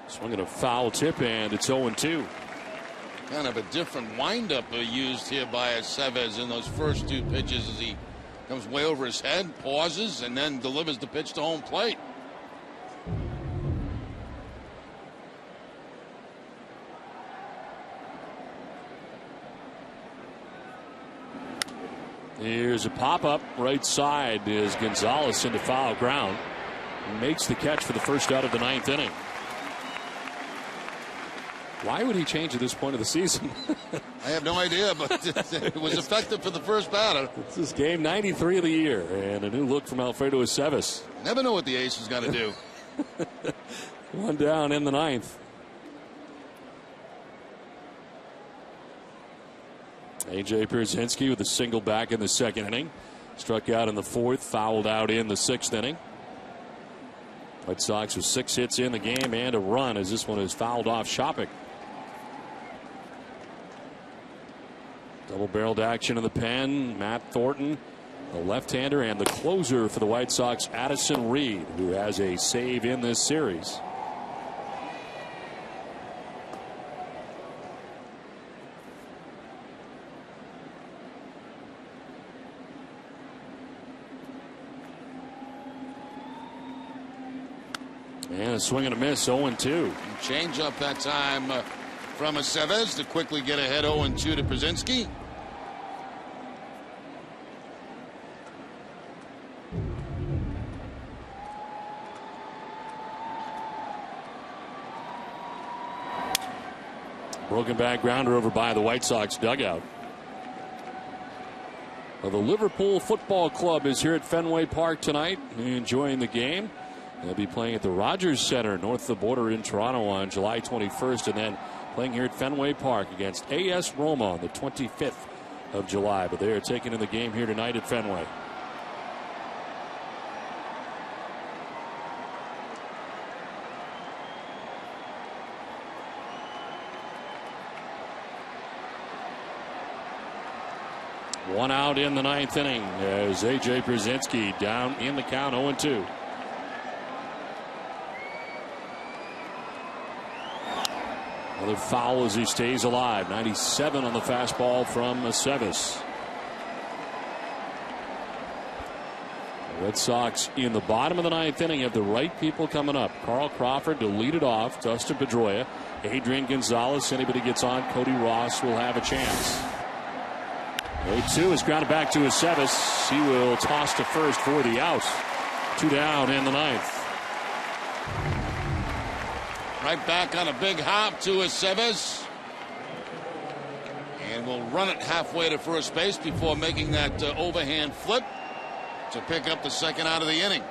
Swinging a foul tip, and it's 0-2. Kind of a different windup used here by Aceves in those first 2 pitches as he comes way over his head, pauses, and then delivers the pitch to home plate. Here's a pop-up right side as Gonzalez into foul ground. Makes the catch for the first out of the 9th inning. Why would he change at this point of the season? I have no idea, but it was effective for the first batter. This is game 93 of the year, and a new look from Alfredo Aceves. Never know what the ace is going to do. One down in the ninth. A.J. Pierzynski with a single back in the second inning. Struck out in the fourth, fouled out in the sixth inning. White Sox with 6 hits in the game and a run as this one is fouled off Shopik. Double-barreled action in the pen. Matt Thornton, the left-hander, and the closer for the White Sox, Addison Reed, who has a save in this series. And a swing and a miss, 0-2. Change up that time from Aceves to quickly get ahead 0-2 to Pierzynski. Broken back grounder over by the White Sox dugout. Well, the Liverpool Football Club is here at Fenway Park tonight, enjoying the game. They'll be playing at the Rogers Center north of the border in Toronto on July 21st, and then playing here at Fenway Park against AS Roma on the 25th of July. But they are taking in the game here tonight at Fenway. One out in the ninth inning as A.J. Pierzynski down in the count, 0-2. Another foul as he stays alive. 97 on the fastball from Aceves. The Red Sox in the bottom of the ninth inning have the right people coming up. Carl Crawford to lead it off. Dustin Pedroia, Adrian Gonzalez. Anybody gets on, Cody Ross will have a chance. 0-2 is grounded back to Aceves. He will toss to first for the out. 2 down in the ninth. Right back on a big hop to Aceves. And will run it halfway to first base before making that overhand flip to pick up the second out of the inning.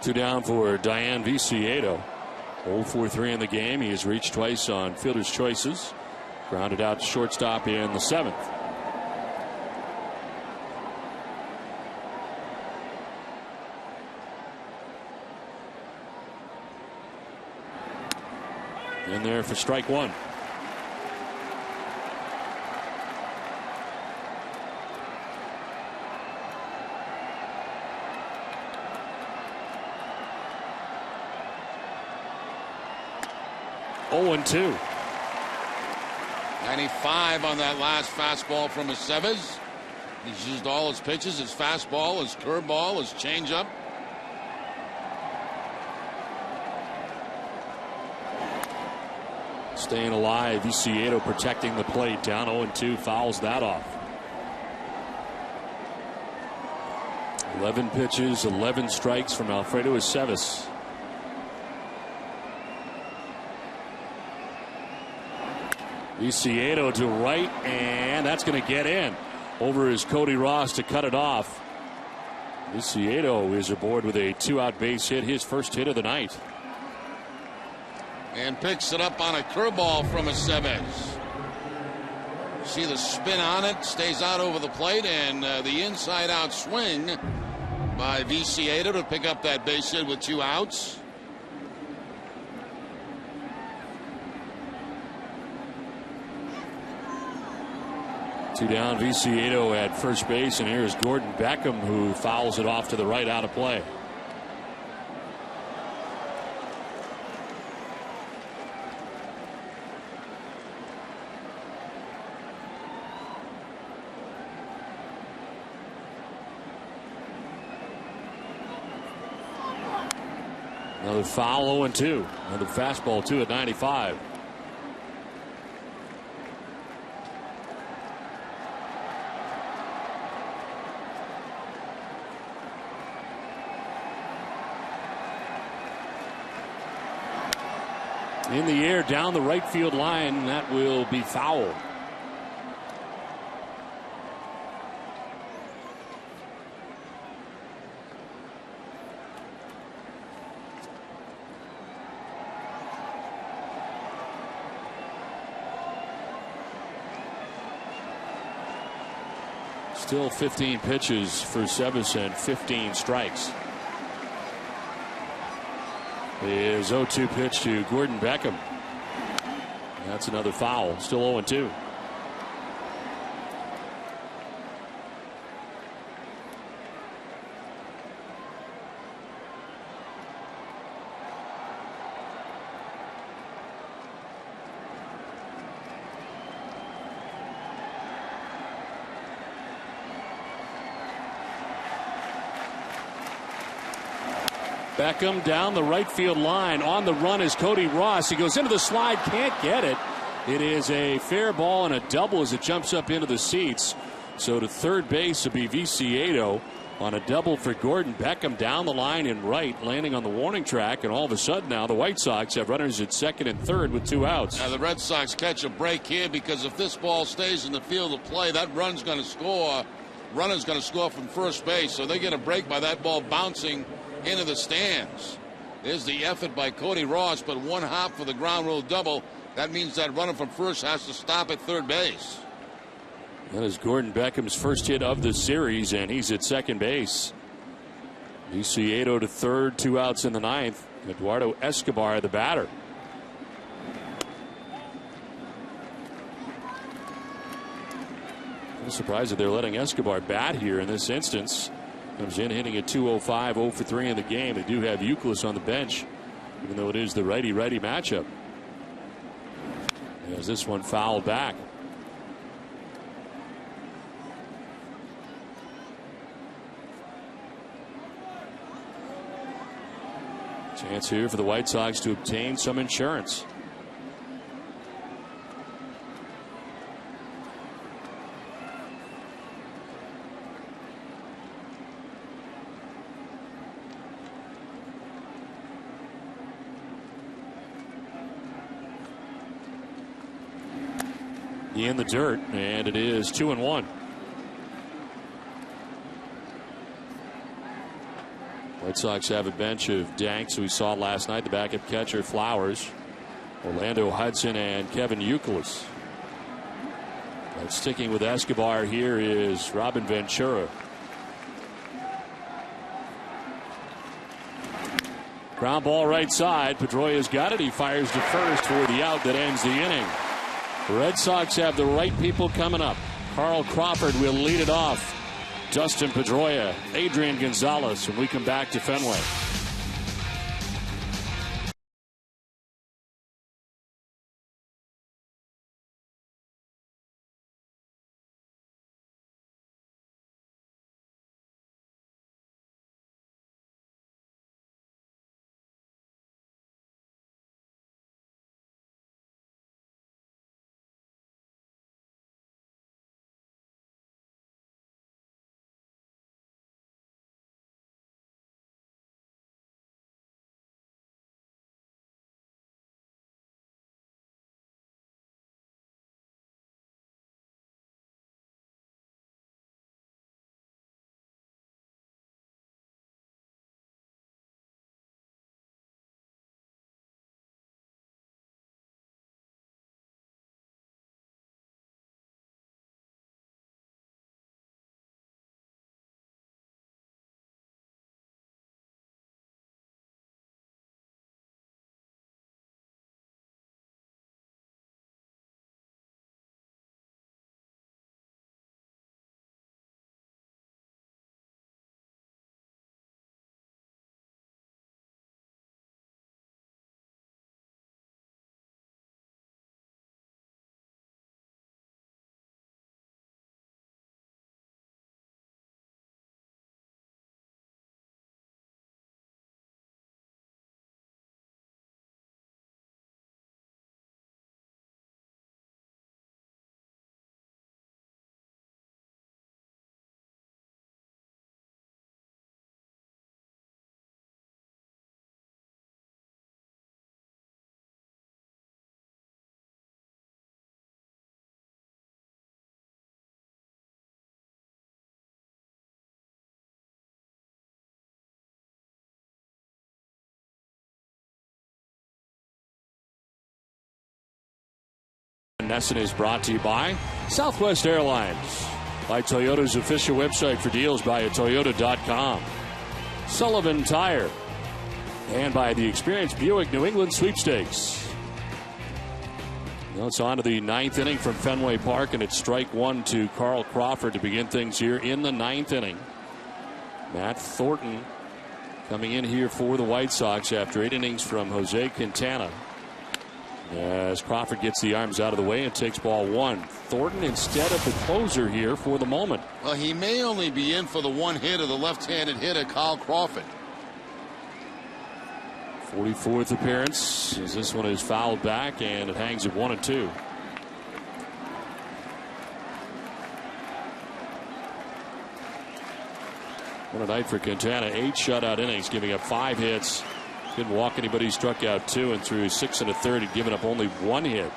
2 down for Diane Viciedo. 0-for-3 in the game. He has reached twice on fielder's choices. Grounded out to shortstop in the seventh. In there for strike one. Oh, 2. 95 on that last fastball from Aceves. He's used all his pitches, his fastball, his curveball, his changeup. Staying alive, Viciedo protecting the plate. Down 0-2, fouls that off. 11 pitches, 11 strikes from Alfredo Aceves. Viciedo to right, and that's going to get in. Over is Cody Ross to cut it off. Viciedo is aboard with a 2-out base hit, his first hit of the night. And picks it up on a curveball from Aceves. See the spin on it, stays out over the plate, and the inside-out swing by Viciedo to pick up that base hit with 2 outs. Two down, Viciedo at first base, and here's Gordon Beckham, who fouls it off to the right, out of play. Another foul, 0-2. Another fastball, 2 at 95. In the air down the right field line. That will be foul. Still 15 pitches for Sevison, 15 strikes. His 0-2 pitch to Gordon Beckham. That's another foul. Still 0-2. Beckham down the right field line. On the run is Cody Ross. He goes into the slide, can't get it. It is a fair ball and a double as it jumps up into the seats. So to third base will be Viciedo on a double for Gordon Beckham down the line in right, landing on the warning track. And all of a sudden now the White Sox have runners at second and third with 2 outs. Now the Red Sox catch a break here because if this ball stays in the field of play, that run's going to score. Runner's going to score from first base. So they get a break by that ball bouncing into the stands. There's the effort by Cody Ross, but 1 hop for the ground rule double. That means that runner from first has to stop at third base. That is Gordon Beckham's first hit of the series, and he's at second base. Viciedo to third, 2 outs in the ninth. Eduardo Escobar, the batter. I'm surprised that they're letting Escobar bat here in this instance. Comes in hitting a 205, 0 for 3 in the game. They do have Youkilis on the bench, even though it is the righty-righty matchup. As this one fouled back. Chance here for the White Sox to obtain some insurance. In the dirt, and it is 2-1. White Sox have a bench of Danks, who we saw last night, the backup catcher Flowers, Orlando Hudson, and Kevin Youkilis. But sticking with Escobar here is Robin Ventura. Ground ball right side. Pedroia's got it. He fires to first for the out that ends the inning. The Red Sox have the right people coming up. Carl Crawford will lead it off. Dustin Pedroia, Adrian Gonzalez when we come back to Fenway. NESN is brought to you by Southwest Airlines, by Toyota's official website for deals by Toyota.com, Sullivan Tire, and by the Experience Buick New England Sweepstakes. Now it's on to the 9th inning from Fenway Park, and it's strike one to Carl Crawford to begin things here in the 9th inning. Matt Thornton coming in here for the White Sox after 8 innings from Jose Quintana. As Crawford gets the arms out of the way and takes ball one. Thornton instead of the closer here for the moment. Well, he may only be in for the one hit of the left-handed hitter, Carl Crawford. 44th appearance as this one is fouled back, and it hangs at 1-2. What a night for Quintana. 8 shutout innings, giving up 5 hits. Didn't walk anybody, struck out 2, and threw 6 1/3 and given up only 1 hit.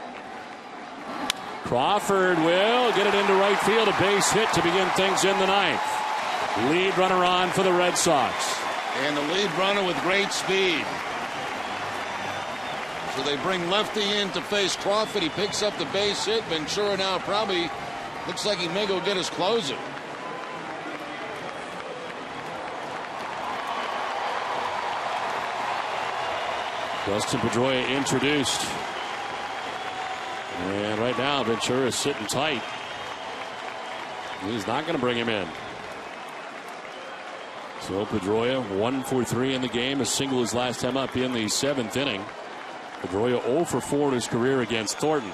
Crawford will get it into right field. A base hit to begin things in the 9th. Lead runner on for the Red Sox. And the lead runner with great speed. So they bring lefty in to face Crawford. He picks up the base hit. Ventura now probably looks like he may go get his closer. Dustin Pedroia introduced. And right now Ventura is sitting tight. He's not going to bring him in. So Pedroia 1 for 3 in the game. A single his last time up in the 7th inning. Pedroia 0 for 4 in his career against Thornton.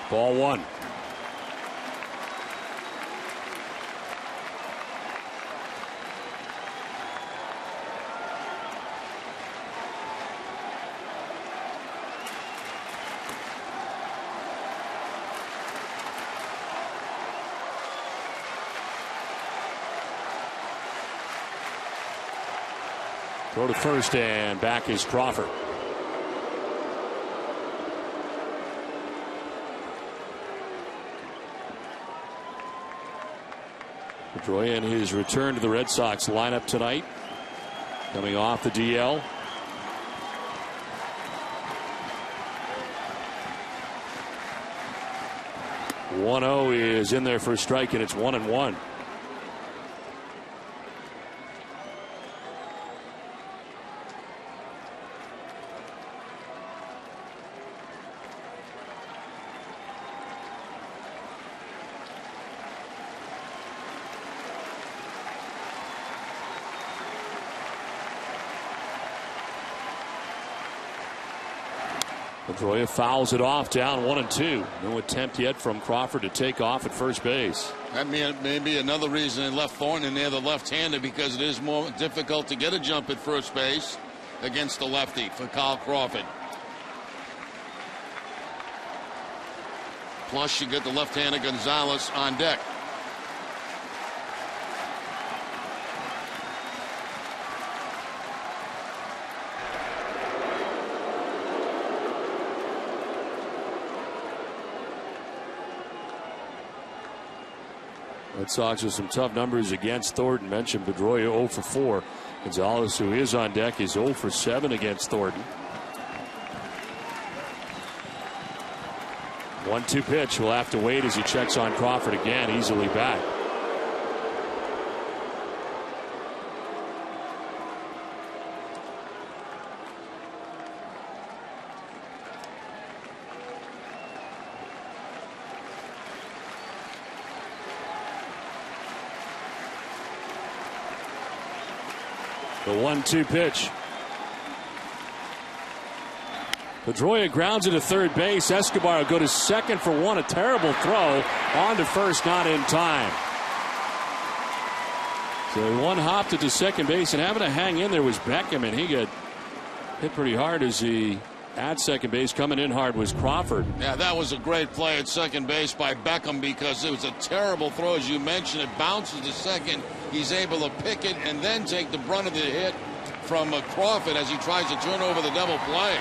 Ball one. Throw to first, and back is Crawford. Pedroia in his return to the Red Sox lineup tonight, coming off the DL. One-0 is in there for a strike, and it's 1-1. Pedroia fouls it off, down 1-2. No attempt yet from Crawford to take off at first base. That may be another reason they left Thornton in there, the left-hander, because it is more difficult to get a jump at first base against the lefty for Carl Crawford. Plus, you get the left-hander Gonzalez on deck. Red Sox with some tough numbers against Thornton. Mentioned Pedroia 0 for 4. Gonzalez, who is on deck, is 0 for 7 against Thornton. 1-2 pitch. We'll have to wait as he checks on Crawford again, easily back. The 1-2 pitch. Pedroia grounds it to third base. Escobar will go to second for one. A terrible throw on to first, not in time. So one hopped it to second base, and having to hang in there was Beckham, and he got hit pretty hard as he at second base. Coming in hard was Crawford. Yeah, that was a great play at second base by Beckham, because it was a terrible throw, as you mentioned. It bounces to second. He's able to pick it and then take the brunt of the hit from Crawford as he tries to turn over the double play.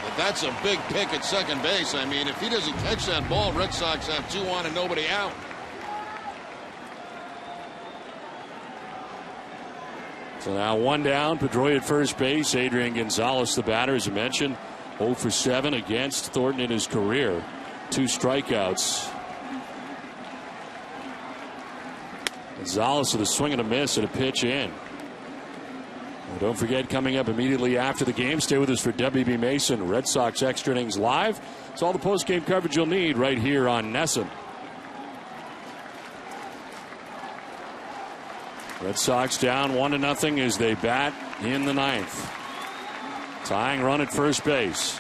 But that's a big pick at second base. I mean, if he doesn't catch that ball, Red Sox have 2 on and nobody out. So now one down. Pedroia at first base. Adrian Gonzalez, the batter, as I mentioned, 0 for 7 against Thornton in his career. 2 strikeouts. Gonzalez with a swing and a miss and a pitch in. And don't forget, coming up immediately after the game, stay with us for WB Mason Red Sox Extra Innings Live. It's all the post-game coverage you'll need right here on NESN. Red Sox down 1-0 as they bat in the 9th. Tying run at first base.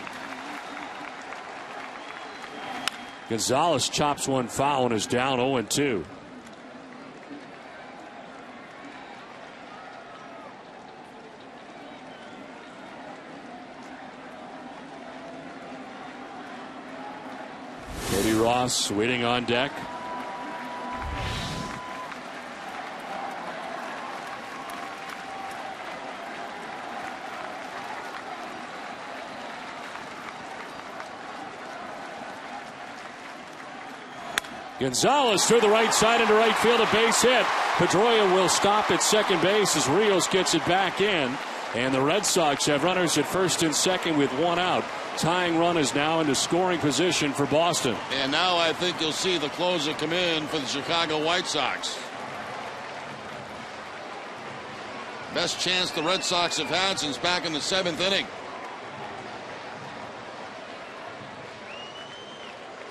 Gonzalez chops one foul and is down 0-2. Cody Ross waiting on deck. Gonzalez through the right side into right field, a base hit. Pedroia will stop at second base as Rios gets it back in. And the Red Sox have runners at first and second with 1 out. Tying run is now into scoring position for Boston. And now I think you'll see the closer come in for the Chicago White Sox. Best chance the Red Sox have had since back in the 7th inning.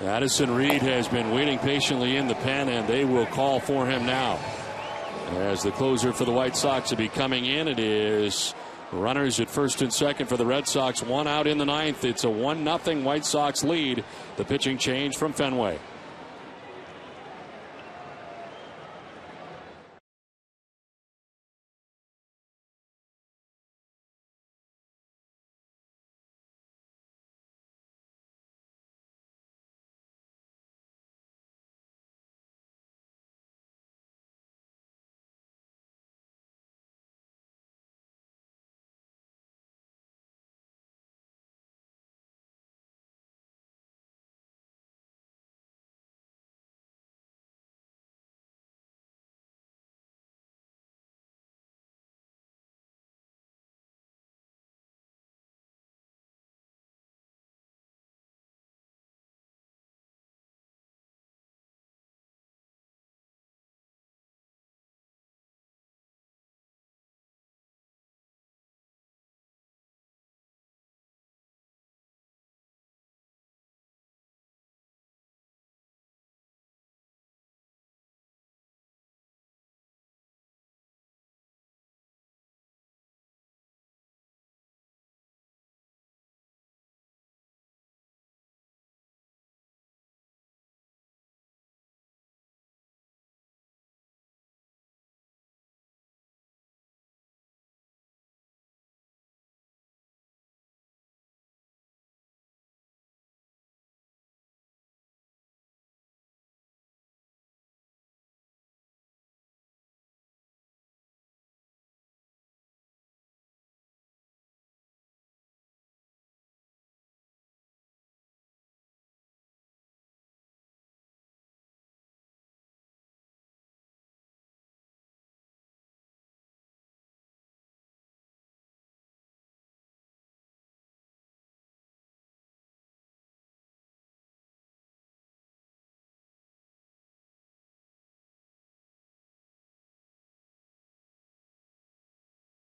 Addison Reed has been waiting patiently in the pen, and they will call for him now. As the closer for the White Sox will be coming in, it is runners at first and second for the Red Sox. 1 out in the 9th. It's a 1-0 White Sox lead. The pitching change from Fenway.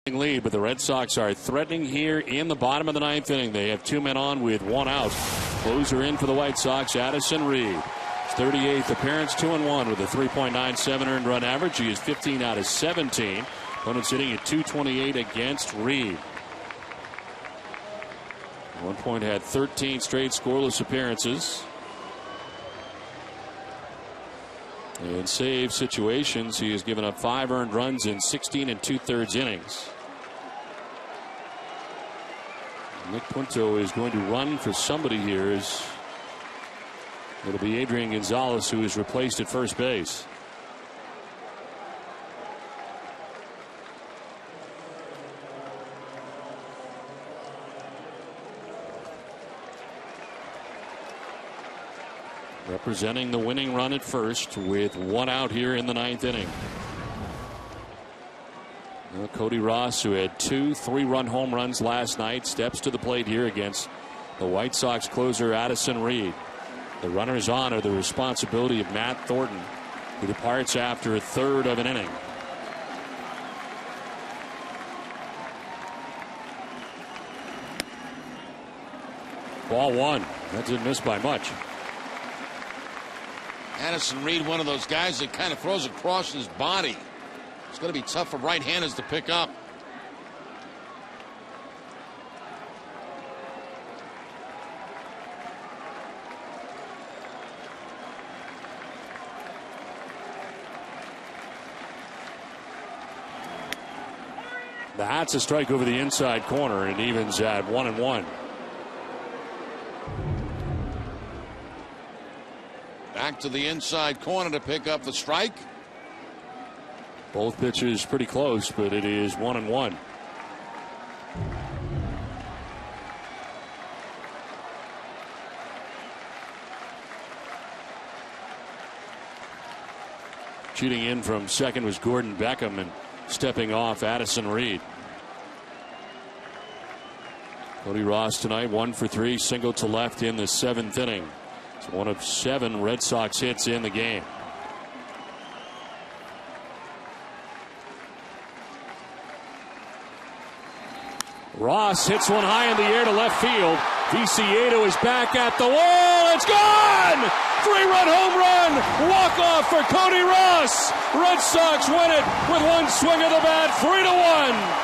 Lead, but the Red Sox are threatening here in the bottom of the 9th inning. They have 2 men on with 1 out. Closer in for the White Sox, Addison Reed. His 38th appearance, 2-1 with a 3.97 earned run average. He is 15 out of 17. Opponents hitting at 228 against Reed. At one point had 13 straight scoreless appearances. In save situations, he has given up 5 earned runs in 16 2/3 innings. Nick Punto is going to run for somebody here. It'll be Adrian Gonzalez, who is replaced at first base. Representing the winning run at first with 1 out here in the 9th inning. Well, Cody Ross, who had 2 3-run home runs last night, steps to the plate here against the White Sox closer Addison Reed. The runners on are the responsibility of Matt Thornton, who departs after a third of an inning. Ball 1. That didn't miss by much. Addison Reed, one of those guys that kind of throws across his body. It's going to be tough for right-handers to pick up. That's a strike over the inside corner, and evens at 1-1. Back to the inside corner to pick up the strike. Both pitches pretty close, but it is 1-1. Cheating in from second was Gordon Beckham, and stepping off Addison Reed. Cody Ross tonight 1 for 3, single to left in the 7th inning. It's one of 7 Red Sox hits in the game. Ross hits one high in the air to left field. Viciedo is back at the wall. It's gone! 3-run home run. Walk-off for Cody Ross. Red Sox win it with one swing of the bat, 3-1.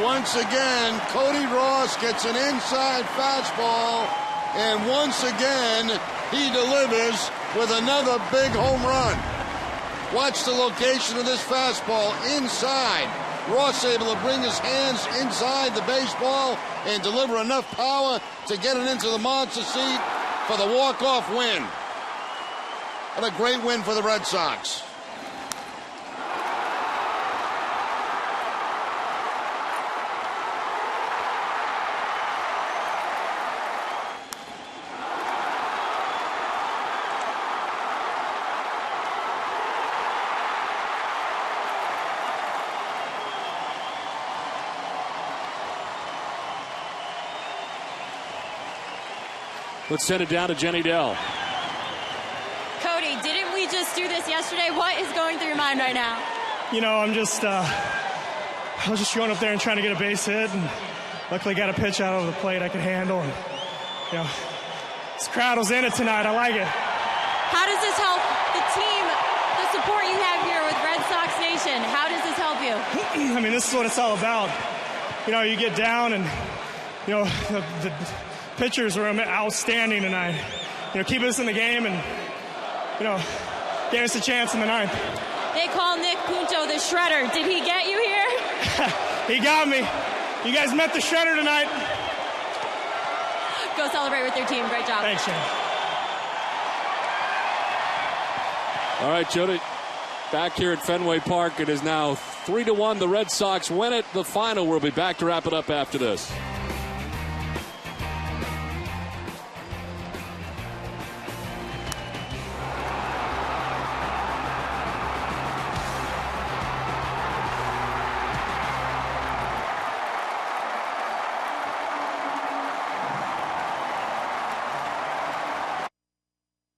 Once again, Cody Ross gets an inside fastball, and once again, he delivers with another big home run. Watch the location of this fastball inside. Ross able to bring his hands inside the baseball and deliver enough power to get it into the monster seat for the walk-off win. What a great win for the Red Sox. Let's send it down to Jenny Dell. Cody, didn't we just do this yesterday? What is going through your mind right now? You know, I was just going up there and trying to get a base hit, and luckily got a pitch out over the plate I could handle. And, you know, this crowd was in it tonight. I like it. How does this help the team, the support you have here with Red Sox Nation? How does this help you? I mean, this is what it's all about. You know, you get down and, you know, the pitchers were outstanding tonight. You know, keep us in the game and, you know, gave us a chance in the 9th. They call Nick Punto the Shredder. Did he get you here? He got me. You guys met the Shredder tonight. Go celebrate with your team. Great job. Thanks, Shane. All right, Jody. Back here at Fenway Park, it is now 3-1. The Red Sox win it. The final. We'll be back to wrap it up after this.